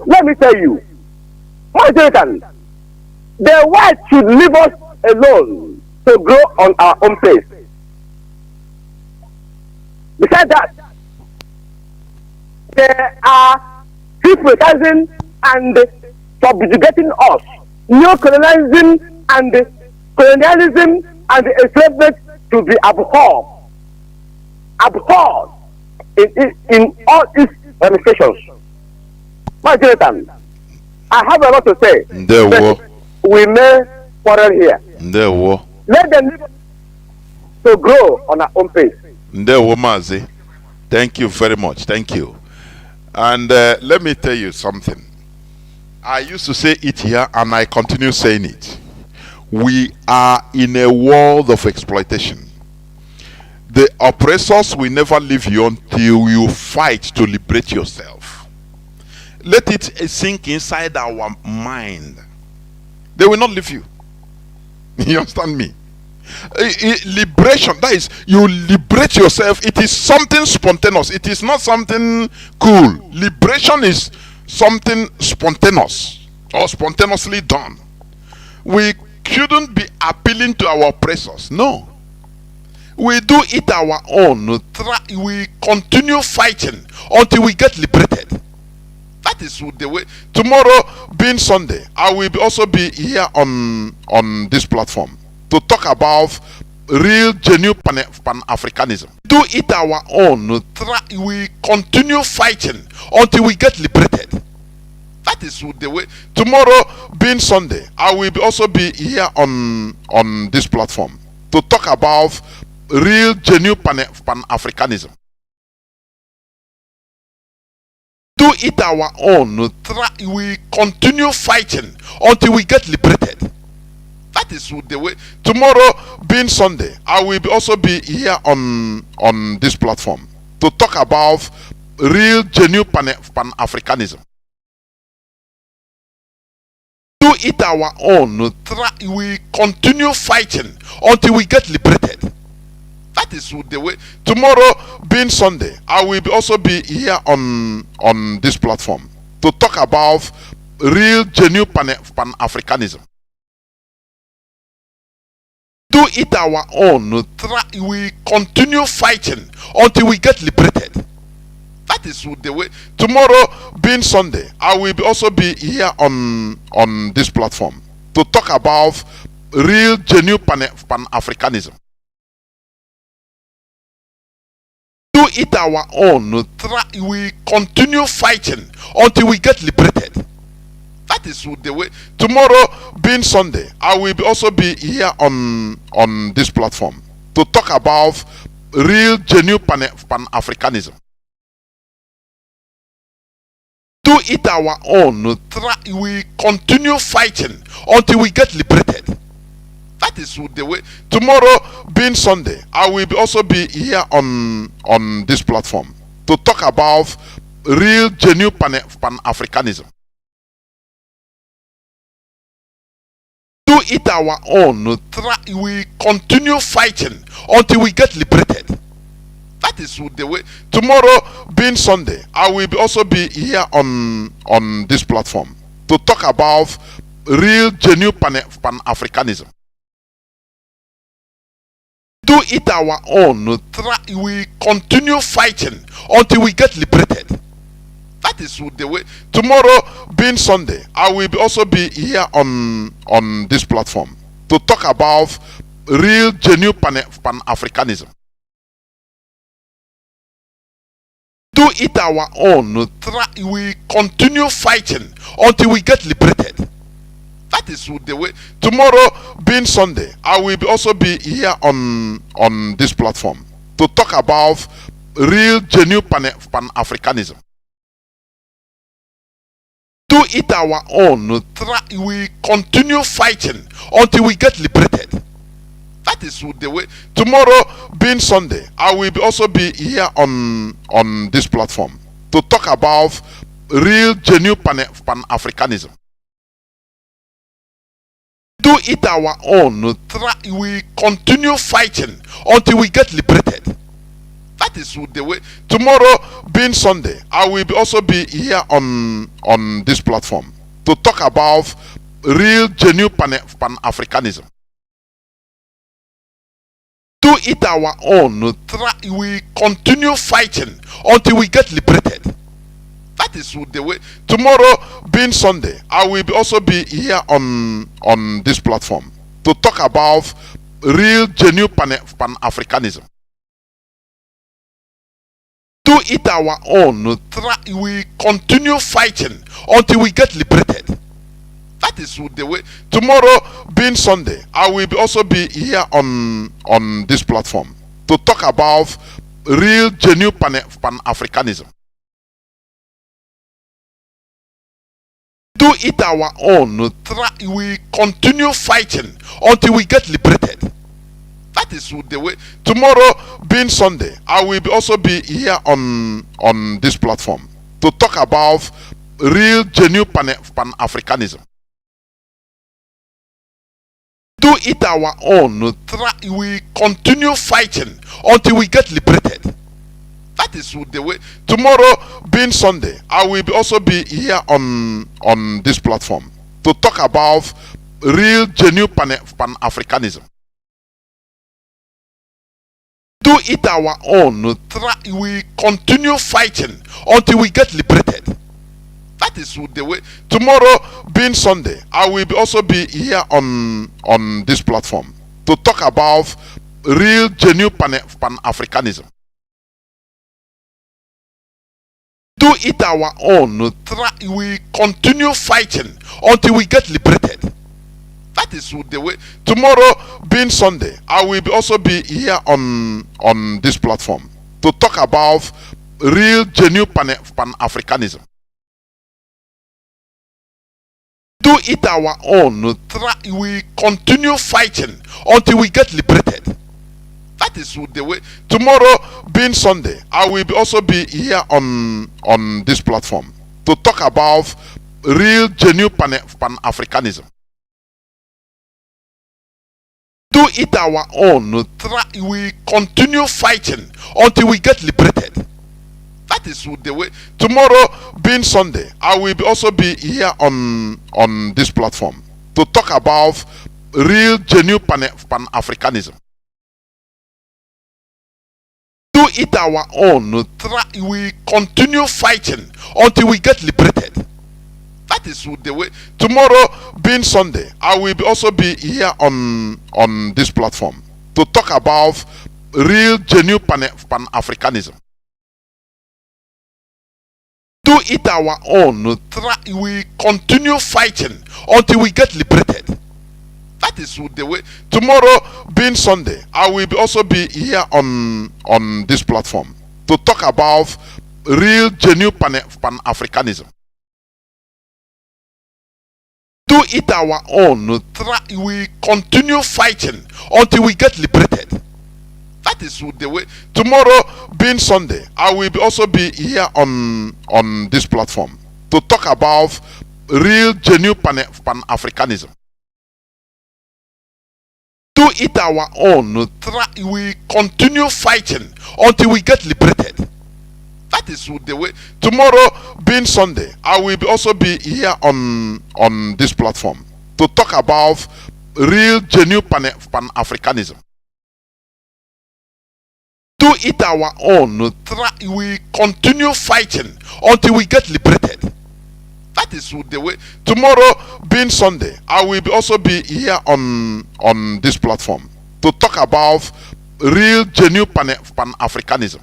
Let me tell you, Jonathan, the whites should leave us alone to grow on our own pace. Besides that, they are hypnotizing and subjugating us, neo-colonialism and colonialism and enslavement to be abhorred in all its ramifications. Jonathan, I have a lot to say. We may quarrel here. Let them live to grow on our own pace. Mazi, thank you very much. Thank you. And let me tell you something. I used to say it here and I continue saying it. We are in a world of exploitation. The oppressors will never leave you until you fight to liberate yourself. Let it sink inside our mind. They will not leave you. You understand me? Liberation, that is, you liberate yourself. It is something spontaneous. It is not something cool. Liberation is something spontaneous or spontaneously done. We shouldn't be appealing to our oppressors. No. We do it our own. We continue fighting until we get liberated. That is the way. Tomorrow being Sunday, I will also be here on this platform to talk about real genuine Pan-Africanism. Do it our own. We continue fighting until we get liberated. That is the way. Tomorrow, being Sunday, I will also be here on this platform to talk about real genuine Pan-Africanism. Do it our own. We continue fighting until we get liberated. That is the way. Tomorrow, being Sunday, I will also be here on this platform to talk about real genuine Pan-Africanism. Do it our own. We continue fighting until we get liberated. That is the way. Tomorrow, being Sunday, I will also be here on this platform to talk about real genuine Pan-Africanism. Do it our own. We continue fighting until we get liberated. That is the way. Tomorrow, being Sunday, I will also be here on this platform to talk about real genuine Pan-Africanism. Do it our own. We continue fighting until we get liberated. That is the way. Tomorrow, being Sunday, I will also be here on this platform to talk about real genuine Pan-Africanism. Do it our own. We continue fighting until we get liberated. That is the way. Tomorrow, being Sunday, I will also be here on this platform to talk about real genuine Pan-Africanism. Do it our own. We continue fighting until we get liberated. That is the way. Tomorrow, being Sunday, I will also be here on this platform to talk about real genuine Pan-Africanism. Do it our own. We continue fighting until we get liberated. That is the way. Tomorrow, being Sunday, I will also be here on this platform to talk about real genuine Pan-Africanism. Do it our own. We continue fighting until we get liberated. That is the way. Tomorrow, being Sunday, I will also be here on this platform to talk about real genuine Pan-Africanism. Do it our own. We continue fighting until we get liberated. That is the way. Tomorrow, being Sunday, I will also be here on this platform to talk about real genuine Pan-Africanism. Do it our own. We continue fighting until we get liberated. That is the way. Tomorrow, being Sunday, I will also be here on this platform to talk about real genuine Pan-Africanism. Do it our own. We continue fighting until we get liberated. That is the way. Tomorrow, being Sunday, I will also be here on this platform to talk about real genuine Pan-Africanism. Do it our own. We continue fighting until we get liberated. That is the way. Tomorrow, being Sunday, I will also be here on this platform to talk about real genuine Pan-Africanism. Do it our own. We continue fighting until we get liberated. That is the way. Tomorrow, being Sunday, I will also be here on this platform to talk about real genuine Pan-Africanism. Do it our own. We continue fighting until we get liberated. That is the way. Tomorrow, being Sunday, I will also be here on this platform to talk about real genuine Pan-Africanism. Do it our own. We continue fighting until we get liberated. That is the way. Tomorrow being Sunday, I will also be here on this platform to talk about real genuine Pan-Africanism. Do it our own. We continue fighting until we get liberated. That is the way. Tomorrow being Sunday, I will also be here on this platform to talk about real genuine Pan-Africanism. Do it our own. We continue fighting until we get liberated. That is the way. Tomorrow being Sunday, I will also be here on this platform to talk about real genuine Pan-Africanism. Do it our own. We continue fighting until we get liberated. That is the way. Tomorrow being Sunday, I will also be here on this platform to talk about real genuine Pan-Africanism. Do it our own. We continue fighting until we get liberated. That is the way. Tomorrow being Sunday, I will also be here on this platform to talk about real genuine Pan-Africanism. Do it our own. We continue fighting until we get liberated. That is the way. Tomorrow being Sunday, I will also be here on this platform to talk about real genuine Pan-Africanism. Do it our own. We continue fighting until we get liberated. That is the way. Tomorrow being Sunday, I will also be here on this platform to talk about real genuine Pan-Africanism. Do it our own. We continue fighting until we get liberated. That is the way. Tomorrow being Sunday, I will also be here on this platform to talk about real genuine Pan-Africanism. Do it our own. We continue fighting until we get liberated. That is the way. Tomorrow being Sunday, I will also be here on this platform to talk about real genuine Pan-Africanism.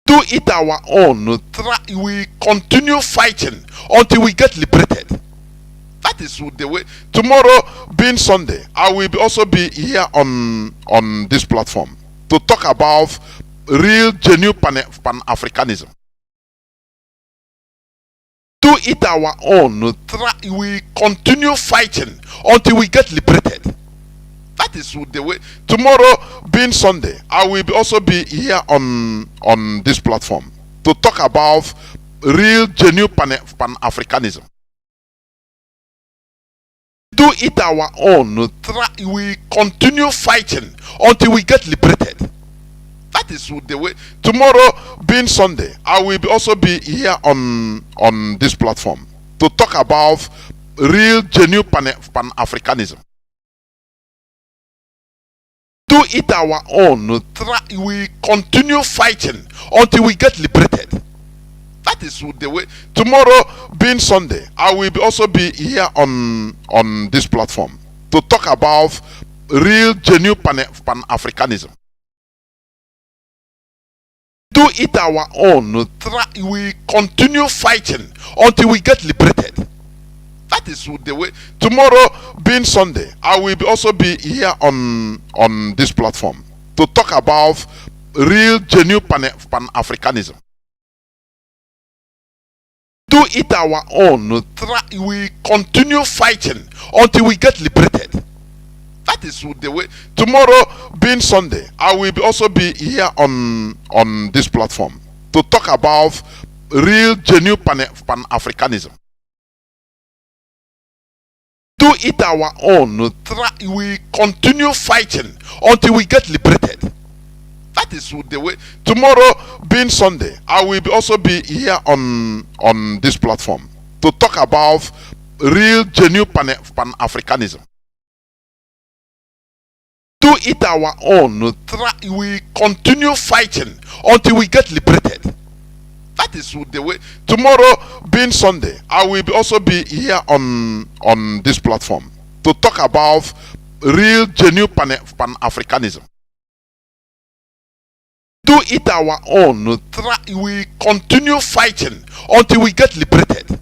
Do it our own. We continue fighting until we get liberated. That is the way. Tomorrow being Sunday, I will also be here on this platform to talk about real genuine Pan-Africanism. Do it our own. We continue fighting until we get liberated. That is the way. Tomorrow being Sunday, I will also be here on this platform to talk about real genuine Pan-Africanism. Do it our own. We continue fighting until we get liberated. That is the way. Tomorrow being Sunday, I will also be here on this platform to talk about real genuine Pan-Africanism. Do it our own. We continue fighting until we get liberated. That is the way. Tomorrow being Sunday, I will also be here on this platform to talk about real genuine Pan-Africanism. Do it our own. We continue fighting until we get liberated. That is the way. Tomorrow being Sunday, I will also be here on this platform to talk about real genuine Pan-Africanism. Do it our own. We continue fighting until we get liberated. That is the way. Tomorrow being Sunday, I will also be here on this platform to talk about real genuine Pan-Africanism. Do it our own. We continue fighting until we get liberated. That is the way. Tomorrow being Sunday, I will also be here on this platform to talk about real genuine Pan-Africanism. Do it our own. We continue fighting until we get liberated. That is the way. Tomorrow being Sunday, I will also be here on this platform to talk about real genuine Pan-Africanism. Do it our own. We continue fighting until we get liberated.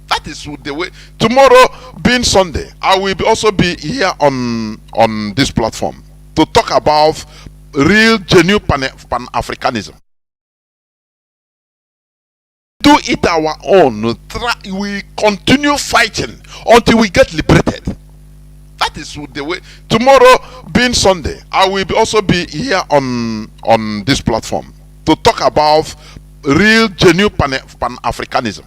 That is the way. Tomorrow being Sunday, I will also be here on this platform to talk about real genuine Pan-Africanism. Do it our own. We continue fighting until we get liberated. That is the way. Tomorrow being Sunday, I will also be here on this platform to talk about real genuine Pan-Africanism.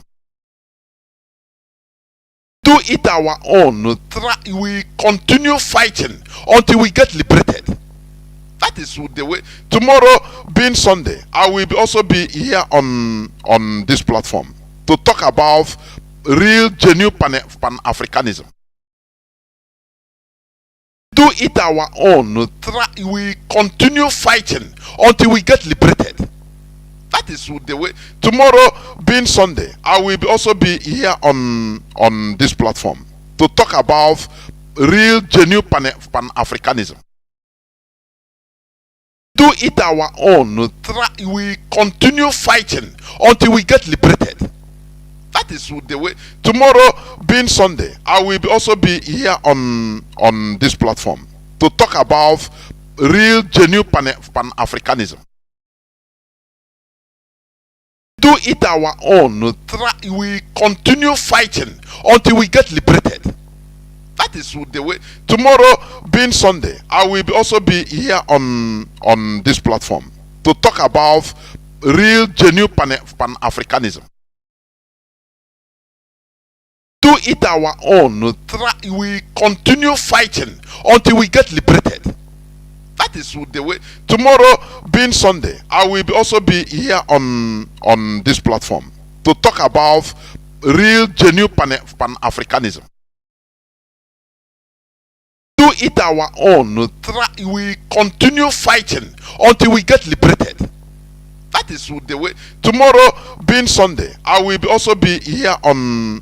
Do it our own. We continue fighting until we get liberated. That is the way. Tomorrow being Sunday, I will also be here on this platform to talk about real genuine Pan-Africanism. Do it our own. We continue fighting until we get liberated. That is the way. Tomorrow being Sunday, I will also be here on this platform to talk about real genuine Pan-Africanism. Do it our own. We continue fighting until we get liberated. That is the way. Tomorrow being Sunday, I will also be here on this platform to talk about real genuine Pan-Africanism. Do it our own. We continue fighting until we get liberated. That is the way. Tomorrow being Sunday, I will also be here on this platform to talk about real genuine Pan-Africanism. Do it our own. We continue fighting until we get liberated. That is the way. Tomorrow being Sunday, I will also be here on this platform to talk about real genuine Pan-Africanism. Do it our own. We continue fighting until we get liberated. That is the way. Tomorrow being Sunday, I will also be here on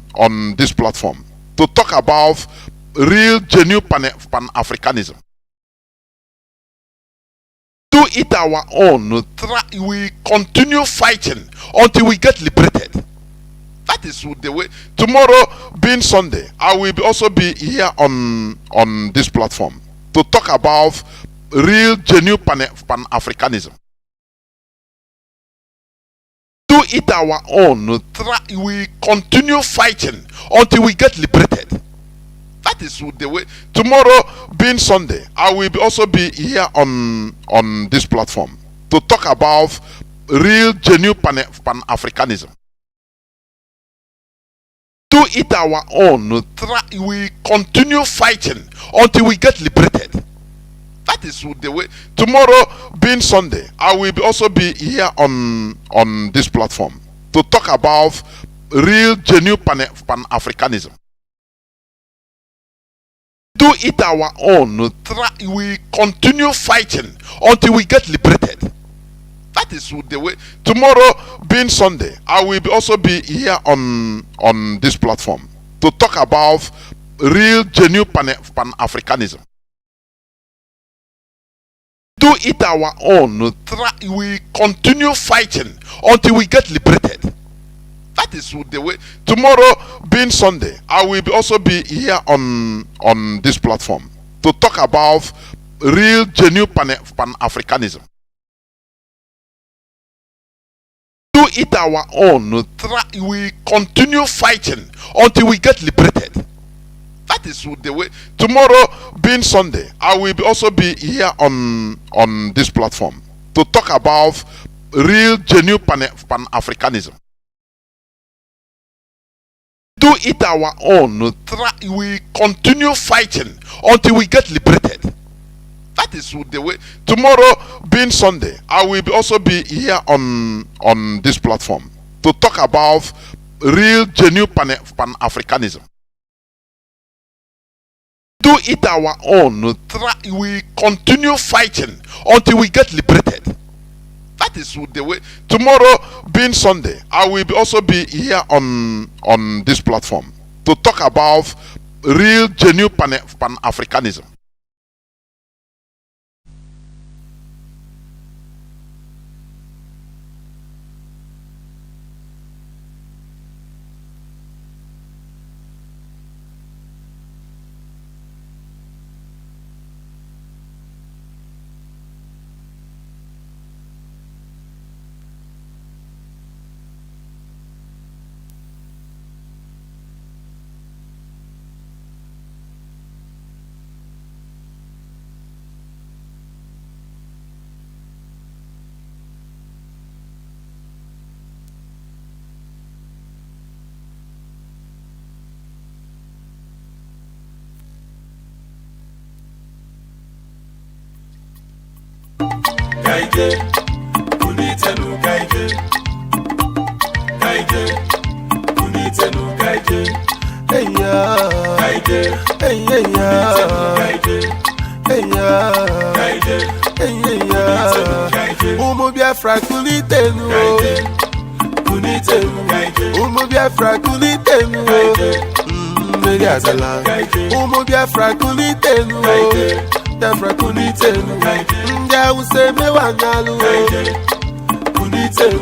this platform to talk about real genuine Pan-Africanism. Do it our own. We continue fighting until we get liberated. That is the way. Tomorrow being Sunday, I will also be here on this platform to talk about real genuine Pan-Africanism. Do it our own. We continue fighting until we get liberated. That is the way. Tomorrow being Sunday, I will also be here on this platform to talk about real genuine Pan-Africanism. Do it our own. We continue fighting until we get liberated. That is the way. Tomorrow being Sunday, I will also be here on this platform to talk about real genuine Pan-Africanism. Do it our own. We continue fighting until we get liberated. That is the way. Tomorrow being Sunday, I will also be here on this platform to talk about real genuine Pan-Africanism. Do it our own. We continue fighting until we get liberated. That is the way. Tomorrow being Sunday, I will also be here on this platform to talk about real genuine Pan-Africanism. Do it our own. We continue fighting until we get liberated. That is the way. Tomorrow being Sunday, I will also be here on this platform to talk about real genuine Pan-Africanism. Do it our own. We continue fighting until we get liberated. That is the way. Tomorrow being Sunday, I will also be here on this platform to talk about real genuine Pan-Africanism. Do it our own. We continue fighting until we get liberated. That is the way. Tomorrow, being Sunday, I will also be here on this platform to talk about real, genuine Pan-Africanism. Kaide, kunitenu kaide. Kaide, kunitenu kaide. Hey ya, Kaide, hey ya, kaide. hey ya, Kaide, hey ya. kaide. Umu Biafra kunitenu, Kaide, kunitenu kaide. Umu Biafra kunitenu, Meri Azala. Umu Biafra kunitenu, Biafra kunitenu. Nja useme wanyalu, kunitenu.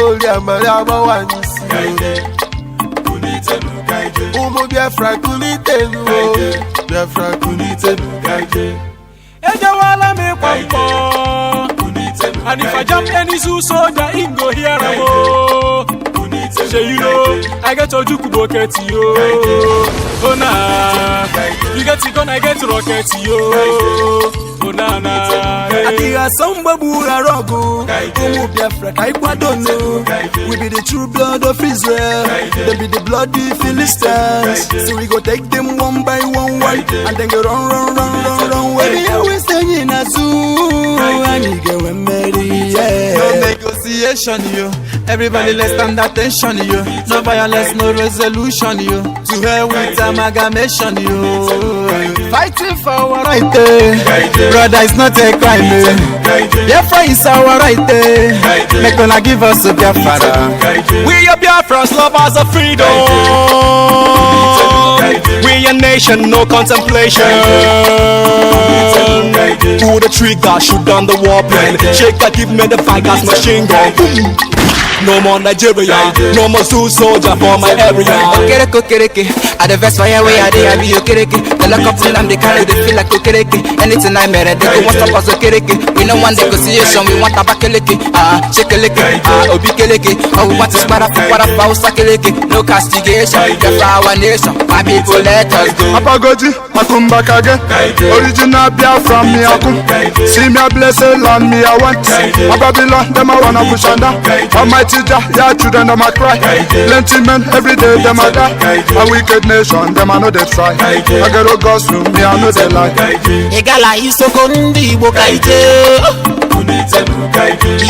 Oli amari abawanyisi, Kunitenu kaide. Umu Biafra kunitenu, Biafra kunitenu. Ejawala me kwampo. And if I jump any zoo soldier, in go here amo. Say you know, I get a juku bucket yo. Oh nah, you get it gun, I get rocket yo. Oh nah nah. Akia samba bura rogo. Umu Biafra kai kwadono. We be the true blood of Israel. They be the bloody Philistines. So we go take them one by one, and then go run. Baby, always singing a zoo. And you get when married, yeah. No negotiation, yo. Everybody let's stand attention, yo. No violence, no resolution, yo. To hell with amalgamation, yo. Fighting for our right, brother, it's not a crime, Biafra is our right, Make gonna give us a Biafra. We are Biafrans, lovers of freedom. We a nation, no contemplation. Pull the trigger, shoot down the warplane. Shake that, give me the Tigers machine gun. Boom. No more Nigeria, no more zoo soldier for my area. Okereke, at the best fire way I dey, I be okereke. The lock up till I'm the carry, they feel like okereke. Anything I made, they go want stop us okereke. We no want negotiation, we want tabakeleke. Shekeleke, obikeleke. All we want is para usakeleke. No castigation, just for our nation. My people let us go. Apagoji, akum back again. Original Biafra me akum. See me a blessed land me I want. A Babylon, them I wanna push under. Almighty Jah, yeah, children them a cry. Plenty men every day them a die. A wicked nation, them a know they try. I get a gospel, me I know they lie. Egala isoko ndi Igbo kaije.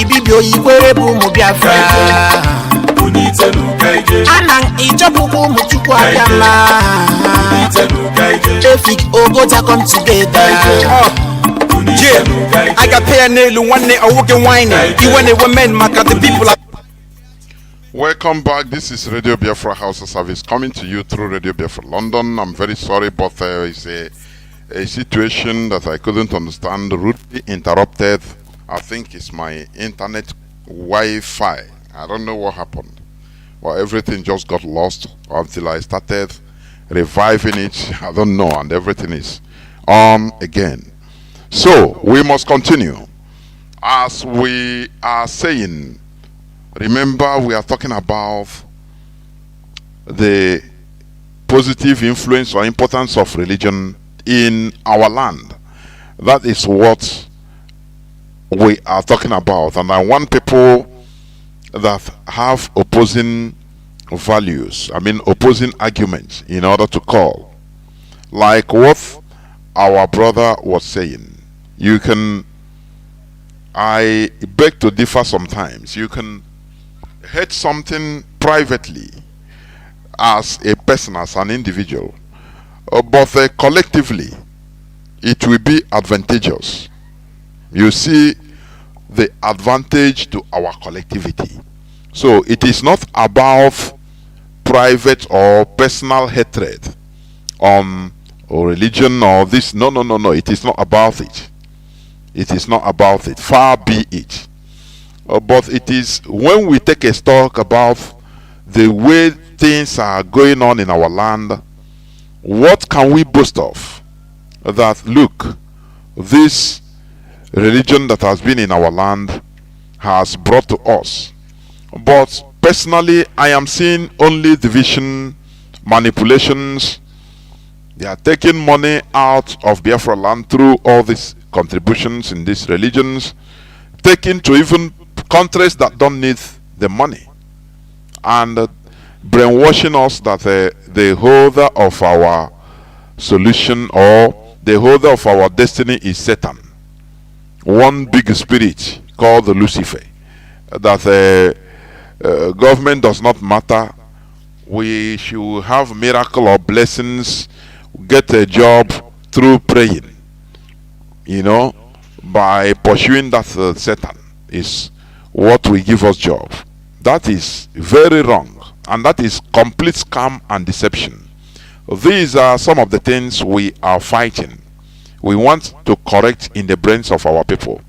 Ibibio ikwere bu mu Biafra. Anang ijopuku mu Chukwu Abịama. Efik Ogoja come together. Yeah, I got pay a nail one day or walking whining. You when they were men, mark the people. Welcome back. This is Radio Biafra House of Service coming to you through Radio Biafra London. I'm very sorry, but there is a situation that I couldn't understand, rudely interrupted. I think it's my internet Wi-Fi. I don't know what happened. Well, everything just got lost until I started reviving it. I don't know, and everything is on again. So we must continue. As we are saying, remember we are talking about the positive influence or importance of religion in our land. That is what we are talking about. And I want people that have opposing values, opposing arguments in order to call. Like what our brother was saying. I beg to differ sometimes. You can hate something privately as a person, as an individual, but collectively it will be advantageous. You see, the advantage to our collectivity. So it is not about private or personal hatred on or religion or this. No. It is not about it. It is not about it. Far be it. But it is when we take a stock about the way things are going on in our land, what can we boast of? That look, this religion that has been in our land has brought to us. But personally, I am seeing only division, manipulations. They are taking money out of Biafra land through all these contributions in these religions, taken to even countries that don't need the money, and brainwashing us that the holder of our solution or the holder of our destiny is Satan, one big spirit called the Lucifer, that government does not matter, we should have miracle or blessings, get a job through praying, by pursuing that Satan is what will give us job. That is very wrong, and that is complete scam and deception. These are some of the things we are fighting. We want to correct in the brains of our people.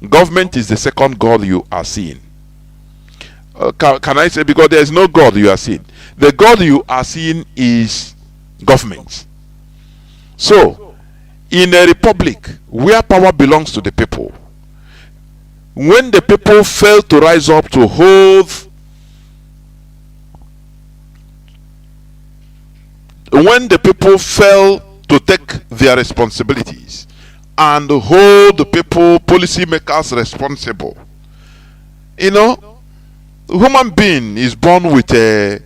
Government is the second God you are seeing. Can I say, because there is no God you are seeing. The God you are seeing is government. So, in a republic where power belongs to the people, when the people fail to rise up to hold, when the people fail to take their responsibilities and hold the people, policymakers responsible, human being is born with a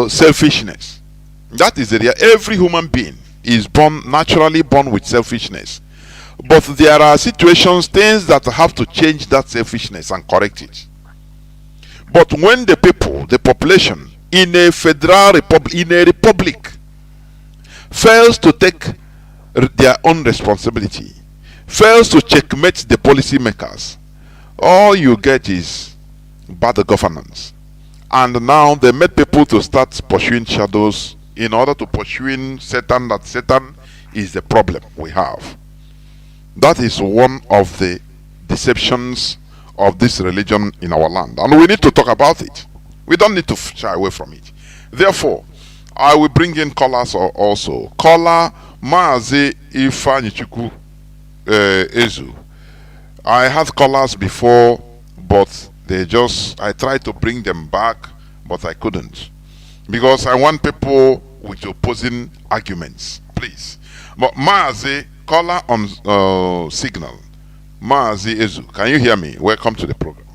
selfishness. That is the real. Every human being is naturally born with selfishness. But there are situations, things that have to change that selfishness and correct it. But when the people, the population, in a federal republic, in a republic, fails to take their own responsibility, fails to checkmate the policymakers, all you get is bad governance. And now they made people to start pursuing shadows in order to pursuing Satan, that Satan is the problem we have. That is one of the deceptions of this religion in our land, and we need to talk about it. We don't need to shy away from it. Therefore, I will bring in callers also. Caller Mazi Ifanichuku Ezu. I had callers before, but I tried to bring them back, but I couldn't, because I want people with opposing arguments, please. But Mazi, caller on signal. Mazi Ezu, can you hear me? Welcome to the program.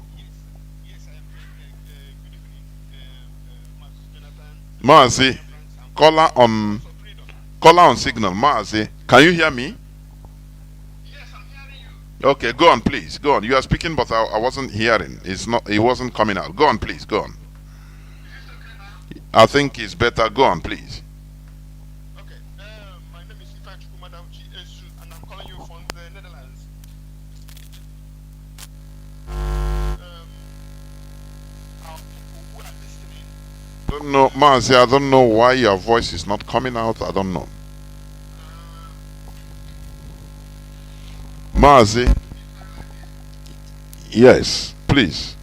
Mazi, caller on signal. Mazi, can you hear me? Yes, I'm hearing you. Okay, go on, please. Go on. You are speaking, but I wasn't hearing. It wasn't coming out. Go on, please. Go on. Is it okay now? I think it's better. Go on, please. Okay. My name is and I'm calling you from the Netherlands. Our people who are listening. Don't know, Mazi, I don't know why your voice is not coming out. I don't know. Mazi. Yes, please.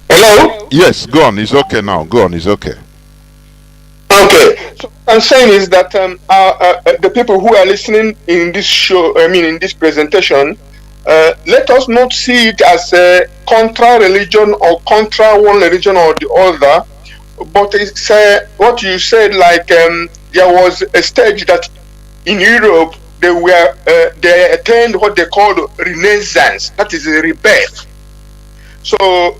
Hello? Yes, go on. It's okay now. Go on. It's okay. Okay. So what I'm saying is that the people who are listening in this show, in this presentation, let us not see it as a contra religion or contra one religion or the other, but it's what you said, like there was a stage that in Europe they attained what they called Renaissance, that is a rebirth. So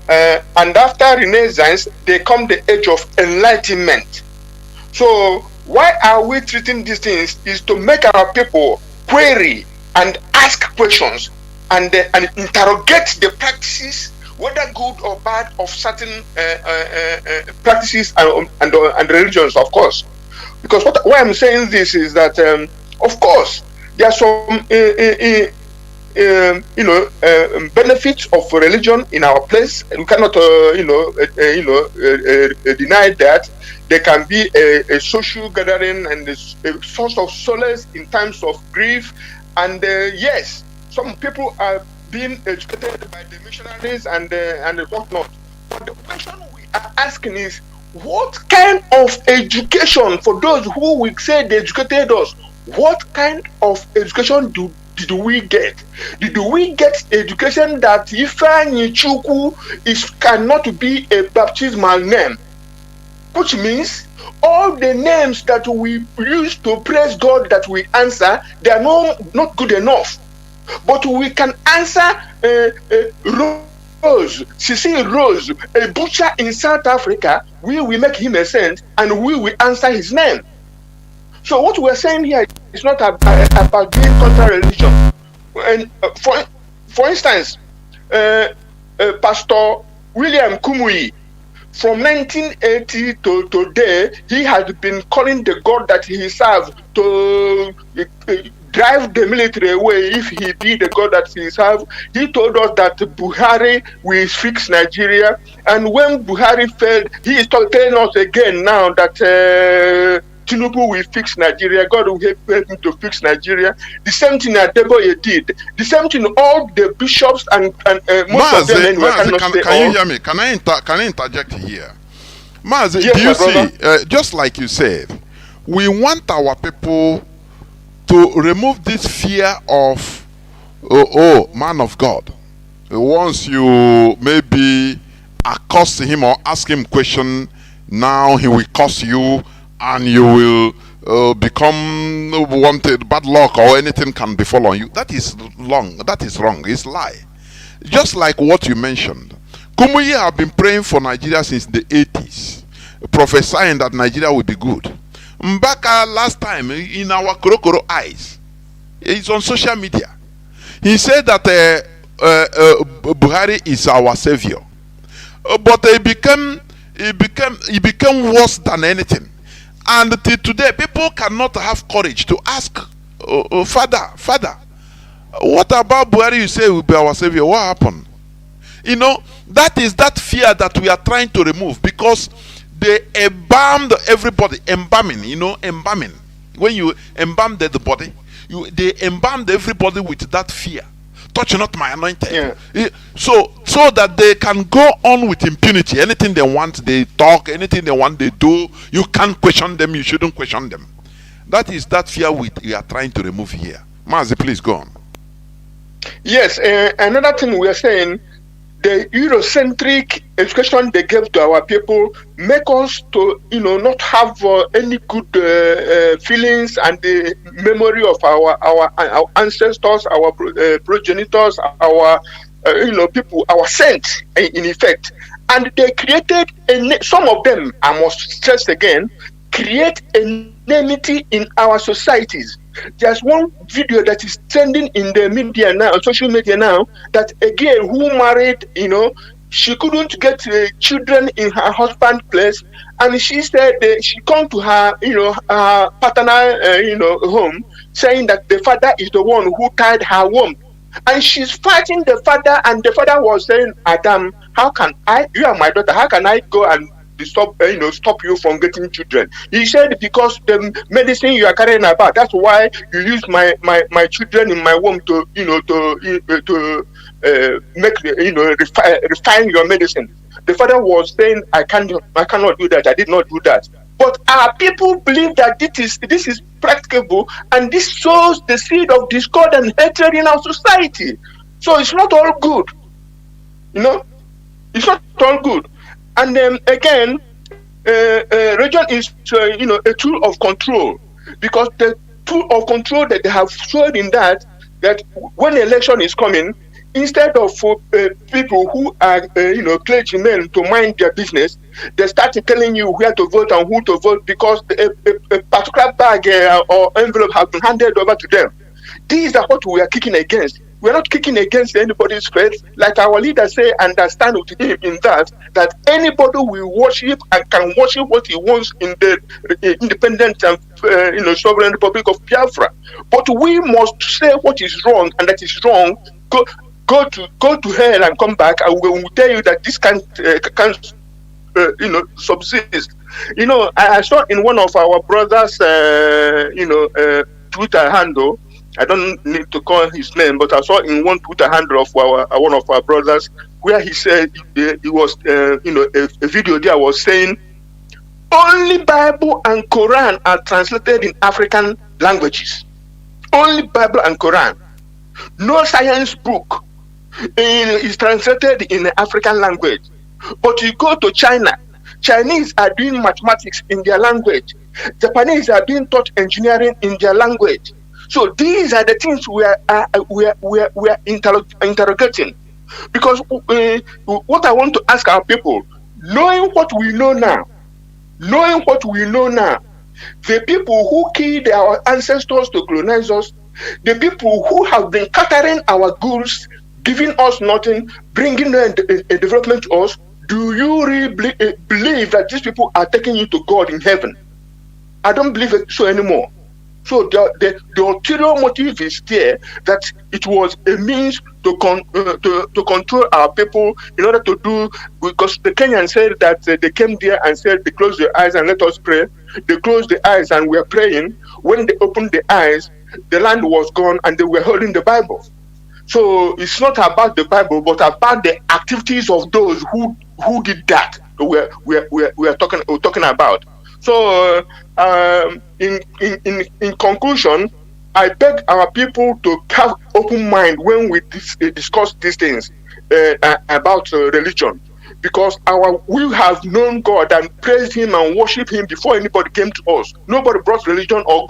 and after Renaissance they come the age of Enlightenment. So why are we treating these things is to make our people query and ask questions and interrogate the practices, whether good or bad, of certain practices and religions, of course. Because why I'm saying this is that, of course, there are some benefits of religion in our place. We cannot deny that. There can be a social gathering and a source of solace in times of grief. And yes, some people are being educated by the missionaries and whatnot. But the question we are asking is, what kind of education, for those who will say they educated us, what kind of education did we get? Did we get education that Ifeanyi Chukwu cannot be a baptismal name? Which means all the names that we use to praise God that we answer, they are not good enough. But we can answer Rose, Cecil Rose, a butcher in South Africa. We will make him a saint and we will answer his name. So what we're saying here is not about being contra-religion. And for instance, Pastor William Kumuyi, from 1980 to today, he has been calling the God that he serves to drive the military away if he be the God that he serves. He told us that Buhari will fix Nigeria. And when Buhari failed, he is telling us again now that Chinedu will fix Nigeria. God will help him to fix Nigeria. The same thing Adeboye did. The same thing all the bishops and most of them anyway can you hear me? Can I interject here? Mazi, yes, do you see, just like you said, we want our people to remove this fear of, man of God. Once you maybe accost him or ask him question, now he will curse you, and you will become wanted, bad luck or anything can befall on you. That is wrong. That is wrong. It's lie. Just like what you mentioned, Kumuyi have been praying for Nigeria since the 80s, prophesying that Nigeria will be good. Mbaka last time in our Korokoro eyes, it's on social media. He said that Buhari is our savior, but he became worse than anything. And till today, people cannot have courage to ask, Father, what about Buhari you say will be our savior? What happened? You know, that is that fear that we are trying to remove, because they embalmed everybody. Embalming, embalming. When you embalm the body, they embalmed everybody with that fear. Touch not my anointed. Yeah. So that they can go on with impunity. Anything they want, they talk. Anything they want, they do. You can't question them. You shouldn't question them. That is that fear we are trying to remove here. Mazi, please go on. Yes, another thing we are saying, the Eurocentric education they gave to our people make us to, not have any good feelings and the memory of our ancestors, our progenitors, our people, our saints, in effect. And they created some of them, I must stress again, create enmity in our societies. There's one video that is trending in the media now, social media now, that a girl who married, she couldn't get children in her husband's place, and she said she come to her, her paternal, home, saying that the father is the one who tied her womb, and she's fighting the father, and the father was saying, Adam, how can you are my daughter, how can I go and stop you from getting children? He said, because the medicine you are carrying about, that's why you use my children in my womb to make refine your medicine. The father was saying, I cannot do that. I did not do that. But our people believe that this is practicable, and this sows the seed of discord and hatred in our society. So it's not all good. It's not all good. And then again, religion is a tool of control, because the tool of control that they have shown in that when election is coming, instead of people who are clergymen to mind their business, they start telling you where to vote and who to vote, because a particular bag or envelope has been handed over to them. These are what we are kicking against. we're not kicking against anybody's faith. Like our leader say, understand with him in that anybody will worship and can worship what he wants in the independent and sovereign Republic of Biafra. But we must say what is wrong, and that is wrong. Go to hell and come back, and we will tell you that this can't subsist. I saw in one of our brothers, Twitter handle. I don't need to call his name, but I saw in one Twitter handle of one of our brothers where he said he was, a video there was saying only Bible and Quran are translated in African languages. Only Bible and Quran. No science book is translated in the African language. But you go to China, Chinese are doing mathematics in their language. Japanese are being taught engineering in their language. So these are the things we are interrogating. Because what I want to ask our people, knowing what we know now, the people who killed our ancestors to colonize us, the people who have been catering our goods, giving us nothing, bringing a development to us, do you really believe that these people are taking you to God in heaven? I don't believe it so anymore. So the ulterior motive is there, that it was a means to control our people in order to do, because the Kenyans said that they came there and said they closed their eyes and let us pray. They closed the eyes and we are praying. When they opened the eyes, the land was gone and they were holding the Bible. So it's not about the Bible, but about the activities of those who did that. We're talking about. So in conclusion, I beg our people to have open mind when we discuss these things about religion, because we have known God and praised Him and worshipped Him before anybody came to us. Nobody brought religion or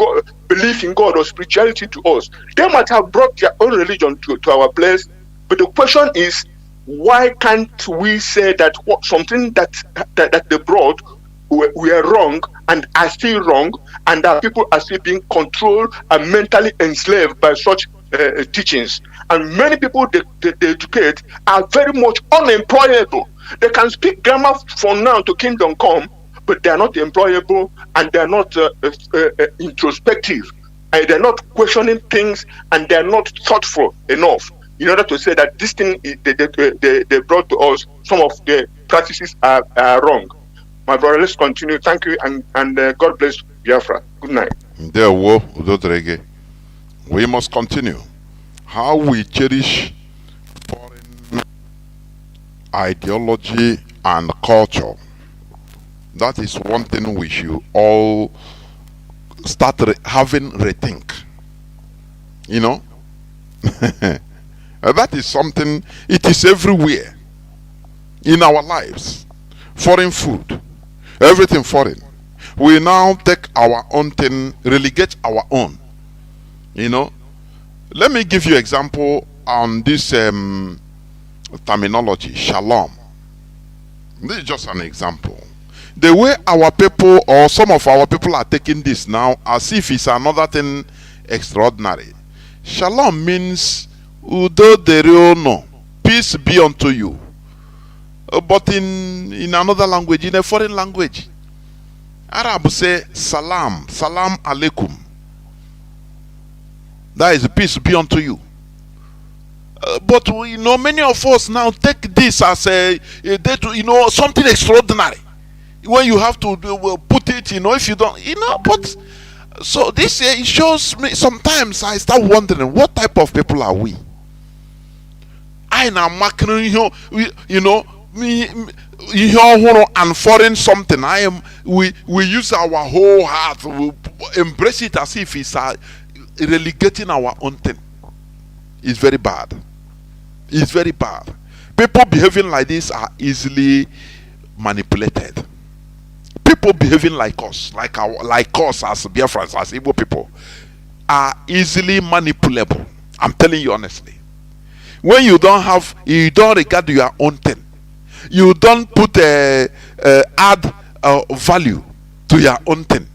belief in God or spirituality to us. They might have brought their own religion to our place, but the question is, why can't we say that something that they brought were wrong and are still wrong, and that people are still being controlled and mentally enslaved by such teachings? And many people they educate are very much unemployable. They can speak grammar from now to kingdom come, but they are not employable, and they are not introspective, and they are not questioning things, and they are not thoughtful enough in order to say that this thing they brought to us, some of the practices are wrong. My brother, let's continue. Thank you, and God bless Biafra. Good night. We must continue. How we cherish foreign ideology and culture. That is one thing we should all start having rethink. That is something, it is everywhere in our lives. Foreign food, everything foreign. We now take our own thing, relegate our own. Let me give you example on this terminology, shalom. This is just an example. The way our people, or some of our people, are taking this now as if it's another thing extraordinary. Shalom means udo dere no, peace be unto you. But in another language, in a foreign language, Arab say salam, salam alaikum. That is peace be unto you. But many of us now take this as something extraordinary. When you have to put it, if you don't, but so this it shows me. Sometimes I start wondering, what type of people are we? I am marking, and foreign something. We use our whole heart, we embrace it as if it's relegating our own thing. It's very bad. It's very bad. People behaving like this are easily manipulated. People behaving like us, like us as Biafrans, as Igbo people, are easily manipulable. I'm telling you honestly. When you don't regard your own thing, you don't put add value to your own thing,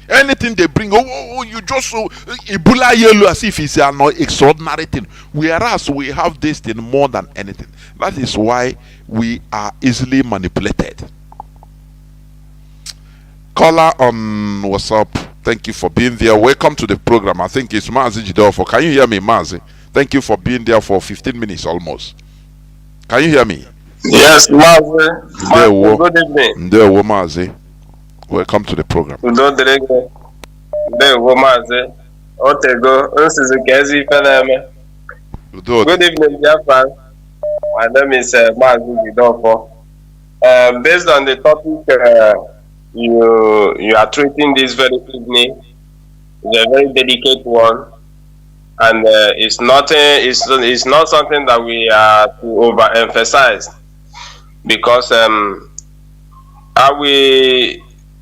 Anything they bring, you just so Ebola yellow as if it's an extraordinary thing. Whereas we have this thing more than anything. That is why we are easily manipulated. Caller on WhatsApp, thank you for being there. Welcome to the program. I think it's Mazi Jidofo. Can you hear me, Mazi? Thank you for being there for 15 minutes almost. Can you hear me? Yes, Mazi. Good evening. Mazi. Welcome to the program. Mazi. Good evening, Biafrans. My name is Mazi Jidofo. Based on the topic you are treating this very evening, it's a very delicate one, and it's not something that we are to overemphasize, because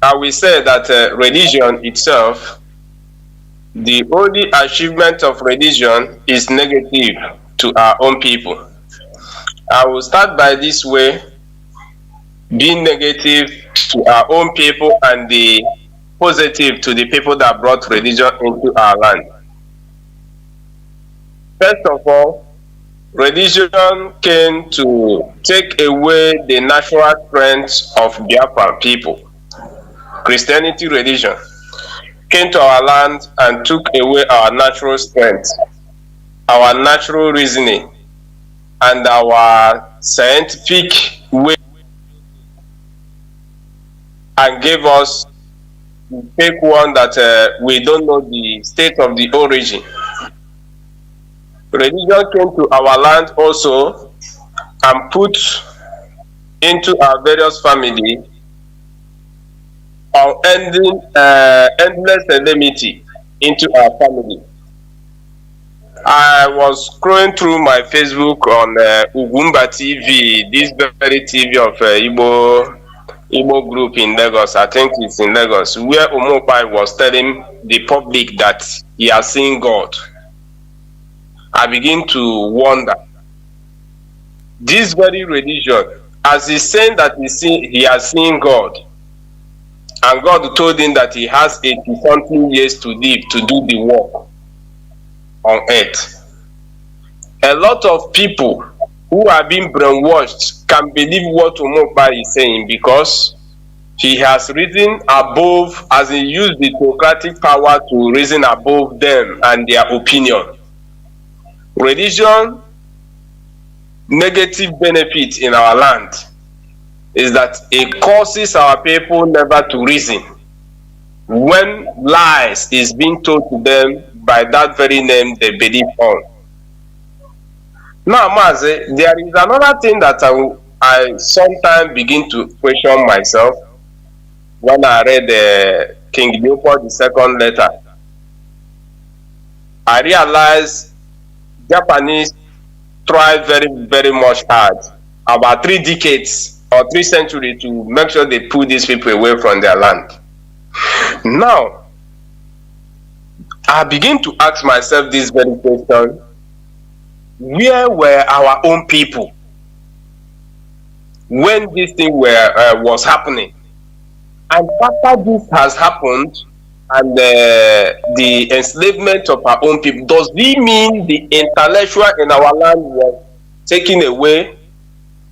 I will say that religion itself, the only achievement of religion is negative to our own people. I will start by this way: being negative to our own people and the positive to the people that brought religion into our land. First of all, religion came to take away the natural strength of Biafra people. Christianity religion came to our land and took away our natural strength, our natural reasoning, and our scientific way, and gave us the fake one that we don't know the state of the origin. Religion came to our land also and put into our various families on endless enmity into our family. I was scrolling through my Facebook on Ugumba TV, this very TV of Igbo group in Lagos. I think it's in Lagos, where Omopai was telling the public that he has seen God. I begin to wonder, this very religion, as he's saying that he has seen God, and God told him that he has 80-something years to live to do the work on earth. A lot of people who are being brainwashed can believe what Omopai is saying, because he has risen above, as he used the theocratic power to reason above them and their opinion. Religion, negative benefit in our land is that it causes our people never to reason when lies is being told to them by that very name they believe on. Now, Mazi, there is another thing that I sometimes begin to question myself when I read King Leopold II letter. I realized Japanese tried very, very much hard, about 3 decades or 3 centuries, to make sure they put these people away from their land. Now, I begin to ask myself this very question: where were our own people when this thing was happening? And after this has happened, and the enslavement of our own people, does it mean the intellectual in our land was taken away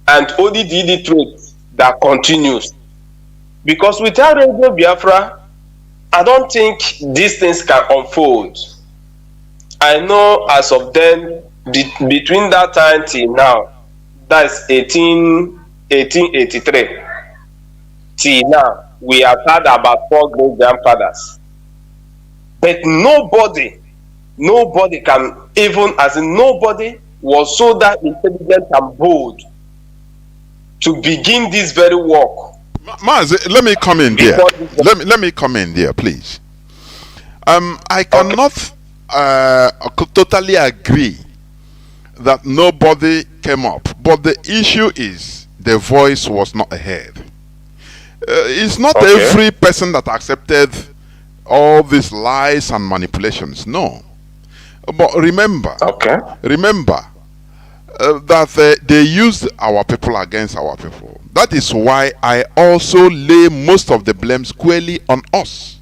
and only the illiterate that continues? Because without Radio Biafra, I don't think these things can unfold. I know as of then, between that time till now, that's 1883, till now, we have had about 4 great grandfathers. But nobody can, even as in nobody was so that intelligent and bold to begin this very work. Mazi, let me come in there. Let me come in there, please. I cannot totally agree that nobody came up, but the issue is the voice was not heard. It's not every person that accepted all these lies and manipulations, no. But remember, that they used our people against our people. That is why I also lay most of the blame squarely on us.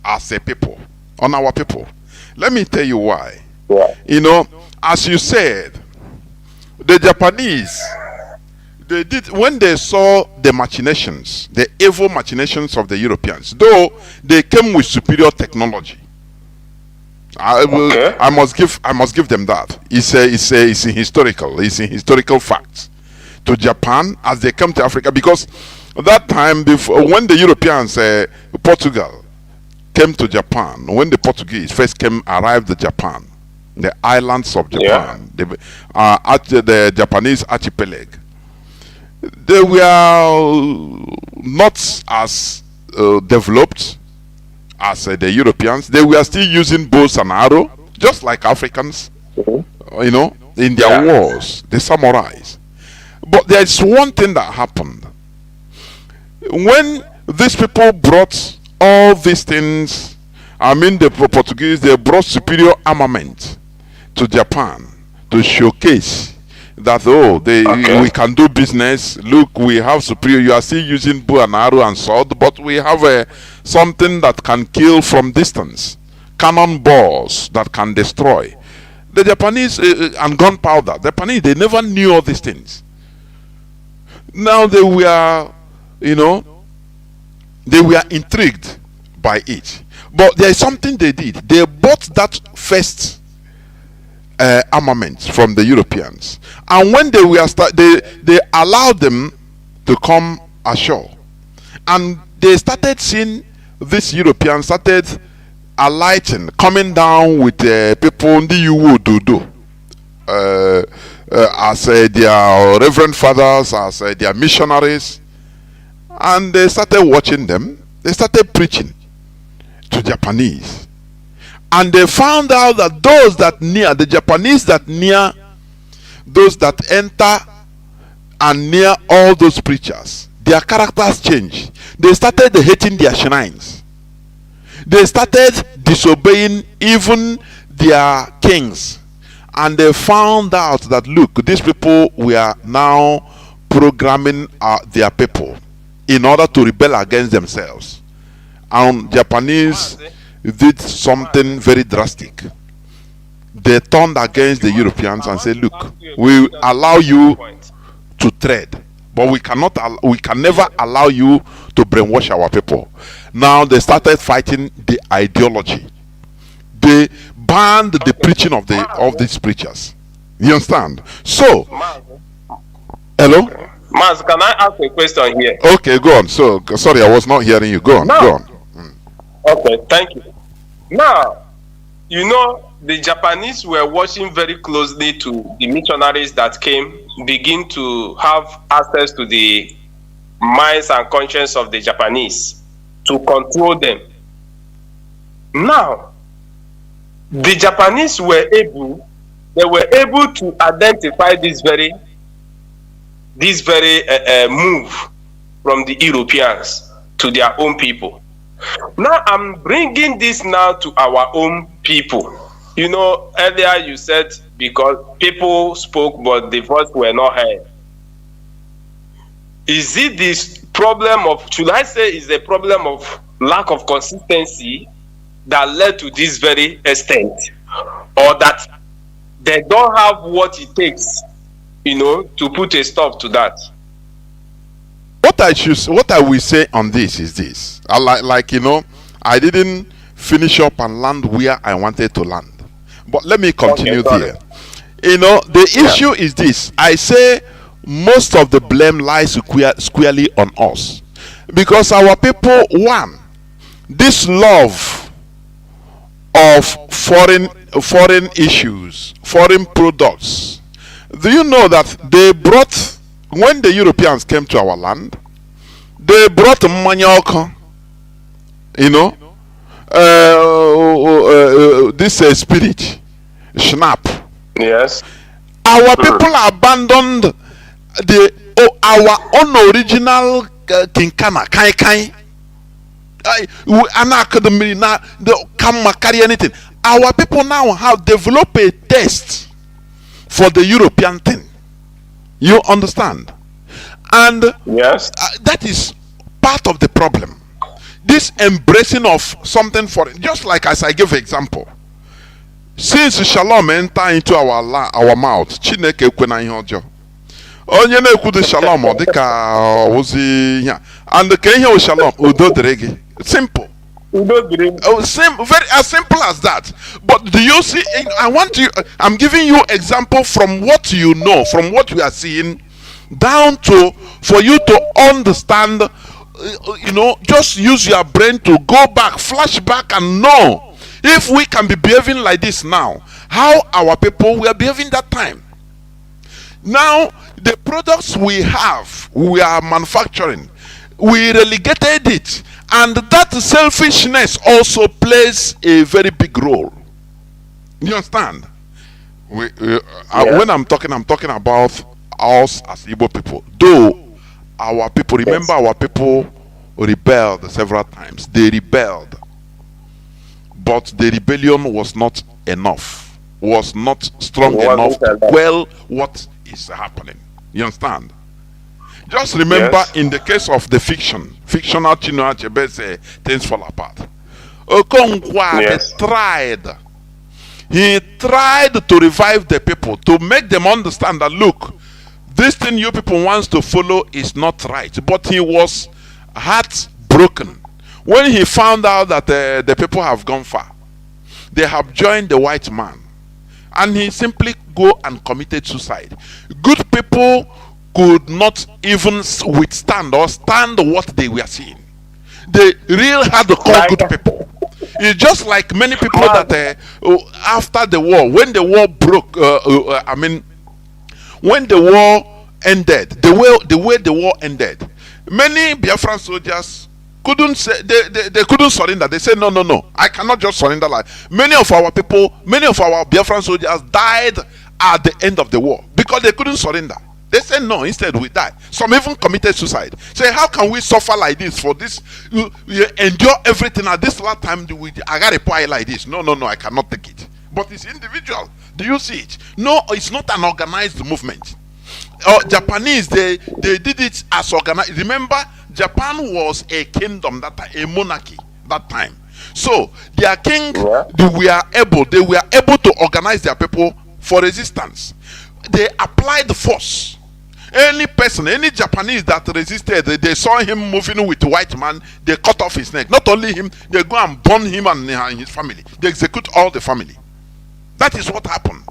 as a people, on our people. Let me tell you why. Yeah. You know, as you said, the Japanese, they did, when they saw the machinations, the evil machinations of the Europeans, though they came with superior technology. I must give them that. It's a historical fact to Japan as they come to Africa, because that time before, when the Europeans, Portugal came to Japan, when the Portuguese first arrived to Japan, the islands of Japan, the Japanese archipelago, they were not as developed as the Europeans. They were still using bows and arrow, just like Africans, you know, in their wars, the samurais. But there is one thing that happened. When these people brought all these things, I mean the Portuguese, they brought superior armament to Japan to showcase that, we can do business. Look, we have superior. You are still using bow and arrow and sword, but we have something that can kill from distance, cannonballs that can destroy. The Japanese and gunpowder. The Japanese, they never knew all these things. Now they were, they were intrigued by it. But there is something they did. They bought that first armament from the Europeans, and when they were they allowed them to come ashore, and they started seeing these Europeans started alighting, coming down with people in the as their reverend fathers, as their missionaries, and they started watching them. They started preaching to Japanese. And they found out that those that near, the Japanese that near, those that enter and near all those preachers, their characters changed. They started hating their shrines. They started disobeying even their kings. And they found out that, look, these people were now programming their people in order to rebel against themselves. And Japanese did something very drastic. They turned against the Europeans and said, look, we allow you to trade, but we can never allow you to brainwash our people. Now they started fighting the ideology. They banned the preaching of these preachers. You understand? So, hello? Maz, can I ask a question here? Okay, go on. So, sorry, I was not hearing you. Go on, go on. Okay, thank you. Now, the Japanese were watching very closely to the missionaries that begin to have access to the minds and conscience of the Japanese to control them. Now, the Japanese were able to identify this very move from the Europeans to their own people. Now I'm bringing this now to our own people. Earlier you said because people spoke but the voice were not heard. Is it this problem of, should I say, is a problem of lack of consistency that led to this very extent, or that they don't have what it takes, to put a stop to that? What I will say on this is this. I didn't finish up and land where I wanted to land. But let me continue there. The issue is this. I say most of the blame lies squarely on us. Because our people, one, this love of foreign issues, foreign products. Do you know that they brought, when the Europeans came to our land, they brought manioc, this spirit, schnapp. Yes. Our people abandoned our own original kinkana, kai. Academy now, they can't carry anything. Our people now have developed a taste for the European thing. You understand? And yes, that is part of the problem. this embracing of something foreign, just like as I give example, since shalom enter into our mouth, Chineke ekwena ihe ọjọọ. Onye na-ekwu the shalom ọ dịka ozi ya, and ka ihe o shalom udo dịrị gị. Simple. Very as simple as that. But do you see? I'm giving you example from what you know, from what we are seeing, down to for you to understand. Just use your brain to go back, flash back, and know if we can be behaving like this now, how our people were behaving that time. Now, the products we are manufacturing, we relegated it, and that selfishness also plays a very big role. You understand? When I'm talking about us as Igbo people. Though our people, remember, our people rebelled several times. They rebelled, but the rebellion was not enough, was not strong enough to quell what is happening. You understand? Just remember, in the case of the fictional Chinua Achebe say things fall apart. Okonkwa he tried to revive the people, to make them understand that, look, this thing you people wants to follow is not right. But he was heartbroken when he found out that the people have gone far. They have joined the white man, and he simply go and committed suicide. Good people could not even withstand or stand what they were seeing. They really had to call good people. It's just like many people that after the war, when the war broke, when the war ended, the way the war ended, many Biafran soldiers couldn't say they couldn't surrender. They said, no, I cannot just surrender. Like many of our people, many of our Biafran soldiers died at the end of the war because they couldn't surrender. They said no, instead we die. Some even committed suicide. Say, how can we suffer like this for this? You endure everything at this last time. I got a pie like this. No, I cannot take it. But it's individual. Do you see it? No, it's not an organized movement. Japanese, they did it as organized. Remember, Japan was a kingdom, a monarchy that time. So their king, they were able to organize their people for resistance. They applied force. Any person, any Japanese that resisted, they saw him moving with white man, they cut off his neck. Not only him, they go and burn him and his family. They execute all the family. That is what happened.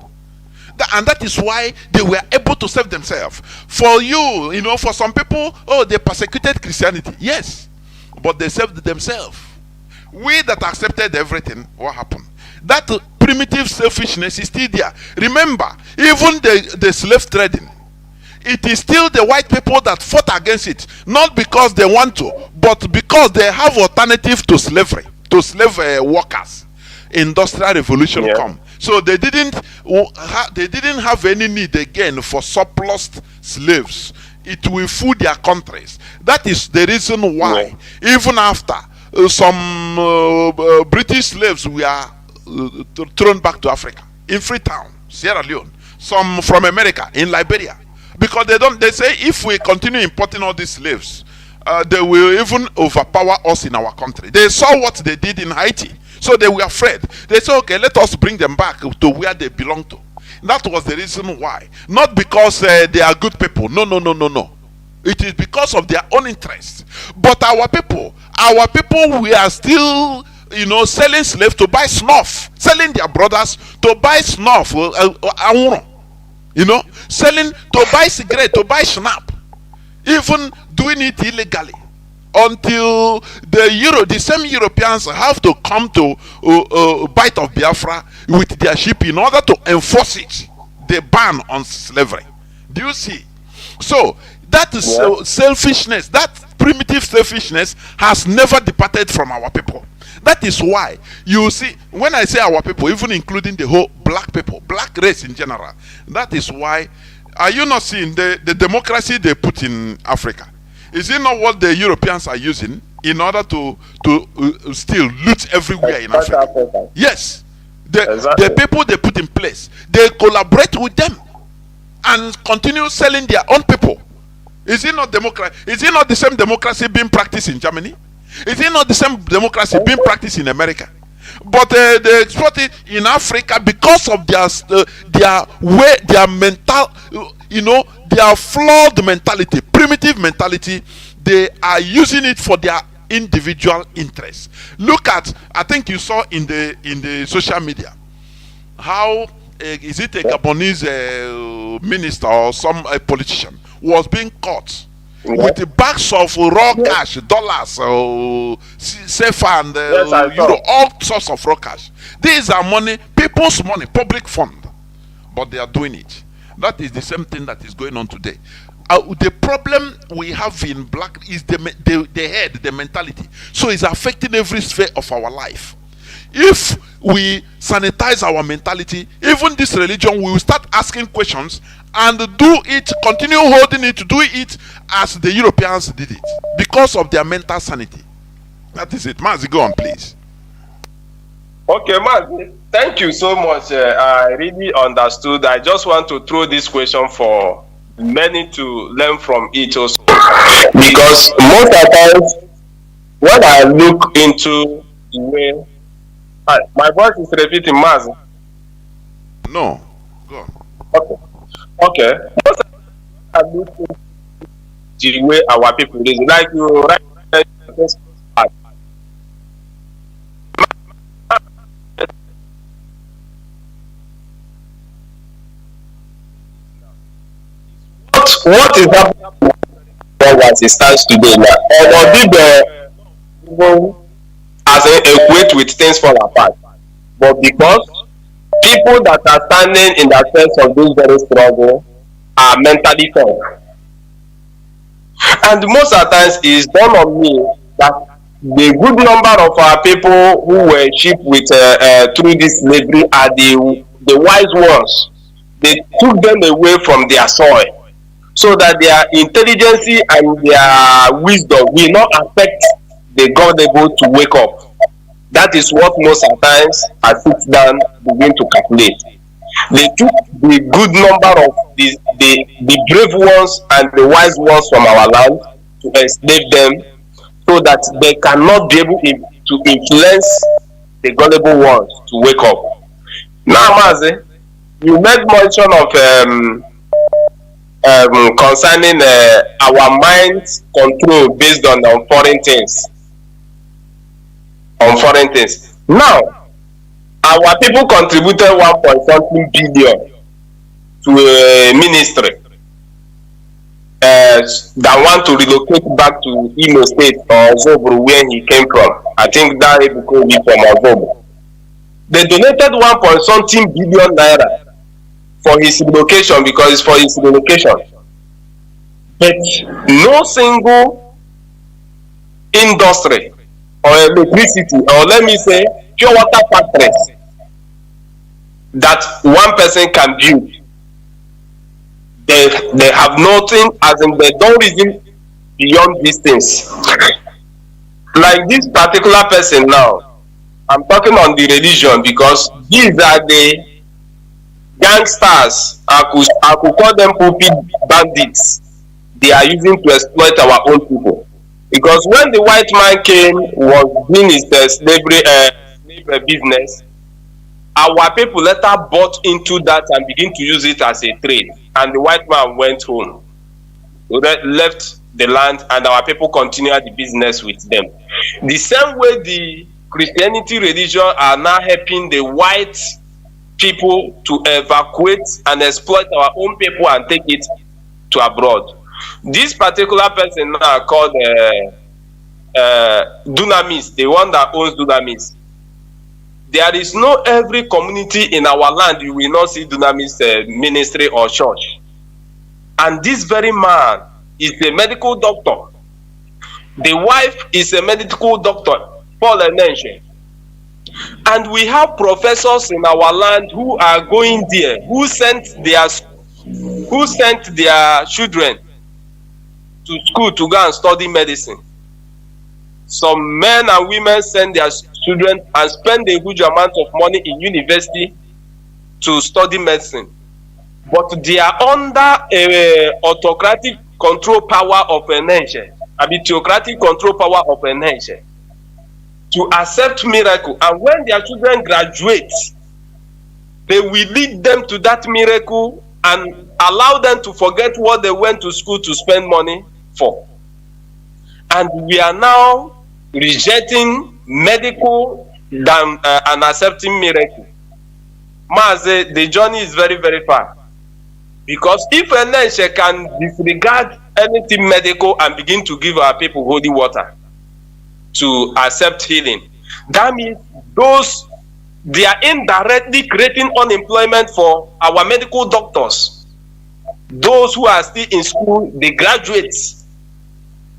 And that is why they were able to save themselves. For you, for some people, they persecuted Christianity. Yes, but they saved themselves. We that accepted everything, what happened? That primitive selfishness is still there. Remember, even the slave trading, it is still the white people that fought against it. Not because they want to, but because they have alternative to slavery, to slave workers. Industrial revolution come. So they didn't have any need again for surplus slaves. It will food their countries. That is the reason why, even after some British slaves were thrown back to Africa, in Freetown, Sierra Leone, some from America, in Liberia, because they say if we continue importing all these slaves, they will even overpower us in our country. They saw what they did in Haiti. So they were afraid. They said, okay, let us bring them back to where they belong to. That was the reason why. Not because they are good people. No. It is because of their own interest. But our people, we are still, selling slaves to buy snuff. Selling their brothers to buy snuff. Selling to buy cigarette, to buy snap. Even doing it illegally. Until the same Europeans have to come to bite of Biafra with their ship in order to enforce it, the ban on slavery. Do you see? So that is selfishness, that primitive selfishness has never departed from our people. That is why you see, when I say our people, even including the whole black people, black race in general, that is why, are you not seeing the democracy they put in Africa? Is it not what the Europeans are using in order to still loot everywhere in Africa? Yes. The people they put in place, they collaborate with them and continue selling their own people. Is it not democracy? Is it not the same democracy being practiced in Germany? Is it not the same democracy being practiced in America? But they export it in Africa because of their way, their mental, their flawed mentality, primitive mentality. They are using it for their individual interests. Look at, I think you saw in the social media how is it a Gabonese minister or some politician was being caught with the bags of raw cash, dollars, CFA and euro, all sorts of raw cash. These are money, people's money, public fund, but they are doing it. That is the same thing that is going on today. The problem we have in black is the head, the mentality. So it's affecting every sphere of our life. If we sanitize our mentality, even this religion, we will start asking questions and continue holding it, to do it as the Europeans did it, because of their mental sanity. That is it. Mazi, go on, please. Okay, Mazi, thank you so much. I really understood. I just want to throw this question for many to learn from it also. Because most of the times, when I look into the way, my voice is repeating, Mazi. No, go on. Okay. Most of the time, I look into the way our people is like you right. What is happening as it stands today now? Or did the as equate with things fall apart? But because people that are standing in the sense of this very struggle are mentally strong. And most of the times it's done on me that the good number of our people who were shipped with through this slavery are the wise ones. They took them away from their soil, so that their intelligence and their wisdom will not affect the governable to wake up. That is what most of the times I sit down begin to calculate. They took the good number of the brave ones and the wise ones from our land to enslave them, so that they cannot be able to influence the gullible ones to wake up. Now, Mazi, you made mention of concerning our mind's control based on foreign things. Now, our people contributed 1.something billion to a ministry that want to relocate back to Imo State or Zobro, where he came from. I think that he became from Zobro. They donated 1.something billion naira for his relocation, because it's for his relocation. But no single industry or electricity, or let me say pure water factories that one person can build. They have nothing, as in they don't reason beyond these things. Like this particular person now, I'm talking on the religion, because these are the gangsters. I could call them pulpit bandits. They are using to exploit our own people. Because when the white man came, was doing his slave business, our people later bought into that and begin to use it as a trade. And the white man went home, left the land, and our people continued the business with them. The same way the Christianity religion are now helping the white people to evacuate and exploit our own people and take it to abroad. This particular person now called Dunamis, the one that owns Dunamis. There is no every community in our land you will not see Dunamis ministry or church. And this very man is a medical doctor. The wife is a medical doctor, Paul Enenche. And we have professors in our land who are going there, who sent their children to school to go and study medicine. Some men and women send their children and spend a huge amount of money in university to study medicine. But they are under a autocratic control power of a nation. theocratic control power of a nation to accept miracle, and when their children graduate, they will lead them to that miracle and allow them to forget what they went to school to spend money for. And we are now rejecting medical than and accepting miracle. Mazi, the journey is very, very far. Because if a nation can disregard anything medical and begin to give our people holy water to accept healing, that means they are indirectly creating unemployment for our medical doctors. Those who are still in school, the graduates.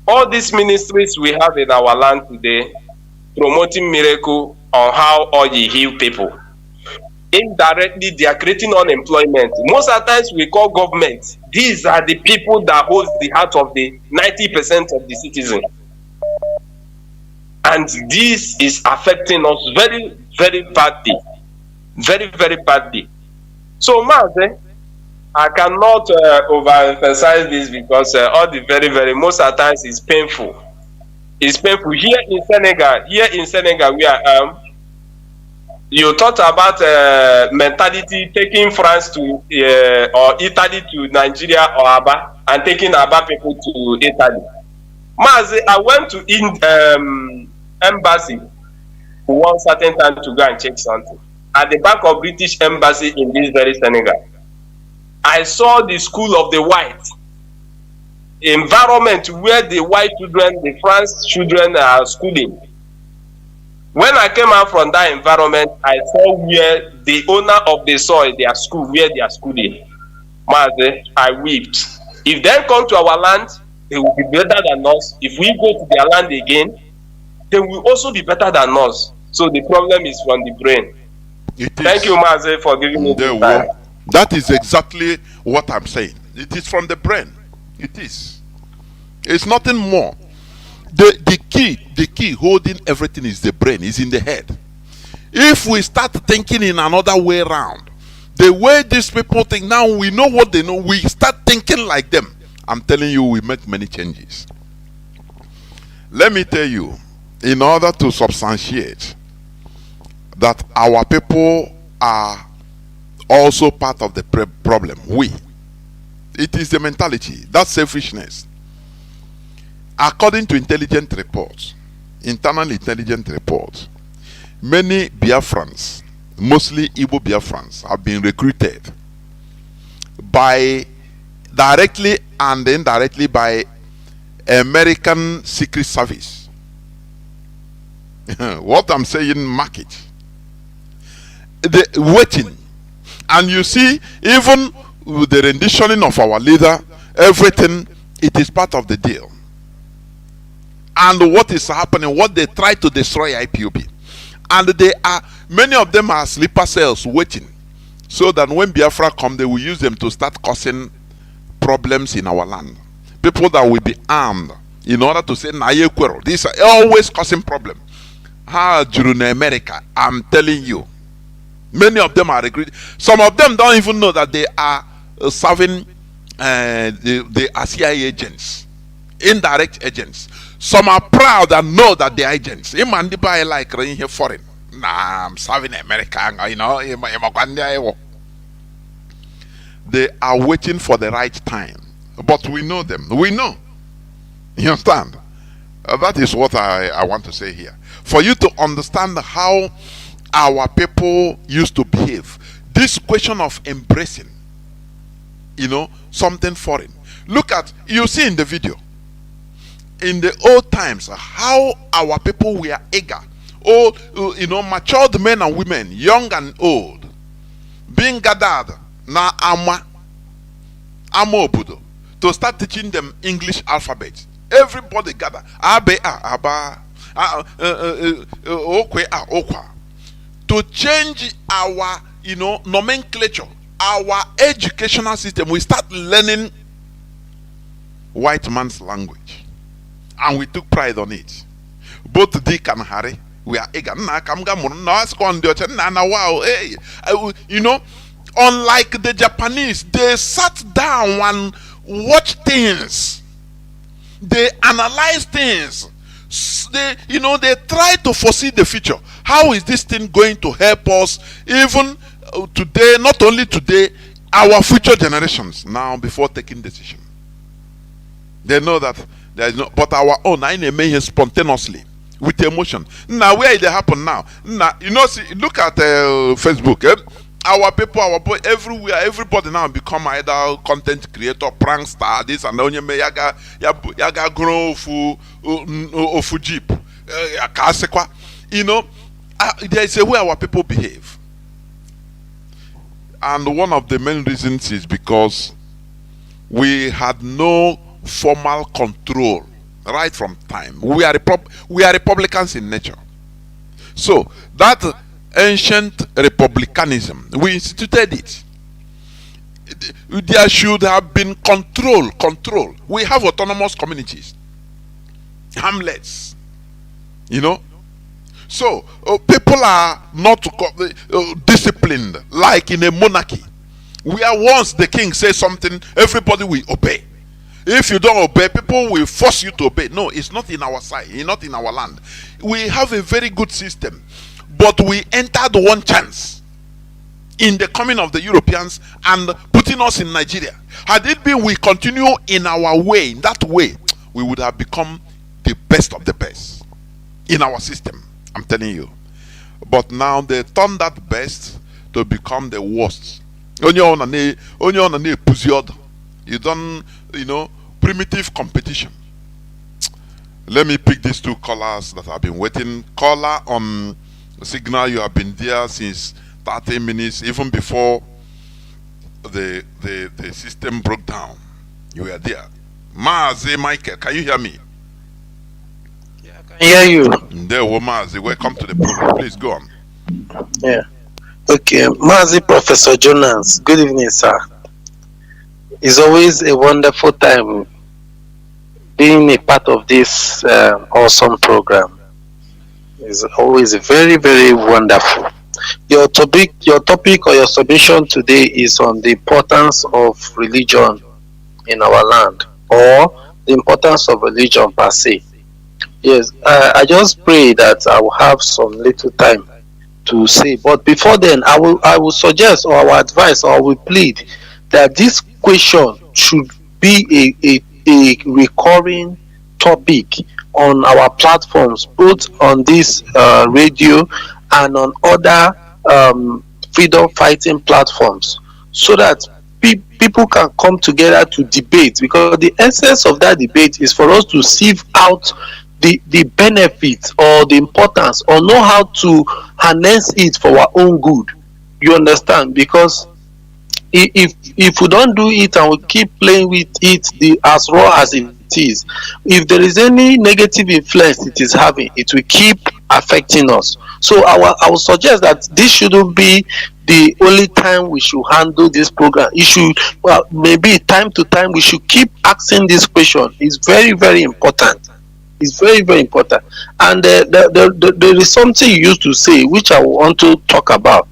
All these ministries we have in our land today, promoting miracle on how oil heal people. Indirectly, they are creating unemployment. Most of the times we call government. These are the people that hold the heart of the 90% of the citizens. And this is affecting us very, very badly. Very, very badly. So, Mazi, I cannot overemphasize this because all the very, most of the times it's painful. It's painful. Here in Senegal, we are you talked about mentality taking France to or Italy to Nigeria or Aba, and taking Aba people to Italy. Mazi, I went to embassy one certain time to go and check something at the back of British embassy in this very Senegal. I saw the school of the white environment where the white children, the France children are schooling. When I came out from that environment, I saw where the owner of the soil, their school, where they are schooling. Mazi, I wept. If they come to our land, they will be better than us. If we go to their land again, they will also be better than us. So the problem is from the brain. Thank you, Mazi, for giving me the time. That is exactly what I'm saying. It is from the brain. It is. It's nothing more. The key holding everything is the brain, is in the head. If we start thinking in another way around, the way these people think, now we know what they know, we start thinking like them. I'm telling you, we make many changes. Let me tell you, in order to substantiate that our people are also part of the problem, it is the mentality, that selfishness. According to intelligence reports, internal intelligence reports, many Biafrans, mostly Igbo Biafrans, have been recruited by directly and indirectly by American Secret Service. What I'm saying, market. The waiting. And you see, even with the renditioning of our leader, everything, it is part of the deal. And what is happening, what they try to destroy IPOB. And many of them are sleeper cells waiting. So that when Biafra come, they will use them to start causing problems in our land. People that will be armed in order to say, these are always causing problems. During America, I'm telling you. Many of them are recruited. Some of them don't even know that they are serving they are CIA agents, indirect agents. Some are proud and know that they are agents. Like here foreign. Nah, I'm serving America. You know, they are waiting for the right time. But we know them. We know. You understand? That is what I want to say here. For you to understand how our people used to behave. This question of embracing, something foreign. Look at, you see in the video, in the old times, how our people were eager. Old, matured men and women, young and old, being gathered na ama obodo to start teaching them English alphabet. Everybody gather. Abe aba, okwe okwa. To change our, nomenclature, our educational system, we start learning white man's language, and we took pride on it. Both Dick and Harry, we are eager. Unlike the Japanese, they sat down and watched things. They analyze things. They try to foresee the future. How is this thing going to help us even today, not only today, our future generations now before taking decision. They know that there is no, but our own, I may here spontaneously with emotion. Now, where it happen now? Now, see, look at Facebook. Our people, our boy, everywhere, everybody now become either content creator, prankster, this and that. Yaga grow ofu jeep. There is a way our people behave. And one of the main reasons is because we had no formal control right from time. We are Republicans in nature. So that ancient republicanism, we instituted it. There should have been control. We have autonomous communities, hamlets, So people are not disciplined like in a monarchy, where once the king says something, everybody will obey. If you don't obey, people will force you to obey. No, it's not in our side, it's not in our land. We have a very good system, but we entered one chance in the coming of the Europeans and putting us in Nigeria. Had it been we continue in our way, in that way, we would have become the best of the best in our system. I'm telling you. But now they turn that best to become the worst. You don't, primitive competition. Let me pick these two callers that have been waiting. Caller on signal, you have been there since 30 minutes, even before the system broke down. You were there. Mazi Michael, can you hear me? I hear you. There, Mazi, welcome to the program. Please go on. Yeah. Okay, Mazi Professor Jonas. Good evening, sir. It's always a wonderful time being a part of this awesome program. It's always very, very wonderful. Your topic or your submission today is on the importance of religion in our land, or the importance of religion per se. Yes, I just pray that I will have some little time to say. But before then, I will suggest, or I will advise, or I will plead that this question should be a recurring topic on our platforms, both on this radio and on other freedom fighting platforms, so that people can come together to debate, because the essence of that debate is for us to sieve out the benefits or the importance, or know how to harness it for our own good. You understand? Because if we don't do it and we keep playing with it as raw as it is, if there is any negative influence it is having, it will keep affecting us. So I would suggest that this shouldn't be the only time we should handle this program. It should, maybe time to time, we should keep asking this question. It's very, very important. It's very, very important. And there is something you used to say, which I want to talk about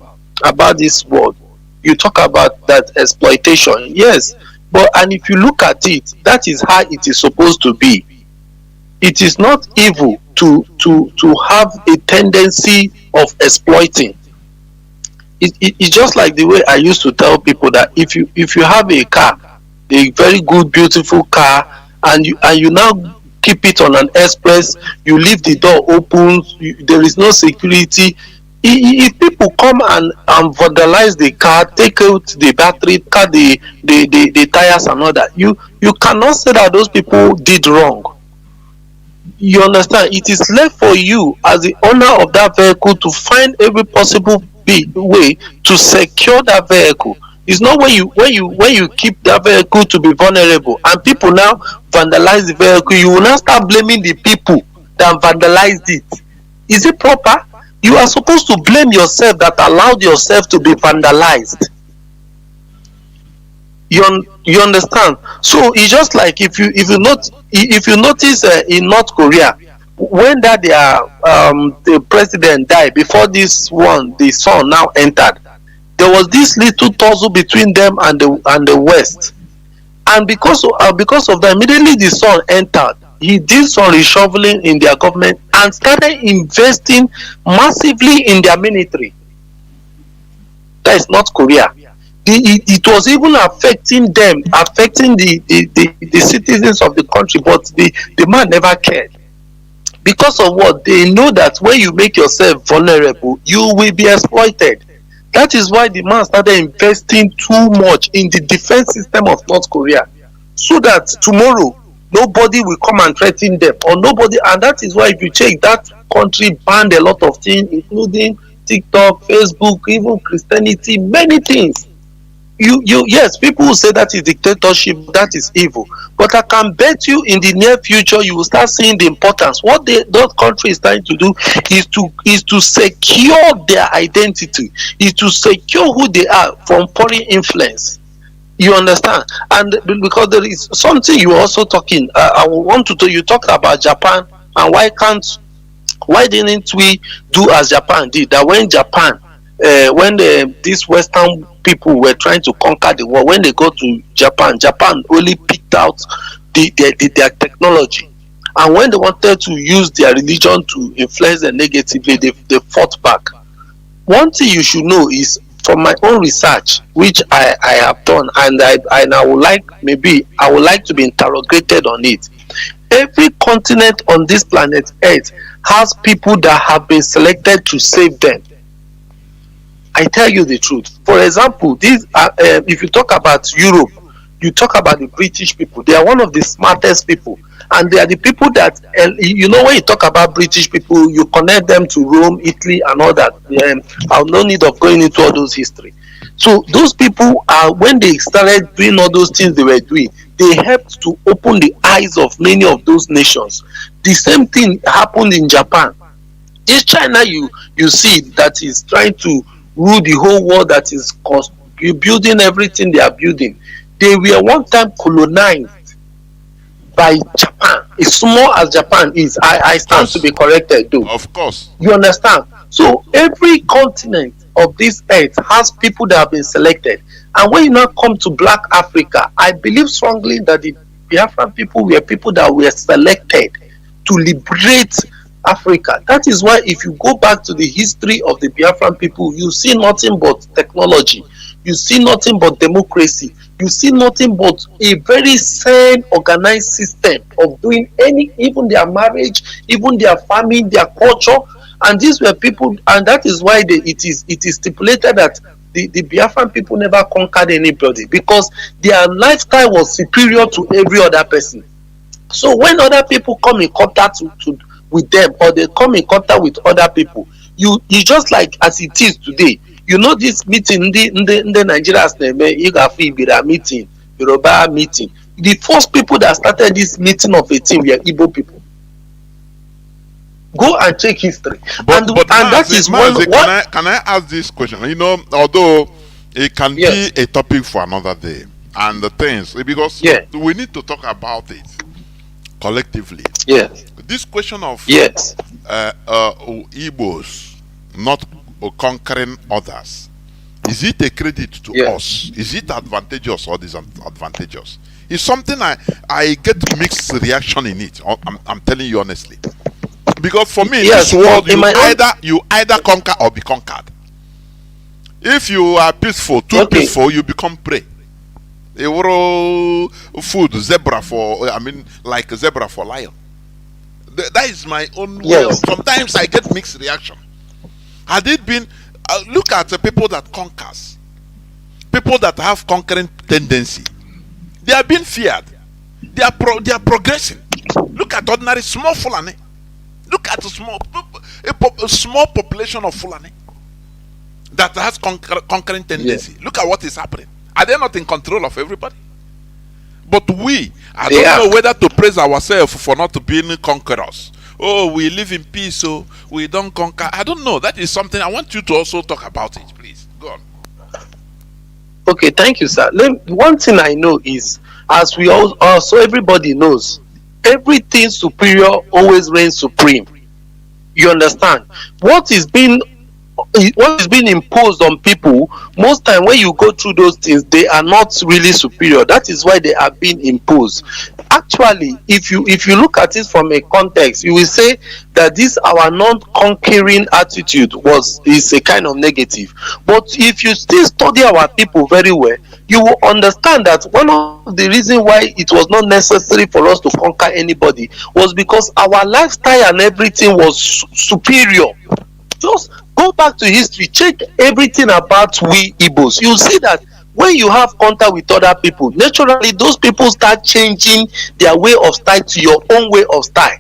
this word. You talk about that exploitation. Yes, and if you look at it, that is how it is supposed to be. It is not evil to have a tendency of exploiting. It's just like the way I used to tell people that if you have a car, a very good, beautiful car, and you now keep it on an express, you leave the door open, there is no security. If people come and vandalize the car, take out the battery, cut the tires and all that, you cannot say that those people did wrong. You understand? It is left for you as the owner of that vehicle to find every possible way to secure that vehicle. It's not when you keep that vehicle to be vulnerable and people now vandalize the vehicle, you will now start blaming the people that vandalized it. Is it proper? You are supposed to blame yourself that allowed yourself to be vandalized. You understand? So it's just like if you notice in North Korea, when that the president died, before this one, the son now entered, there was this little tussle between them and the West, and because of that, immediately the son entered, he did some reshuffling in their government and started investing massively in their military. That is North Korea. It was even affecting them, affecting the citizens of the country, but the man never cared. Because of what? They know that when you make yourself vulnerable, you will be exploited. That is why the man started investing too much in the defense system of North Korea, so that tomorrow nobody will come and threaten them, or nobody. And that is why, if you check, that country banned a lot of things, including TikTok, Facebook, even Christianity, many things. Yes, people will say that is dictatorship, that is evil. But I can bet you in the near future you will start seeing the importance. What those countries are trying to do is to secure their identity, is to secure who they are from foreign influence. You understand? And because there is something you are also talking, I want to tell you, talk about Japan, and why didn't we do as Japan did? That when Japan, when these Western people were trying to conquer the world, when they go to Japan only picked out their technology, and when they wanted to use their religion to influence them negatively, they fought back. One thing you should know is, from my own research, which I have done, and I would like to be interrogated on it. Every continent on this planet Earth has people that have been selected to save them. I tell you the truth. For example, if you talk about Europe, you talk about the British people. They are one of the smartest people, and they are the people that, when you talk about British people, you connect them to Rome, Italy, and all that. I have no need of going into all those history. So those people are, when they started doing all those things they were doing, they helped to open the eyes of many of those nations. The same thing happened in Japan. This China you see that is trying to rule the whole world, that is building everything they are building. They were one time colonized by Japan. As small as Japan is, I stand to be corrected though. Of course. You understand? So every continent of this earth has people that have been selected. And when you now come to Black Africa, I believe strongly that the Biafran people were people that were selected to liberate Africa. That is why if you go back to the history of the Biafran people, you see nothing but technology, you see nothing but democracy, you see nothing but a very sane, organized system of doing even their marriage, even their farming, their culture. And these were people, and that is why it is stipulated that the Biafran people never conquered anybody, because their lifestyle was superior to every other person. So when other people come in contact with them, or they come in contact with other people, you just like as it is today. You know, this meeting, the Nigeria's name, meeting, Yoruba meeting. The first people that started this meeting of a team were Igbo people. Go and check history. But that is Mazi, can I ask this question? You know, although it can be a topic for another day, and the things, because we need to talk about it collectively. Yes. This question of Igbos not conquering others, is it a credit to us? Is it advantageous or disadvantageous? It's something I get mixed reaction in it. I'm telling you honestly, because for me, in this world, you either conquer or be conquered. If you are peaceful, too peaceful, you become prey. Food, zebra for, like a zebra for lion. That is my own way. Sometimes I get mixed reaction. Had it been, look at the people that conquers, people that have conquering tendency. They are being feared. They are progressing. Look at ordinary small Fulani. Look at a small population of Fulani that has conquering tendency. Look at what is happening. Are they not in control of everybody? But I don't know whether to praise ourselves for not being conquerors. Oh, we live in peace, so we don't conquer. I don't know. That is something I want you to also talk about it, please. Go on. Okay, thank you, sir. One thing I know is, as we also everybody knows, everything superior always reigns supreme. You understand? What is being what is being imposed on people, most time when you go through those things, they are not really superior. That is why they are being imposed. Actually, if you look at it from a context, you will say that this our non-conquering attitude is a kind of negative. But if you still study our people very well, you will understand that one of the reasons why it was not necessary for us to conquer anybody was because our lifestyle and everything was superior. Just go back to history, check everything about we Igbos. You see that when you have contact with other people, naturally those people start changing their way of style to your own way of style.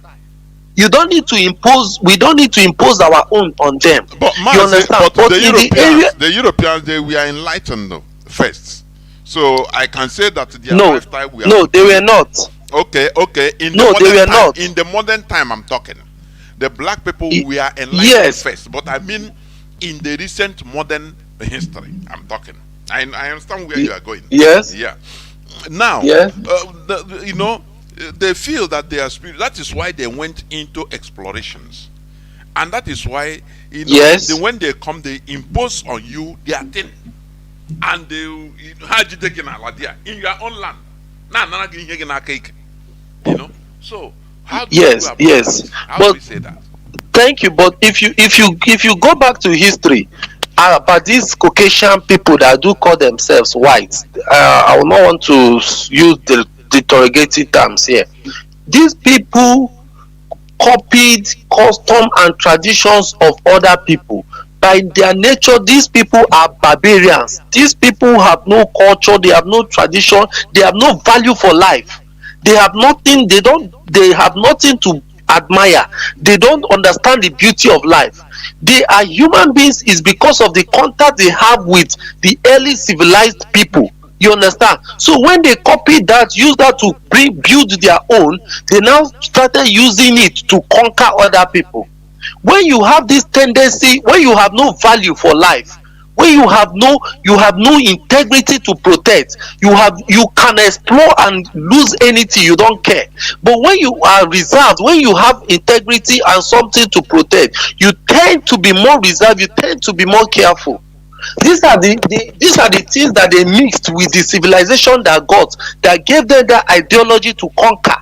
You don't need to impose. We don't need to impose our own on them. But you understand? But the Europeans, they were enlightened first. So I can say that their lifestyle. They were not. Okay. They were not. In the modern time, I'm talking. The black people were enlightened first, but I mean in the recent modern history, I'm talking. I understand where you are going. Yes. Yeah. Now, yes. They feel that they are spirit. That is why they went into explorations, and that is why when they come, they impose on you their thing, and they in your own land. So. How do we say that? Thank you. But if you go back to history about these Caucasian people that do call themselves whites, I will not want to use the derogative terms here. These people copied custom and traditions of other people. By their nature, these people are barbarians. These people have no culture. They have no tradition. They have no value for life. They have nothing. They have nothing to admire. They don't understand the beauty of life. They are human beings is because of the contact they have with the early civilized people. You understand? So when they copied that, use that to build their own, they now started using it to conquer other people. When you have this tendency, when you have no value for life, when you have no integrity to protect, you can explore and lose anything, you don't care. But when you are reserved, when you have integrity and something to protect, you tend to be more reserved, you tend to be more careful. These are the things that they mixed with the civilization that gave them that ideology to conquer.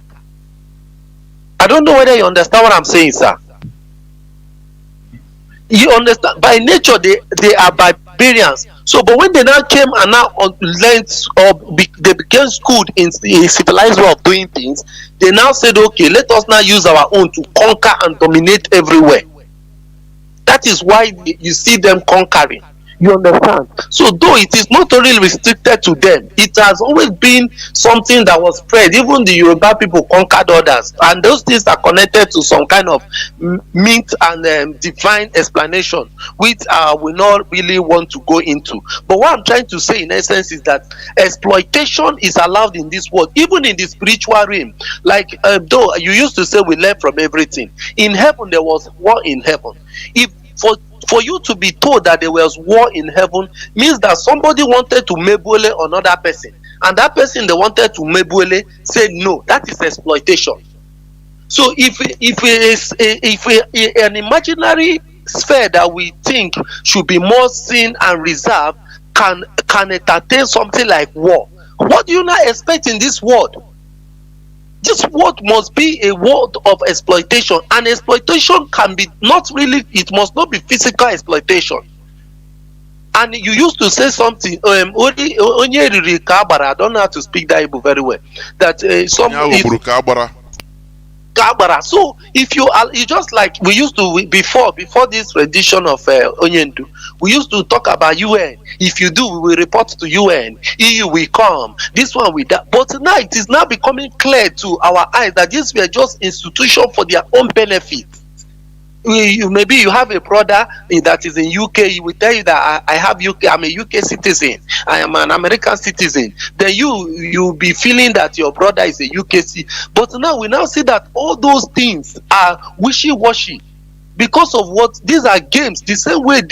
I don't know whether you understand what I'm saying, sir. You understand? By nature, they are barbarians. So, but when they now came and now learned or they became schooled in a civilized way of doing things, they now said, okay, let us now use our own to conquer and dominate everywhere. That is why you see them conquering. You understand? So though it is not only restricted to them, it has always been something that was spread. Even the Yoruba people conquered others, and those things are connected to some kind of myth and divine explanation, which we not really want to go into. But what I'm trying to say in essence is that exploitation is allowed in this world, even in the spiritual realm. Like though you used to say we learn from everything. In heaven there was war in heaven. If for you to be told that there was war in heaven means that somebody wanted to mebule another person, and that person they wanted to mebule said no. That is exploitation. So if an imaginary sphere that we think should be more seen and reserved can entertain something like war, what do you not expect in this world? This world must be a world of exploitation, and exploitation can be not really, it must not be physical exploitation. And you used to say something, I don't know how to speak that Igbo very well, that so if you just like we used to before this rendition of Onyendu, we used to talk about UN. If you do, we will report to UN. EU will come. This one will that. But now it is now becoming clear to our eyes that these were just institutions for their own benefit. Maybe you have a brother that is in UK. He will tell you that I have UK. I'm a UK citizen. I am an American citizen. Then you'll be feeling that your brother is a UK citizen. But now we now see that all those things are wishy-washy because of what these are games. The same way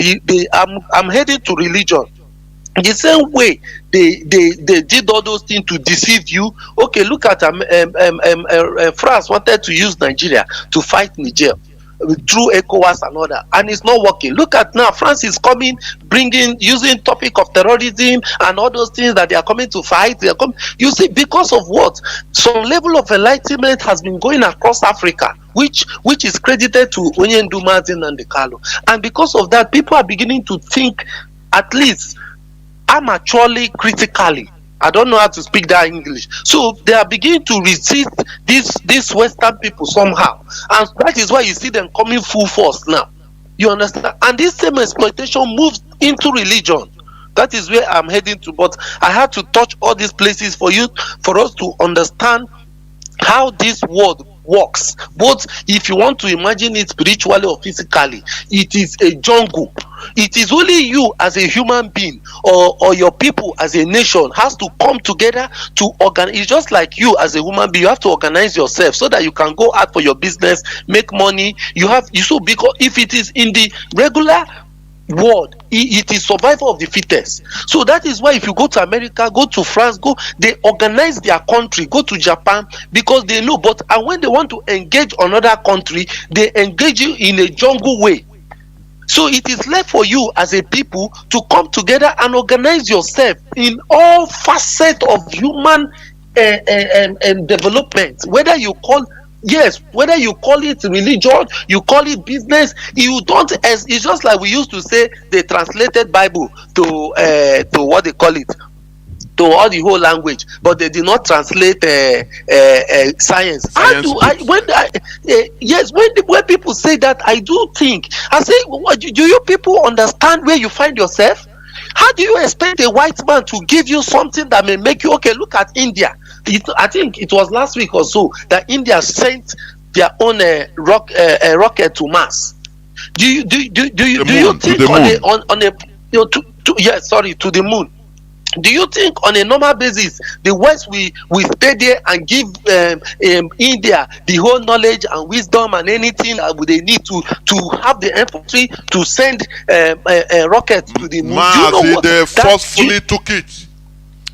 I'm heading to religion. The same way they did all those things to deceive you. Okay, look at France wanted to use Nigeria to fight Niger. through ECOWAS and all that, and it's not working. Look at now, France is coming, using topic of terrorism and all those things that they are coming to fight. They are coming. You see, because of what? Some level of enlightenment has been going across Africa, which is credited to Onyendu Mazi and Kanu. And because of that, people are beginning to think, at least amateurly, critically. I don't know how to speak that English. So they are beginning to resist these Western people somehow. And that is why you see them coming full force now. You understand? And this same exploitation moves into religion. That is where I'm heading to. But I had to touch all these places for us to understand how this world works. Both if you want to imagine it spiritually or physically, it is a jungle. It is only you as a human being or your people as a nation has to come together to organize. It's just like you as a human being, you have to organize yourself so that you can go out for your business, make money. Because if it is in the regular world, it is survival of the fittest. So that is why if you go to America, go to France, they organize their country, go to Japan, because they know. And when they want to engage another country, they engage you in a jungle way. So it is left for you as a people to come together and organize yourself in all facets of human development. Whether you call it religion, you call it business, you don't. It's just like we used to say they translated Bible to what they call it, to all the whole language, but they did not translate science. When people say that, I do think, I say, do you people understand where you find yourself? How do you expect a white man to give you something that may make you okay? Look at India. I think it was last week or so that India sent their own rocket to Mars. Do you think to the moon? Do you think on a normal basis the West will stay there and give India the whole knowledge and wisdom and anything that they need to have the infantry to send rockets to the moon? They forcefully took it.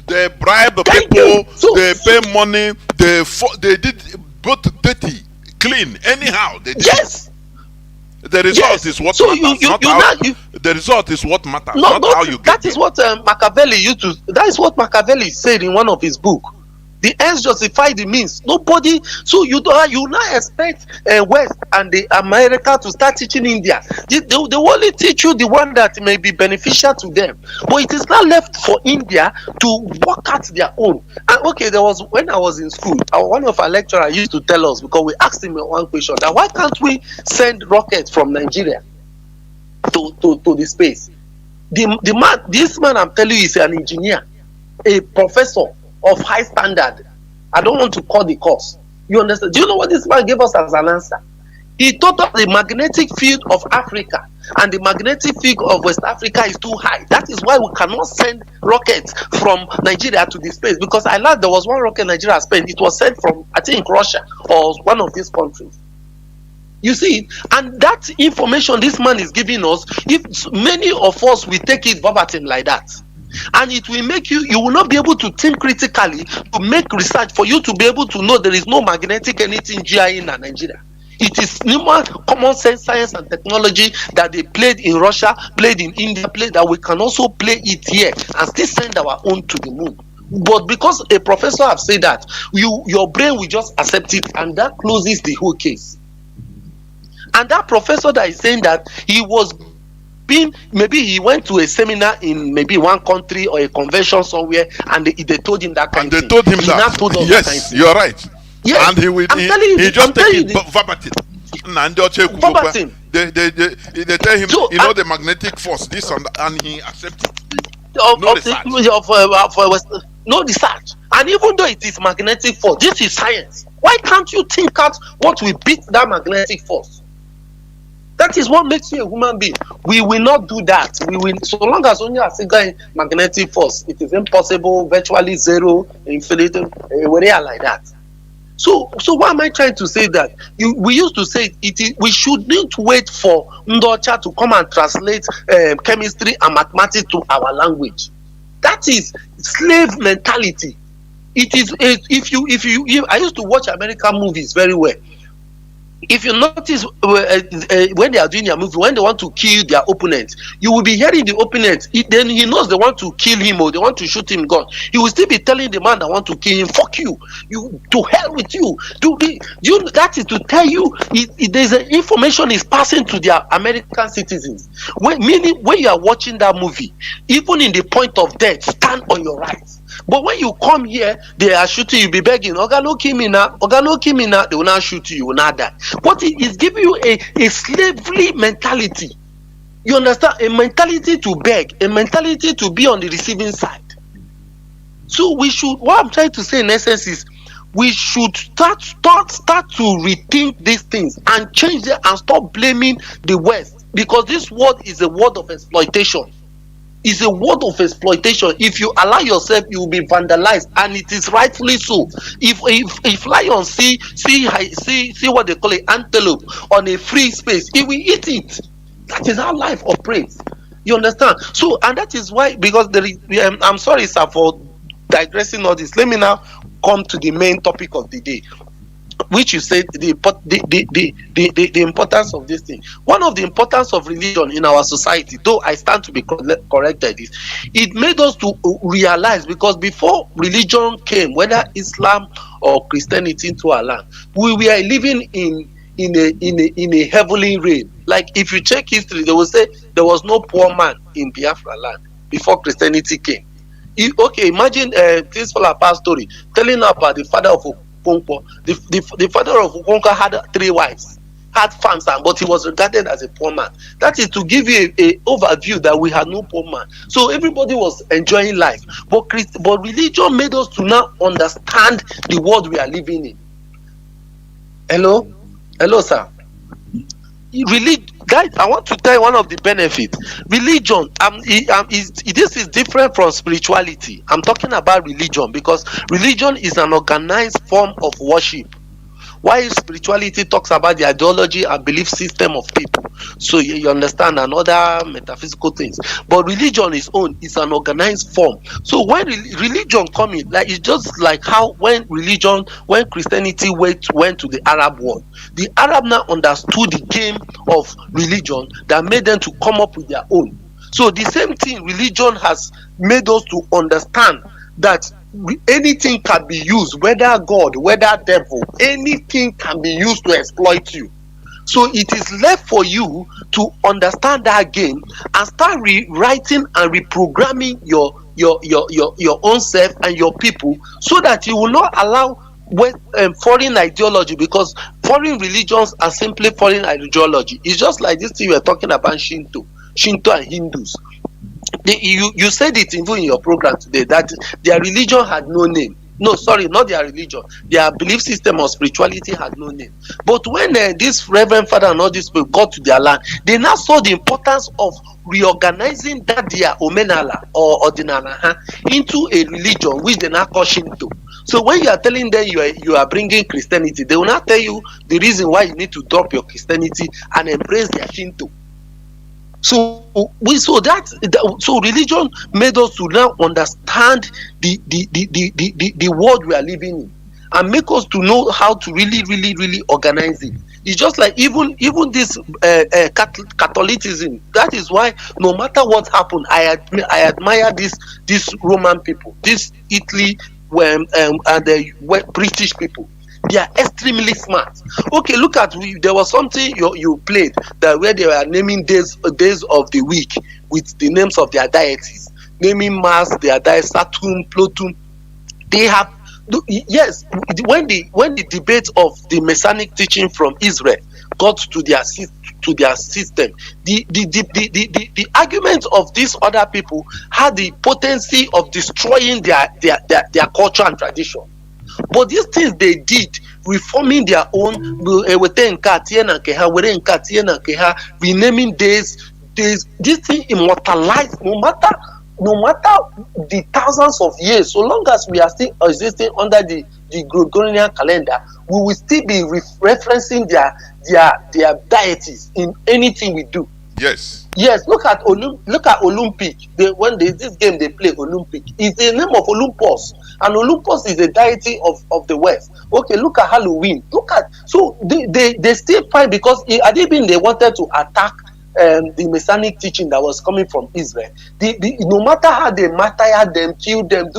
They bribe the people. They pay money. They did both dirty, clean, anyhow. They did. Yes. The result is what matters. The result is what matters. Not how you get. That is what Machiavelli used to. That is what Machiavelli said in one of his books. The ends justify the means. Nobody. So you now expect West and the America to start teaching India. They will only teach you the one that may be beneficial to them. But it is not left for India to work out their own. And okay, when I was in school, one of our lecturers used to tell us, because we asked him one question, that why can't we send rockets from Nigeria to the space? This man I'm telling you is an engineer, a professor of high standard. I don't want to call the course. You understand? Do you know what this man gave us as an answer? He told us the magnetic field of Africa and the magnetic field of West Africa is too high. That is why we cannot send rockets from Nigeria to the space. Because I learned there was one rocket Nigeria sent. It was sent from, I think, Russia or one of these countries. You see, and that information this man is giving us, if many of us will take it verbatim like that, and it will make you will not be able to think critically to make research for you to be able to know there is no magnetic anything GI in Nigeria. It is normal common sense science and technology that they played in Russia, played in India, played that we can also play it here and still send our own to the moon. But because a professor have said that, your brain will just accept it, and that closes the whole case. And that professor that is saying that, he was maybe he went to a seminar in maybe one country or a convention somewhere, and they told him that kind of thing. And they told him that. Yes, you are right. Yes, and he just take it verbatim. Verbatim. They tell him, so, the magnetic force, this and he accepts it. No research. And even though it is magnetic force, this is science. Why can't you think out what will beat that magnetic force? That is what makes you a human being. We will not do that. We will, so long as only a single magnetic force, it is impossible, virtually zero, infinite, like that. So why am I trying to say that? We used to say we shouldn't wait for Ndocha to come and translate chemistry and mathematics to our language. That is slave mentality. It is if I used to watch American movies very well. if you notice when they are doing their movie, when they want to kill their opponent, you will be hearing the opponent. Then he knows they want to kill him or they want to shoot him gun. He will still be telling the man that want to kill him, "Fuck you, you to hell with you." That is to tell you there's an information is passing to their American citizens. Meaning when you are watching that movie, even in the point of death, stand on your rights. But when you come here, they are shooting you, be begging, "Oga, no kill me now, Oga, no kill me now." They will not shoot you, you will not die. But it is giving you a slavery mentality. You understand? A mentality to beg, a mentality to be on the receiving side. So we should, what I'm trying to say in essence is, we should start to rethink these things and change them and stop blaming the West, because this world is a world of exploitation. It's a world of exploitation. If you allow yourself, you will be vandalized, and it is rightfully so. If lions see what they call an antelope on a free space, it will eat it. That is how life operates. You understand? So, and that is why, because I'm sorry, sir, for digressing all this. Let me now come to the main topic of the day, which you said the importance of this thing. One of the importance of religion in our society, though I stand to be corrected, is it made us to realize, because before religion came, whether Islam or Christianity, into our land, we were living in a heavenly rain. Like if you check history, they will say there was no poor man in Biafra land before Christianity came. Okay, imagine this Falapa story telling about the father of Okonkwo. The father of Okonkwo had 3 wives, had farms, but he was regarded as a poor man. That is to give you a overview that we had no poor man. So everybody was enjoying life. But religion made us to now understand the world we are living in. Hello, sir. Guys, I want to tell you one of the benefits. Religion, this is different from spirituality. I'm talking about religion because religion is an organized form of worship, while spirituality talks about the ideology and belief system of people. So you understand, and other metaphysical things. But religion is an organized form. So when religion comes in, like it's just like how when Christianity went to the Arab world, the Arab now understood the game of religion that made them to come up with their own. So the same thing, religion has made us to understand that anything can be used, whether God, whether devil, anything can be used to exploit you. So it is left for you to understand that game and start rewriting and reprogramming your own self and your people, so that you will not allow foreign ideology, because foreign religions are simply foreign ideology. It's just like this thing we are talking about, Shinto and Hindus. You said it even in your program today that their religion had no name. No, sorry, not their religion. Their belief system or spirituality had no name. But when this Reverend Father and all these people got to their land, they now saw the importance of reorganizing that their Omenala or Ordinala into a religion which they now call Shinto. So when you are telling them you are bringing Christianity, they will not tell you the reason why you need to drop your Christianity and embrace their Shinto. So religion made us to now understand the world we are living in, and make us to know how to really organize it. It's just like even this Catholicism. That is why no matter what happened, I admire this Roman people, this Italy and the British people. They are extremely smart. Okay, look at, there was something you played that where they were naming days of the week with the names of their deities, naming Mars, their deity, Saturn, Pluto. They have, yes, when the debate of the Messianic teaching from Israel got to their system, the argument of these other people had the potency of destroying their culture and tradition. But these things they did, reforming their own, renaming days. This thing immortalized, no matter the thousands of years, so long as we are still existing under the Gregorian calendar, we will still be referencing their deities in anything we do. Yes. Yes, look at Olympic. This game they play Olympic. It's the name of Olympus, and Olympus is a deity of the West. Okay, look at Halloween. So they still fight because they wanted to attack the Messianic teaching that was coming from Israel. No matter how they martyr them, kill them,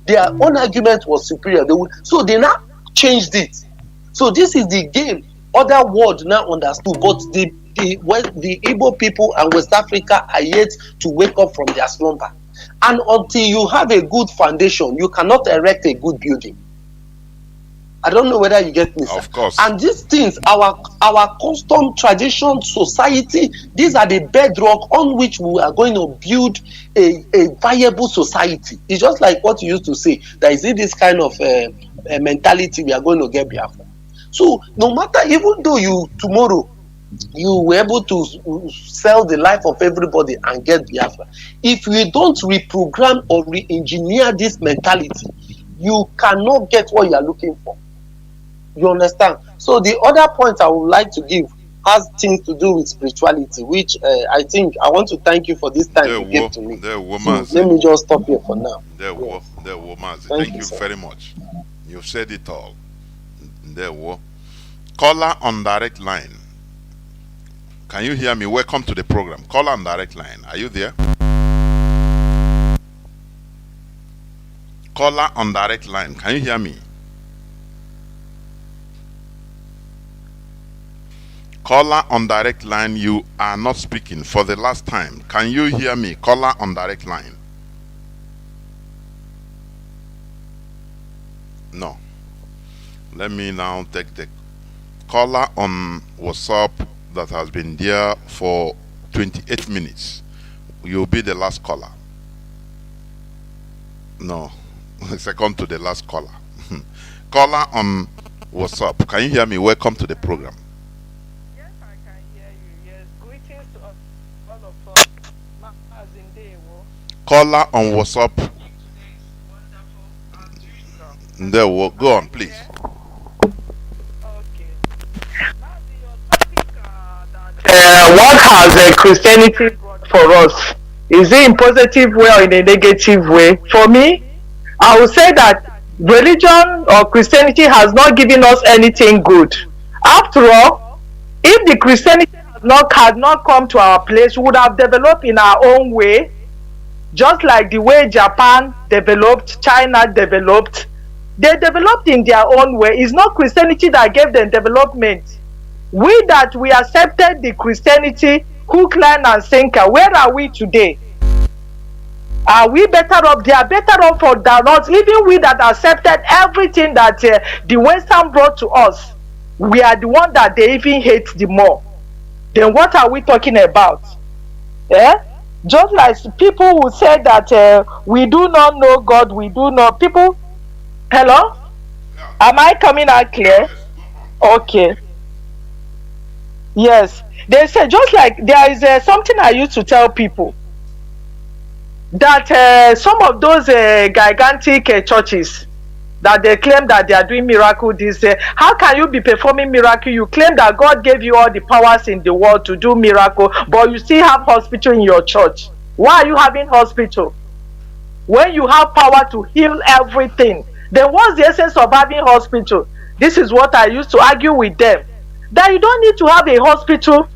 their own argument was superior. So they now changed it. So this is the game other world now understood, but the Igbo people and West Africa are yet to wake up from their slumber. And until you have a good foundation, you cannot erect a good building. I don't know whether you get me, sir. Of course. And these things, our custom, tradition, society, these are the bedrock on which we are going to build a viable society. It's just like what you used to say, that is this kind of mentality we are going to get Biafra. So no matter, even though tomorrow you were able to sell the life of everybody and get Biafra, if you don't reprogram or re-engineer this mentality, you cannot get what you are looking for. You understand? So the other point I would like to give has things to do with spirituality, which I think I want to thank you for this time you gave to me. So let me just stop here for now. Mazi. Thank you very much. You've said it all. Caller on direct line. Can you hear me? Welcome to the program. Caller on direct line. Are you there? Caller on direct line. Can you hear me? Caller on direct line, you are not speaking for the last time. Can you hear me? Caller on direct line. No. Let me now take the caller on WhatsApp that has been there for 28 minutes. You'll be the last caller. No. Second to the last caller. Caller on WhatsApp. Can you hear me? Welcome to the program. Caller on WhatsApp. There we go on, please. What has Christianity brought for us? Is it in positive way or in a negative way? For me, I would say that religion or Christianity has not given us anything good. After all, if the Christianity had not come to our place, we would have developed in our own way, just like the way Japan developed, China developed. They developed in their own way. It's not Christianity that gave them development. We accepted the Christianity, hook, line, and sinker. Where are we today? Are we better off? They are better off for than us. Even we that accepted everything that the Western brought to us, we are the one that they even hate the more. Then what are we talking about? Just like people who say that we do not know God, we do not. People, hello? Am I coming out clear? Okay. Yes. They say, just like there is something I used to tell people, that some of those gigantic churches that they claim that they are doing miracle, how can you be performing miracle? You claim that God gave you all the powers in the world to do miracle, but you still have hospital in your church. Why are you having hospital when you have power to heal everything? Then what's the essence of having hospital? This is what I used to argue with them, that you don't need to have a hospital.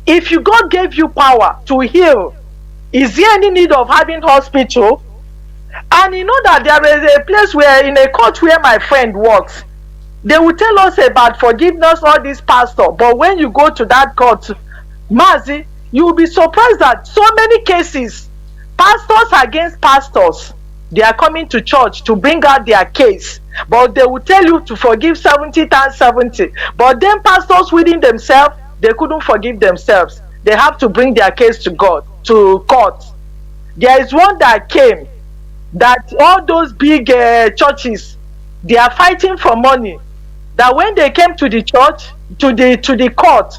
If God gave you power to heal, is there any need of having hospital? And you know that there is a place where, in a court where my friend works, they will tell us about forgiveness, all this pastor. But when you go to that court, Mazi, you will be surprised that so many cases, pastors against pastors, they are coming to church to bring out their case. But they will tell you to forgive 70 times 70. But then pastors within themselves, they couldn't forgive themselves. They have to bring their case to God, to court. There is one that came, that all those big churches, they are fighting for money. That when they came to the church, to the court,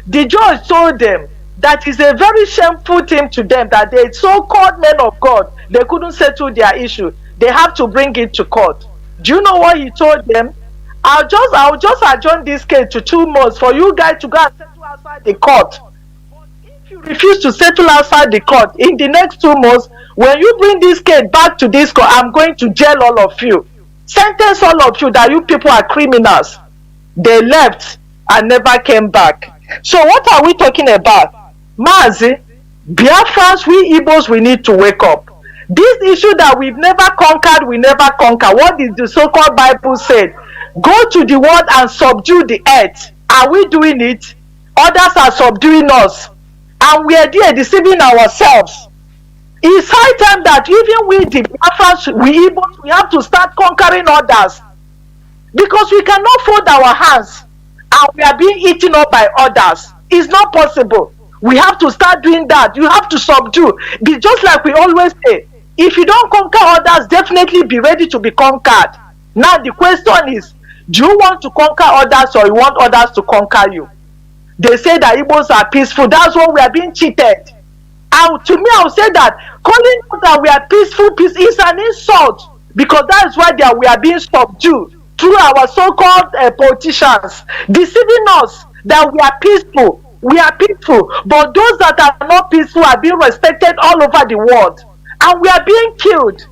the judge told them that is a very shameful thing to them, that they so-called men of God, they couldn't settle their issue. They have to bring it to court. Do you know what he told them? I'll just adjourn this case to 2 months for you guys to go and settle outside the court. But if you refuse to settle outside the court in the next 2 months, when you bring this case back to this court, I'm going to jail all of you. Sentence all of you that you people are criminals. They left and never came back. So what are we talking about? Mazi, Biafrans, we Igbos, we need to wake up. This issue that we've never conquered, we never conquer. What did the so-called Bible say? Go to the world and subdue the earth. Are we doing it? Others are subduing us. And we are there deceiving ourselves. It's high time that even we, the Biafrans, we Igbos, we have to start conquering others. Because we cannot fold our hands and we are being eaten up by others. It's not possible. We have to start doing that. You have to subdue. Be just like we always say, if you don't conquer others, definitely be ready to be conquered. Now the question is, do you want to conquer others or you want others to conquer you? They say that Igbos are peaceful. That's why we are being cheated. And to me, I would say that calling us that we are peaceful, peace is an insult. Because that is why we are being subdued through our so-called politicians, deceiving us that we are peaceful. We are peaceful. But those that are not peaceful are being respected all over the world. And we are being killed.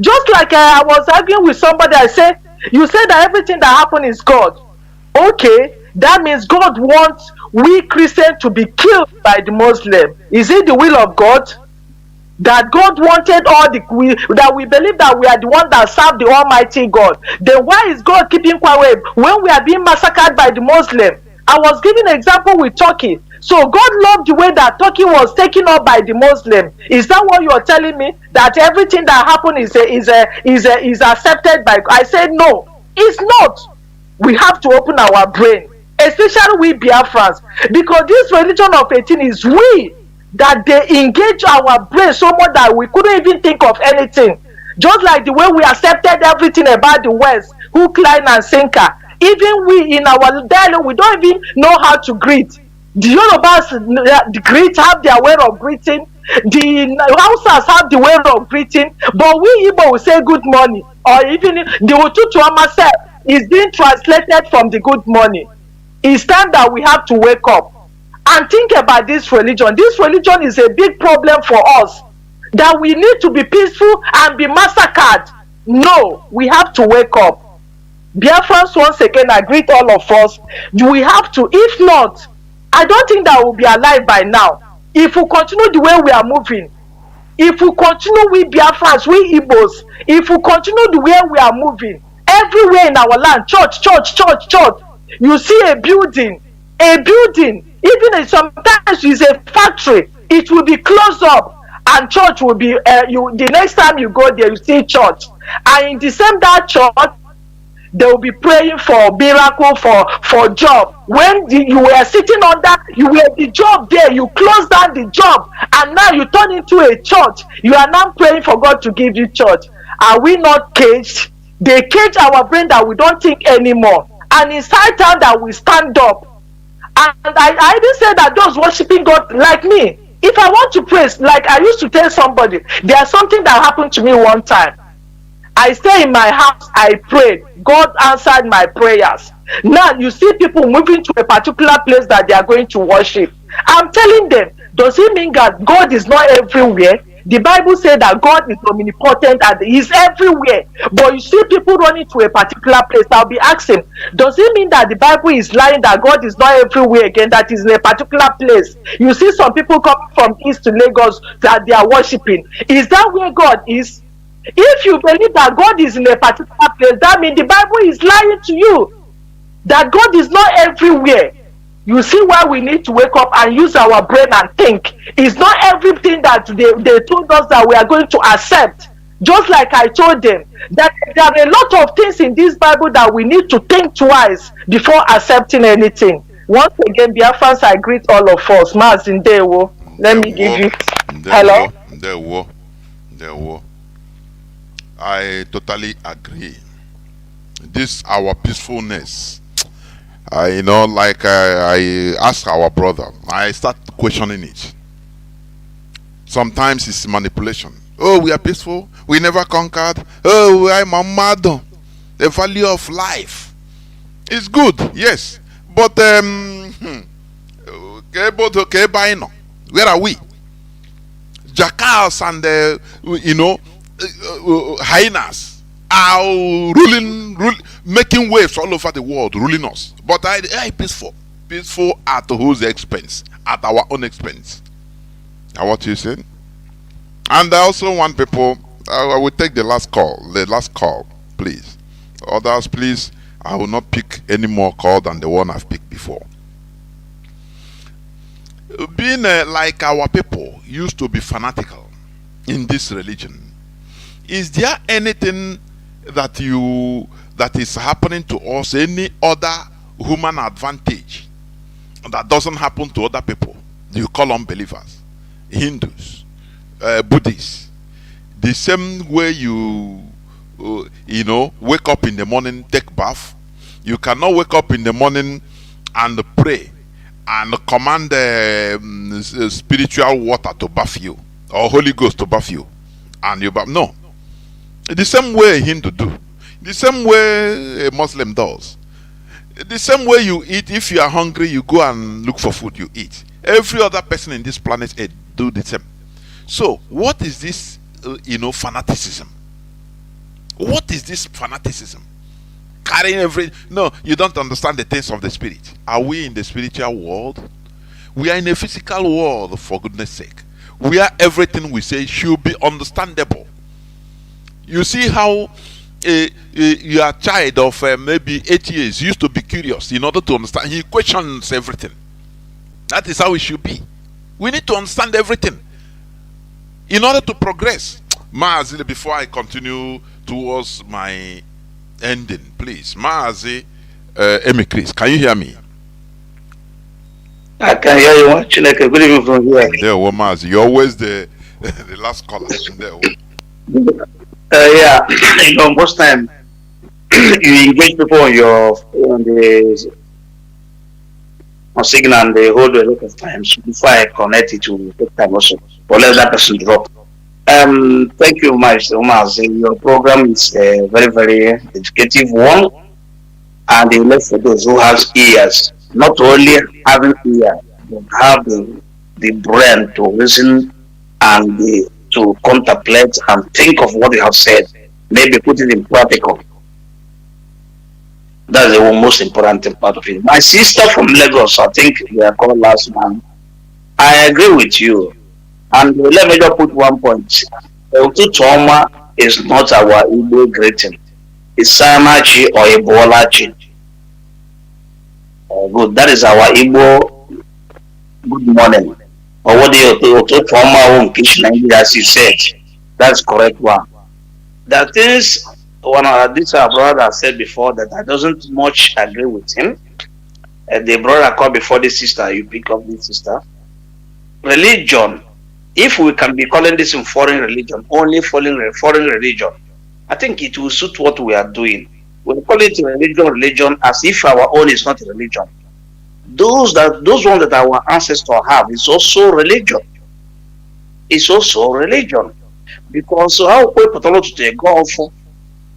Just like I was arguing with somebody, I said, you say that everything that happened is God. Okay, that means God wants we Christians to be killed by the Muslim. Is it the will of God? That God wanted that we believe that we are the one that serve the Almighty God. Then why is God keeping quiet when we are being massacred by the Muslim? I was giving an example with Turkey. So God loved the way that Turkey was taken up by the Muslim. Is that what you are telling me? That everything that happened is accepted by? I said no, it's not. We have to open our brain, especially we Biafrans, because this religion of 18 is we that they engage our brain so much that we couldn't even think of anything. Just like the way we accepted everything about the West, hook, line, and sinker. Even we in our dialogue, we don't even know how to greet. The Yorubas greet, have their way of greeting. The Hausas have the way of greeting. But we Igbo will say good morning. Or even the Ututu Amase is being translated from the good morning. It's time that we have to wake up and think about this religion. This religion is a big problem for us. That we need to be peaceful and be massacred. No, we have to wake up. Biafrans, once again, I greet all of us. We have to. If not, I don't think that we'll be alive by now. If we continue the way we are moving, if we continue with Biafrans, we Igbos, if we continue the way we are moving, everywhere in our land, church, you see a building, even if sometimes it's a factory, it will be closed up, and church will be, the next time you go there, you see church, and in December church, they will be praying for miracle, for job. When you were sitting under, you were the job there, you closed down the job, and now you turn into a church. You are now praying for God to give you church. Are we not caged? They cage our brain that we don't think anymore. And it's high time that we stand up. And I didn't say that those worshiping God like me. If I want to praise, like I used to tell somebody, there's something that happened to me one time. I stay in my house, I prayed. God answered my prayers. Now you see people moving to a particular place that they are going to worship. I'm telling them, does it mean that God is not everywhere? The Bible says that God is omnipotent and He's everywhere. But you see people running to a particular place. I'll be asking, does it mean that the Bible is lying that God is not everywhere again, that is in a particular place? You see some people coming from East to Lagos that they are worshiping. Is that where God is? If you believe that God is in a particular place, that means the Bible is lying to you. That God is not everywhere. You see why we need to wake up and use our brain and think. It's not everything that they told us that we are going to accept. Just like I told them, that there are a lot of things in this Bible that we need to think twice before accepting anything. Once again, Biafrans, I greet all of us. Mazi, Ndewo. Let me give you. Hello? Ndewo. I totally agree. This our peacefulness. I ask our brother, I start questioning it. Sometimes it's manipulation. Oh, we are peaceful, we never conquered. Oh, I'm Mamado. The value of life is good, yes. But Where are we? Jackals and hyenas are making waves all over the world, ruling us. But I peaceful at whose expense? At our own expense. Now what you saying? And I also want people. I will take the last call, please. Others, please. I will not pick any more call than the one I've picked before. Being like our people used to be fanatical in this religion, is there anything that is happening to us, any other human advantage that doesn't happen to other people? You call unbelievers, Hindus, Buddhists. The same way you wake up in the morning, take bath, you cannot wake up in the morning and pray and command spiritual water to bath you or Holy Ghost to bath you, and you bath. No, the same way a Hindu do, the same way a Muslim does, the same way you eat. If you are hungry, you go and look for food, you eat. Every other person in this planet do the same. So what is this fanaticism? What is this fanaticism? Carrying no, you don't understand the things of the spirit. Are we in the spiritual world? We are in a physical world, for goodness sake, where everything we say should be understandable. You see how your child of maybe 8 years used to be curious in order to understand. He questions everything. That is how it should be. We need to understand everything in order to progress. Mazi, before I continue towards my ending, please. Mazi, Chris, can you hear me? I can hear you. Chineke, good evening from here. There, Mazi, you're always the last caller. There. Yeah, most time you engage people on signal, and they hold a lot of times before I connect it to take time also. But let that person drop. Thank you, Mazi. Your program is a very, very educative one, and they left for those who have ears. Not only having ears, but have the brain to listen and to contemplate and think of what you have said. Maybe put it in practical. That's the most important part of it. My sister from Lagos, I think they are called last man. I agree with you. And let me just put one point. Trauma is not our Igbo greeting. It's Samachi or Ebolachi. Good. That is our Igbo good morning. Or what do you trauma as you said? That's correct one. That is one of this our brother said before that I doesn't much agree with him. The brother called before the sister, you pick up this sister. Religion. If we can be calling this in foreign religion, only foreign religion, I think it will suit what we are doing. We call it religion as if our own is not a religion. Those ones that our ancestors have is also religion. It's also religion. Because how we put to go for,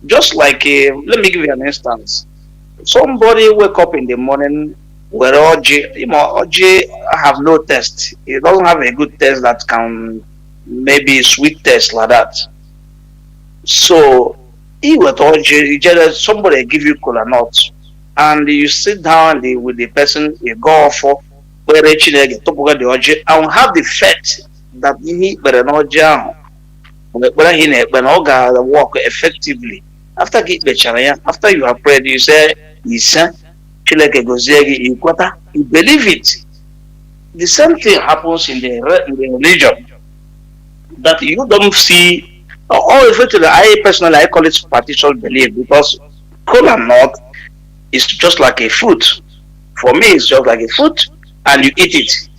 just like let me give you an instance. Somebody wake up in the morning where OJ have no test. It doesn't have a good test that can maybe sweet test like that. So with OJ, somebody give you cola nuts and you sit down with the person you go for where get top of the OJ and have the fact that he better not jam when he work effectively. After after you have prayed, you say you believe it. The same thing happens in the religion that you don't see. Or effectively, I personally call it superstitious belief because cola nut is just like a fruit. For me, it's just like a fruit, and you eat it.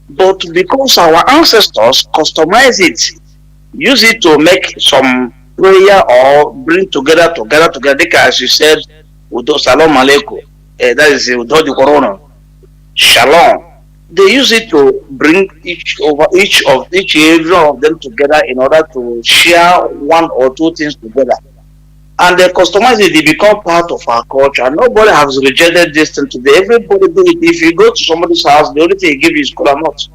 But because our ancestors customize it, use it to make some prayer or bring together, as you said, Udo Salam Aleikum. That is Udo the Corona. Shalom. They use it to bring each area of them together in order to share one or two things together. And they customize it, they become part of our culture. Nobody has rejected this thing today. Everybody do it. If you go to somebody's house, the only thing he gives you is cola nuts.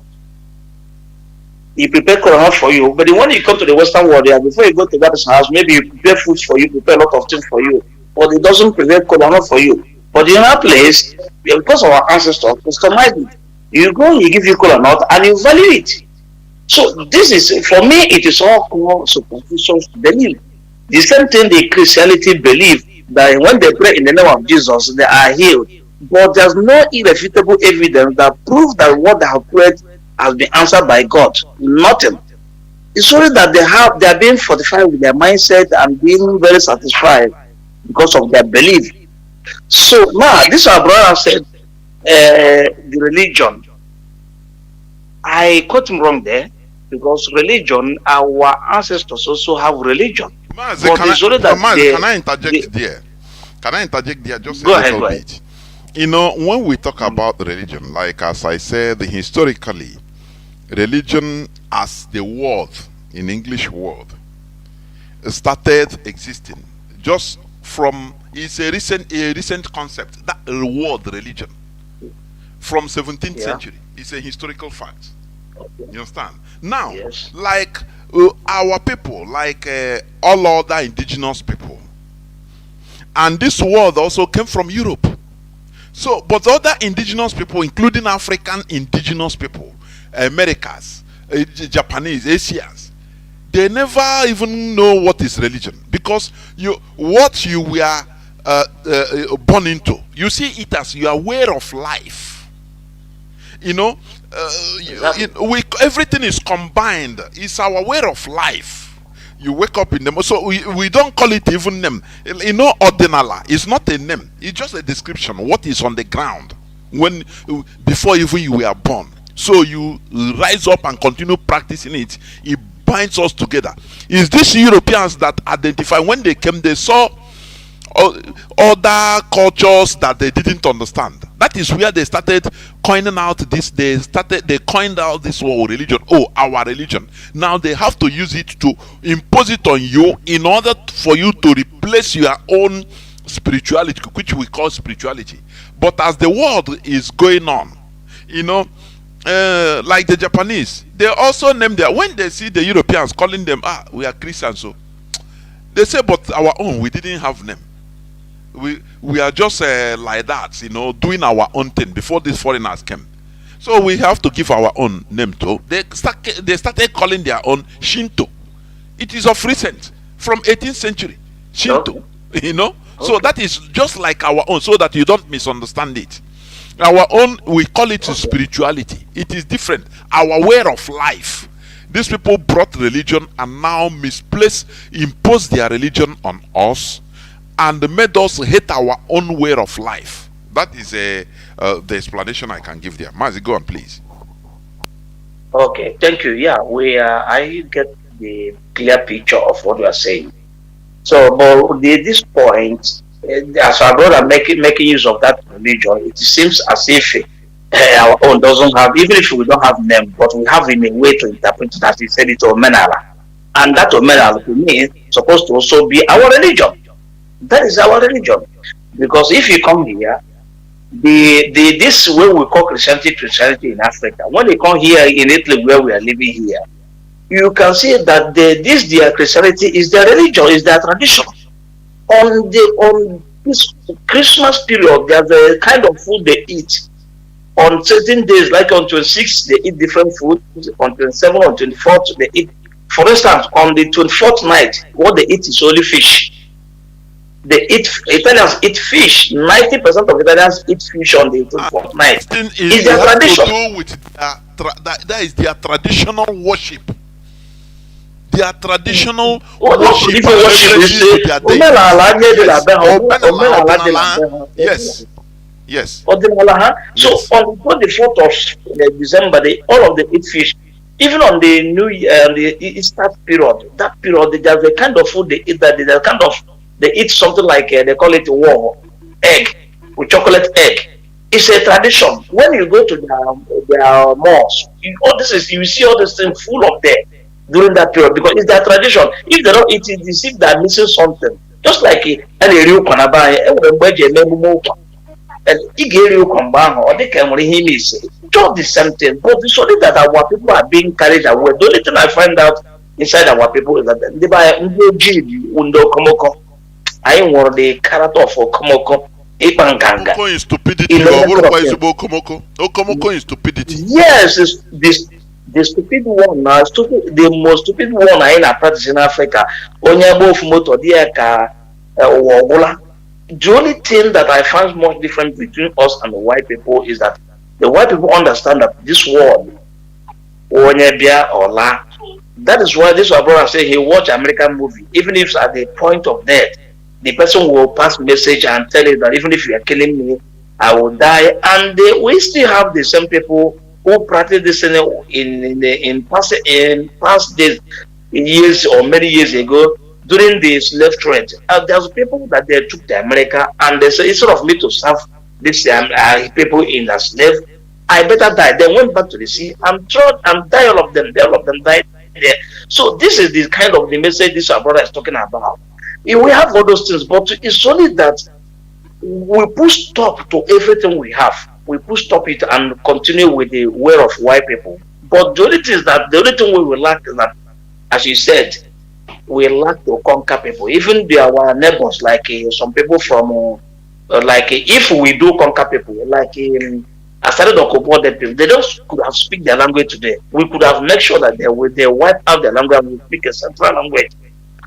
he prepare kola for you. But when you come to the Western world, yeah, before you go to that house, maybe you prepare food for you, prepare a lot of things for you, but it doesn't prepare kola for you. But in our place, because of our ancestors, customize it. You go, he give you kola and you value it. So this is, for me, it is all core superstitious belief. The same thing the Christianity believe, that when they pray in the name of Jesus, they are healed. But there's no irrefutable evidence that proves that what they have prayed has been answered by God. Nothing. It's only that they are being fortified with their mindset and being very satisfied because of their belief. So now, this our brother said, the religion. I caught him wrong there, because religion, our ancestors also have religion. Mazi, can I interject there? Can I interject there just a little bit? You know, when we talk about religion, like as I said, historically, religion as the word, in English word, started existing just from, it's a recent concept, that word religion, from 17th century. It's a historical fact. You understand? Now, like our people, like all other indigenous people, and this word also came from Europe. So, but other indigenous people, including African indigenous people, Americas, Japanese, Asians, they never even know what is religion, because what you were born into, you see it as your way of life. You know, everything is combined. It's our way of life. You wake up in the morning, so we don't call it even name. You know, ordinala. It's not a name. It's just a description. What is on the ground before even you were born. So you rise up and continue practicing it. It binds us together. It's these Europeans that identify, when they came, they saw other cultures that they didn't understand. That is where they started coining out this. They coined out this word religion. Oh, our religion. Now they have to use it to impose it on you in order for you to replace your own spirituality, which we call spirituality. But as the world is going on, you know, like the Japanese, they also name their, when they see the Europeans calling them, we are Christians, so they say, but our own, we didn't have name. We are just like that, you know, doing our own thing before these foreigners came. So we have to give our own name too. They started calling their own Shinto. It is of recent, from 18th century, Shinto. You know, so that is just like our own, so that you don't misunderstand it. Our own, we call it spirituality. It is different. Our way of life. These people brought religion and now impose their religion on us, and made us hate our own way of life. That is the explanation I can give there. Mazi, go on, please. Okay, thank you. Yeah, I get the clear picture of what you are saying. So, but at this point, as our brother making use of that religion, it seems as if our own doesn't have, even if we don't have name, but we have in a way to interpret it, as he said, it Omenala. And that Omenala, to me, is supposed to also be our religion. That is our religion. Because if you come here, this way we call Christianity in Africa, when they come here in Italy, where we are living here, you can see that their Christianity is their religion, is their tradition. On this Christmas period, there's a kind of food they eat. On certain days, like on 26th, they eat different food. On 27th, on 24th, they eat. For instance, on the 24th night, what they eat is only fish. Italians eat fish. 90% of Italians eat fish on the 24th night. It's their tradition. To do with that is their traditional worship. Their traditional worship. Yes. Yes. So on the 24th of December, all of them eat fish. Even on the New Year, the Easter period, there's a kind of food they eat they eat something like they call it egg with chocolate egg. It's a tradition. When you go to their malls, you see all this thing full of there during that period, because it's their tradition. If they don't eat it, they are missing something. Just like Igeri Ukombang or the Camry him is just the same thing. But it's only that our people are being carried away. The only thing I find out inside our people is that they buy Undo Komoko. I want the character for Komoko. Okomoko is stupidity. Okomoko is stupidity. Yes, it's this. The stupid one, the most stupid one I practice in Africa. Onyabo Fumoto Diaka Wogola. The only thing that I find much different between us and the white people is that the white people understand that this word, Onyebia or La, that is why this brother say he watch American movie, even if at the point of death, the person will pass message and tell you that even if you are killing me, I will die. And we still have the same people who practice this in past days, years or many years ago during the slave trade. There's people that they took to America and they say instead of me to serve these people in the slave, I better die. They went back to the sea and die. All of them died there. So this is the kind of the message this our brother is talking about. We have all those things, but it's only that we put stop to everything we have. We put stop it and continue with the way of white people. But the only thing is that the only thing we will lack is that, as you said, we lack to conquer people. Even our neighbors, like some people from, if we do conquer people, like I started to comport them people, they just could have speak their language today. We could have made sure that they wipe out their language and we speak a central language.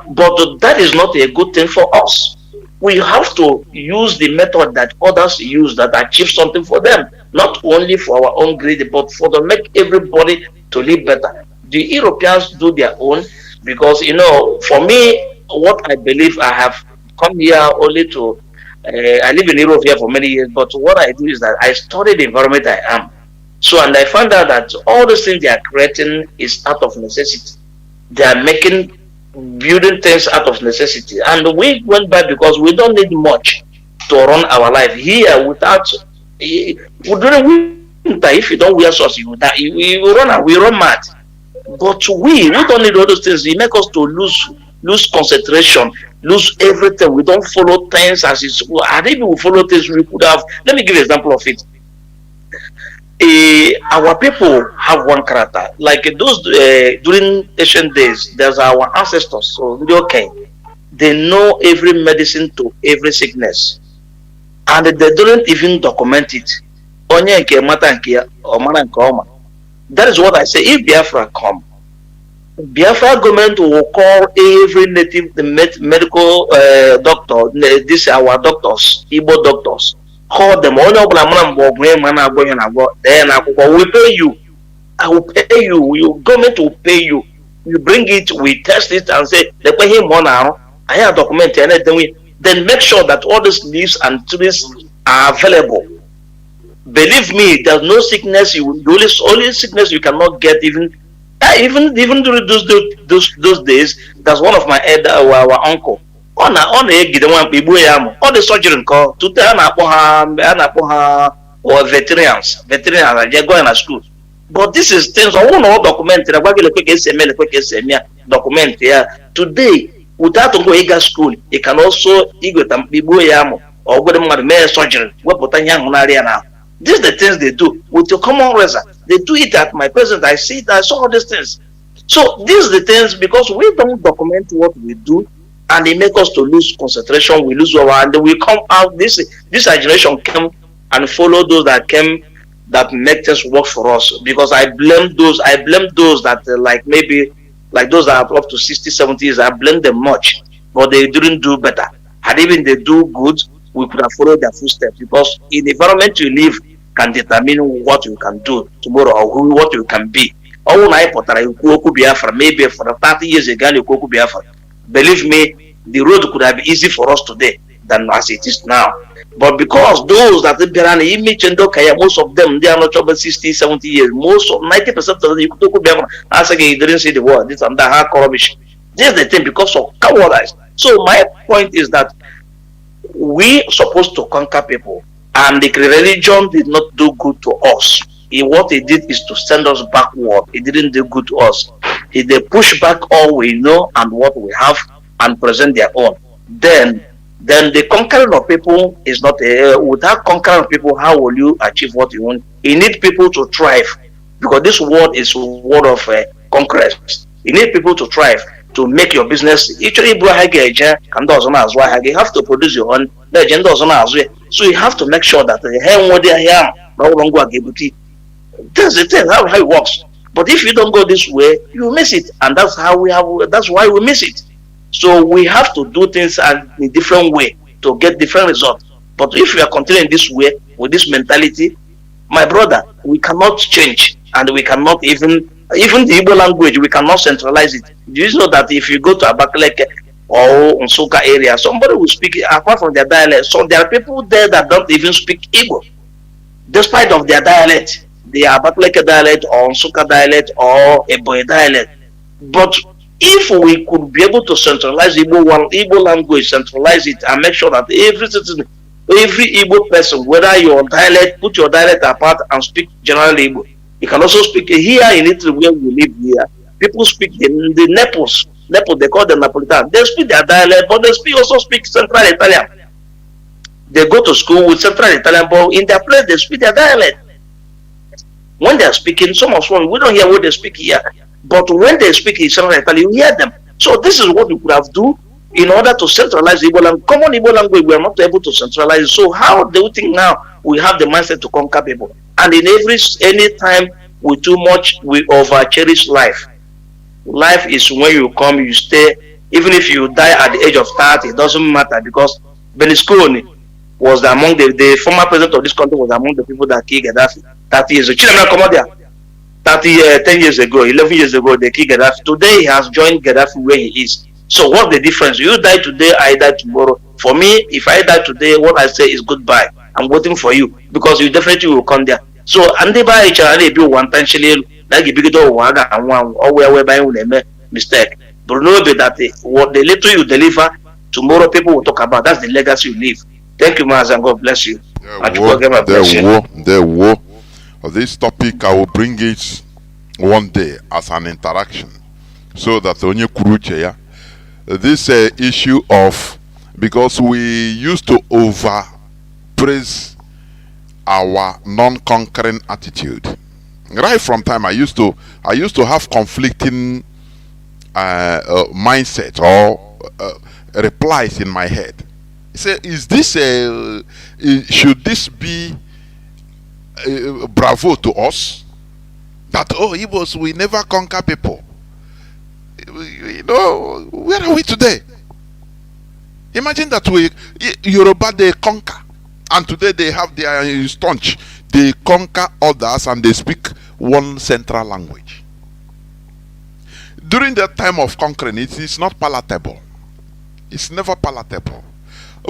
But that is not a good thing for us. We have to use the method that others use that achieve something for them, not only for our own greed, but for to make everybody to live better. The Europeans do their own because, for me, what I believe, I have come here only to, I live in Europe here for many years, but what I do is that I study the environment I am. So, and I found out that all those things they are creating is out of necessity. They are building things out of necessity, and we went back because we don't need much to run our life here. Without during winter, if you don't wear socks, you die. We run mad. But we don't need all those things. It make us to lose concentration, lose everything. We don't follow things as it's. And if we follow things, we could have. Let me give you an example of it. Our people have one character, like those during ancient days. There's our ancestors, so they know every medicine to every sickness, and they don't even document it. That is what I say. If Biafra come, Biafra government will call every native medical doctor. These are our doctors, Igbo doctors. Call them. Then we pay you. I will pay you. Your government will pay you. You bring it, we test it and say, they pay him 1 hour. I have documented and then make sure that all these leaves and trees are available. Believe me, there's no sickness. Only sickness you cannot get even during those days. That's one of my our uncle. All the surgery call to tell or veterans they're going to school. But this is things I want to document. Document here today without to go to school. You can also or go to surgery. These are the things they do with your common reason. They do it at my presence. I see it. I saw all these things. So these are the things because we don't document what we do. And they make us to lose concentration. We lose our, and we come out. This generation came and follow those that came that make things work for us. Because I blame those that like those that are up to 60, 70 years. I blame them much, but they didn't do better. Had even they do good, we could have followed their footsteps. Because in the environment you live can determine what you can do tomorrow or what you can be. Maybe for 30 years ago, you Biafra. Believe me, the road could have been easy for us today than as it is now. But because those that most of them, they are not over 60, 70 years. Most of 90% of them, you didn't see the word. This and that, rubbish. This is the thing because of cowardice. So my point is that we supposed to conquer people, and the religion did not do good to us. What it did is to send us backward. It didn't do good to us. They push back all we know and what we have and present their own. Then then the conquering of people is not without conquering of people. How will you achieve what you want? You need people to thrive, because this world is a world of conquest. You need people to thrive, to make your business. You have to produce your own. So you have to make sure that that's the thing, how it works. But if you don't go this way, you miss it, and that's how we have. That's why we miss it. So we have to do things in a different way to get different results. But if we are continuing this way with this mentality, my brother, we cannot change, and we cannot even the Igbo language, we cannot centralize it. Do you know that if you go to Abakaleke or Nsukka area, somebody will speak apart from their dialect. So there are people there that don't even speak Igbo, despite of their dialect, the Abakaleke dialect or Nsukka dialect or Ebonyi dialect. But if we could be able to centralize Igbo language, centralize it, and make sure that every citizen, every Igbo person, whether your dialect, put your dialect apart and speak general Igbo. You can also speak here in Italy where we live here. People speak the Naples, they call them Napolitan. They speak their dialect, but they also speak Central Italian. They go to school with Central Italian, but in their place they speak their dialect. When they are speaking, some of them, we don't hear what they speak here. But when they speak in Central Italian, you hear them. So this is what we could have do in order to centralize Igbo language. Common Igbo language, we are not able to centralize. So how do you think now we have the mindset to conquer people? And in any time we too much, we over cherish life. Life is when you come, you stay. Even if you die at the age of 30, it doesn't matter, because Berlusconi was among the former president of this country, was among the people that killed Gaddafi 30 years ago. 10 years ago, 11 years ago, they killed Gaddafi. Today he has joined Gaddafi where he is. So what's the difference? You die today, I die tomorrow. For me, if I die today, what I say is goodbye. I'm waiting for you, because you definitely will come there. So ande ba ichara be one potentially that give big one and one or whereby we make mistake. But know that what the little you deliver, tomorrow people will talk about. That's the legacy you leave. Thank you, Mazi, and God bless you. This topic, I will bring it one day as an interaction, so that onye kuruche ya. This issue of, because we used to over praise our non-conquering attitude. Right from time I used to have conflicting mindset or replies in my head. Say, is this should this be bravo to us? That Igbos, we never conquer people. You know, where are we today? Imagine that Yoruba, they conquer. And today they have their staunch. They conquer others and they speak one central language. During the time of conquering, it is not palatable. It's never palatable.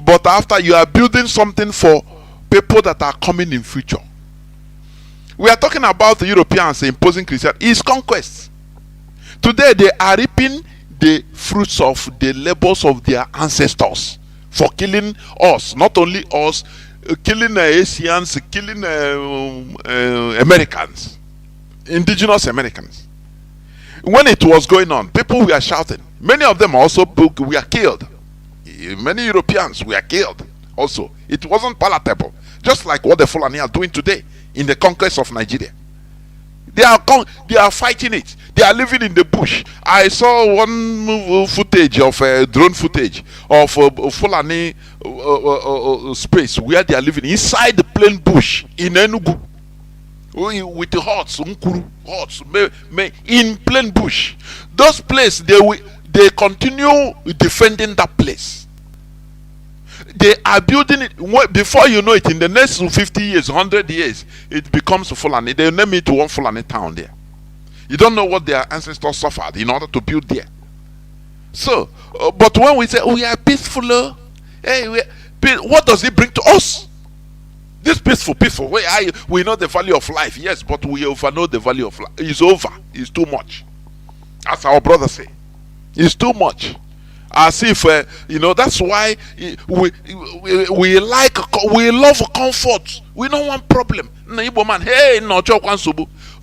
But after you are building something for people that are coming in future. We are talking about the Europeans imposing Christianity. It's conquest. Today they are reaping the fruits of the labors of their ancestors for killing us, not only us, killing Asians, killing Americans, indigenous Americans. When it was going on, people were shouting. Many of them also were killed. Many Europeans were killed also. It wasn't palatable. Just like what the Fulani are doing today in the conquest of Nigeria. They are fighting it. They are living in the bush. I saw one footage of drone footage of Fulani space where they are living inside the plain bush in Enugu with the huts, in plain bush. Those places they continue defending that place. They are building it. Before you know it, in the next 50 years, 100 years, it becomes Fulani. They name it one Fulani town there. You don't know what their ancestors suffered in order to build there. So, but when we say we are peaceful, what does it bring to us? This peaceful. We know the value of life, yes, but we overknow the value of life. It's over. It's too much. As our brother say, it's too much. As if that's why we love comfort. We don't want problem. Igbo man, hey, no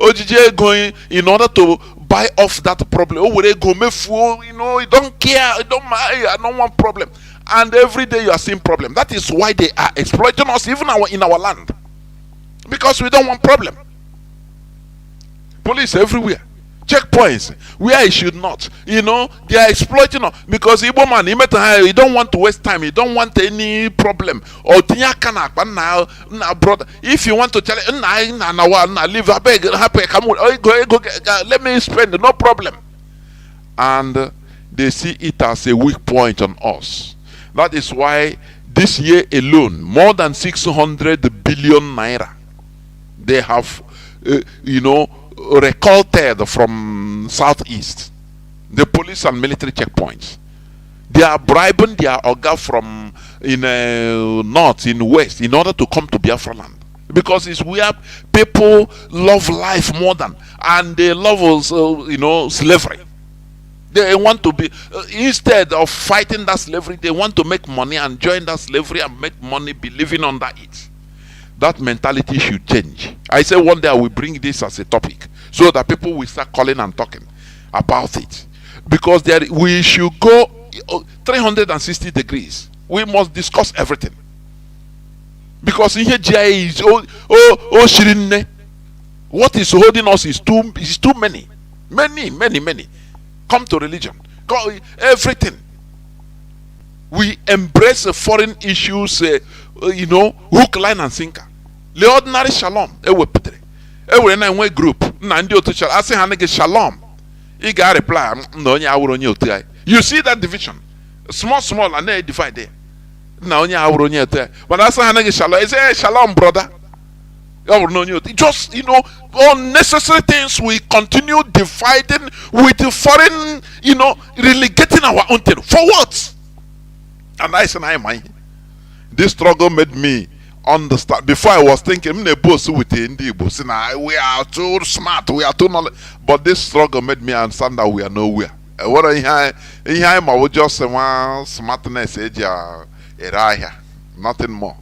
OGJ going in order to buy off that problem. Oh, where they go, me fool, you know, you don't care, you don't mind, I don't want problem. And every day you are seeing problem. That is why they are exploiting us, even in our land. Because we don't want problem. Police everywhere. Checkpoints where it should not. You know, they are exploiting us. Because Igbo man, you don't want to waste time. You don't want any problem. Or brother, if you want to tell leave, let me spend, no problem. And they see it as a weak point on us. That is why this year alone, more than 600 billion naira they have, recruited from southeast, the police and military checkpoints. They are bribing their oga from north, in west, in order to come to Biafra land, because it's where people love life more than, and they love also, slavery. They want to be instead of fighting that slavery, they want to make money and join that slavery and make money, be living under it. That mentality should change. I say one day I will bring this as a topic, so that people will start calling and talking about it. Because we should go 360 degrees. We must discuss everything. Because in here GIA is Shirine. What is holding us is too many. Many. Come to religion. Everything. We embrace foreign issues, hook, line, and sinker. The ordinary shalom. Every night group. I say hanege shalom. He got reply. You see that division? Small, and they divide there. But I say hanege shalom. I say shalom, brother. Just unnecessary things. We continue dividing with the foreign, relegating our own thing. For what? And I said, this struggle made me understand. Before I was thinking, we are too smart, we are too knowledge. But this struggle made me understand that we are nowhere. What I would just say, smartness, nothing more.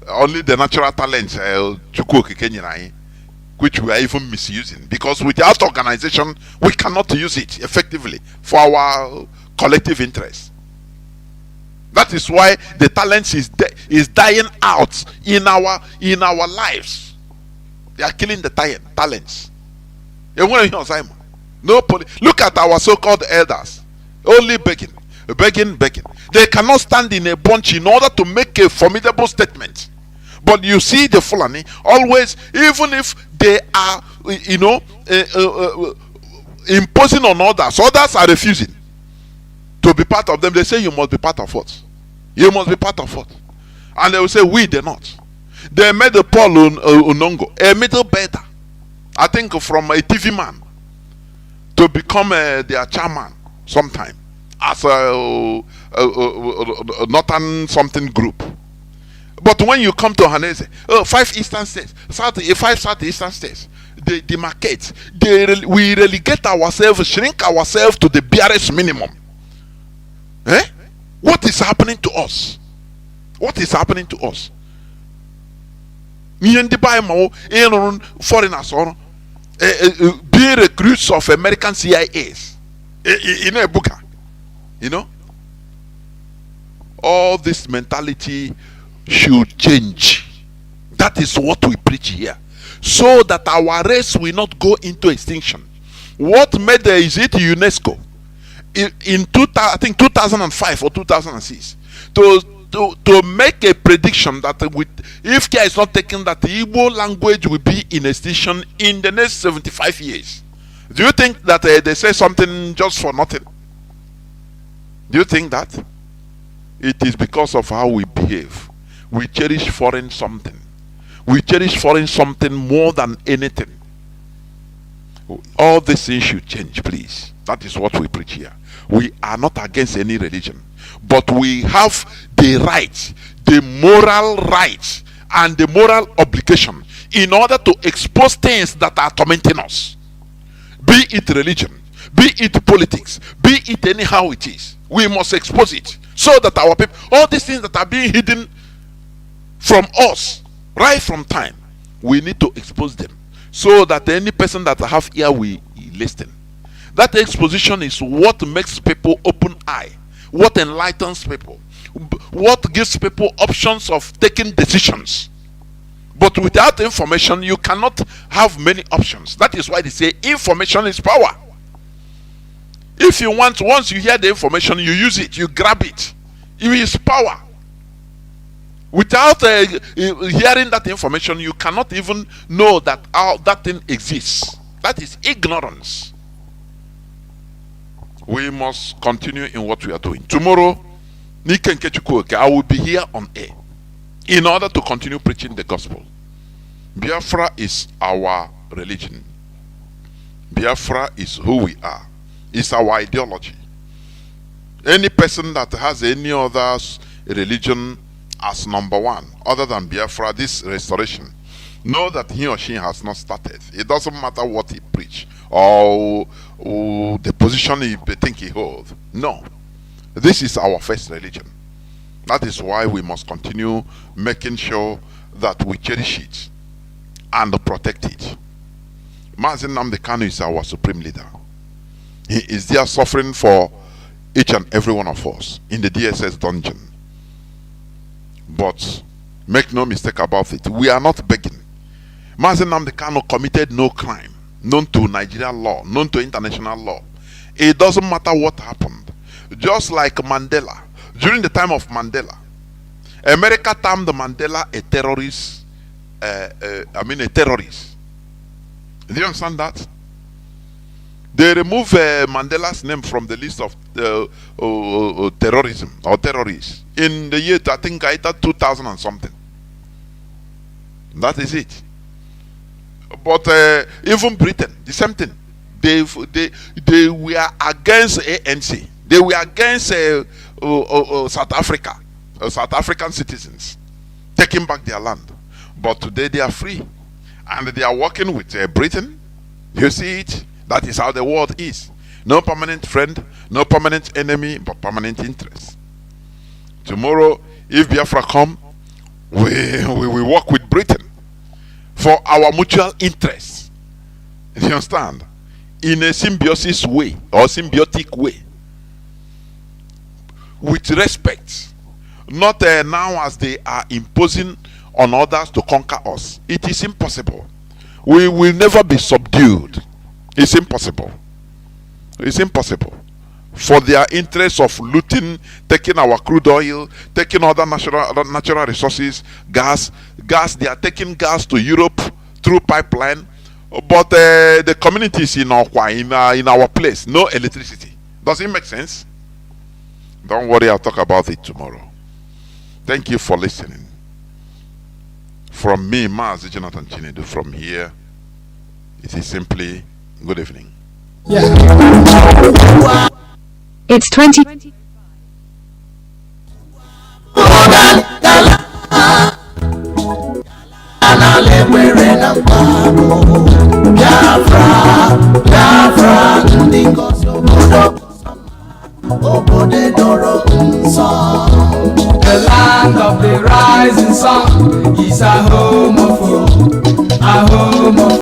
Only the natural talents, which we are even misusing. Because without organization, we cannot use it effectively for our collective interest. That is why the talents is dying out in our lives. They are killing the talents. No, look at our so-called elders, only begging. They cannot stand in a bunch in order to make a formidable statement. But you see the Fulani always, even if they are, imposing on others are refusing to be part of them. They say you must be part of what? You must be part of what? And they will say they're not. They made the Paul Unongo a middle better, I think, from a TV man to become their chairman sometime as a northern something group. But when you come to Hanese, 5 eastern states, 5 southeastern states, they demarcate. We relegate ourselves, shrink ourselves to the barest minimum. What is happening to us? What is happening to us? Foreigners be recruits of American CIAs in a book. All this mentality should change. That is what we preach here, so that our race will not go into extinction. What made UNESCO in 2005 or 2006 to make a prediction that if care is not taken, that the Igbo language will be in extinction in the next 75 years. Do you think that they say something just for nothing? Do you think that? It is because of how we behave. We cherish foreign something. We cherish foreign something more than anything. All these things should change, please. That is what we preach here. We are not against any religion, but we have the right, the moral right, and the moral obligation in order to expose things that are tormenting us. Be it religion, be it politics, be it anyhow it is. We must expose it so that our people, all these things that are being hidden from us right from time, we need to expose them so that any person that have ear will listen. That exposition is what makes people open eye, what enlightens people, what gives people options of taking decisions. But without information, you cannot have many options. That is why they say information is power. If you want, once you hear the information, you use it, you grab it. It is power. Without hearing that information, you cannot even know that that thing exists. That is ignorance. We must continue in what we are doing. Tomorrow, I will be here on air in order to continue preaching the gospel. Biafra is our religion. Biafra is who we are. It's our ideology. Any person that has any other religion as number one, other than Biafra, this restoration, know that he or she has not started. It doesn't matter what he preach or the position he think he holds. No. This is our first religion. That is why we must continue making sure that we cherish it and protect it. Mazi Nnamdi Kanu is our supreme leader. He is there suffering for each and every one of us in the DSS dungeon. But make no mistake about it, we are not begging. Mazi Nnamdi Kanu committed no crime known to Nigerian law, known to international law. It doesn't matter what happened. Just like Mandela, during the time of Mandela, America termed Mandela a terrorist. A terrorist. Do you understand that? They removed Mandela's name from the list of terrorism or terrorists in the year, I think, either 2000 and something. That is it. But even Britain, the same thing. They were against ANC. They were against South Africa, South African citizens taking back their land. But today they are free, and they are working with Britain. You see it? That is how the world is. No permanent friend, no permanent enemy, but permanent interest. Tomorrow, if Biafra come, we will work with Britain for our mutual interests. You understand? In a symbiosis way or symbiotic way, with respect, not now as they are imposing on others to conquer us. It is impossible. We will never be subdued. It's impossible. It's impossible. For their interest of looting, taking our crude oil, taking other natural resources, gas, they are taking gas to Europe through pipeline. But the communities in our place, no electricity. Does it make sense? Don't worry, I'll talk about it tomorrow. Thank you for listening. From me, Mazi Jonathan Chinedu, from here, it is simply good evening. It's 20. The land of the rising sun is a home of hope, a home of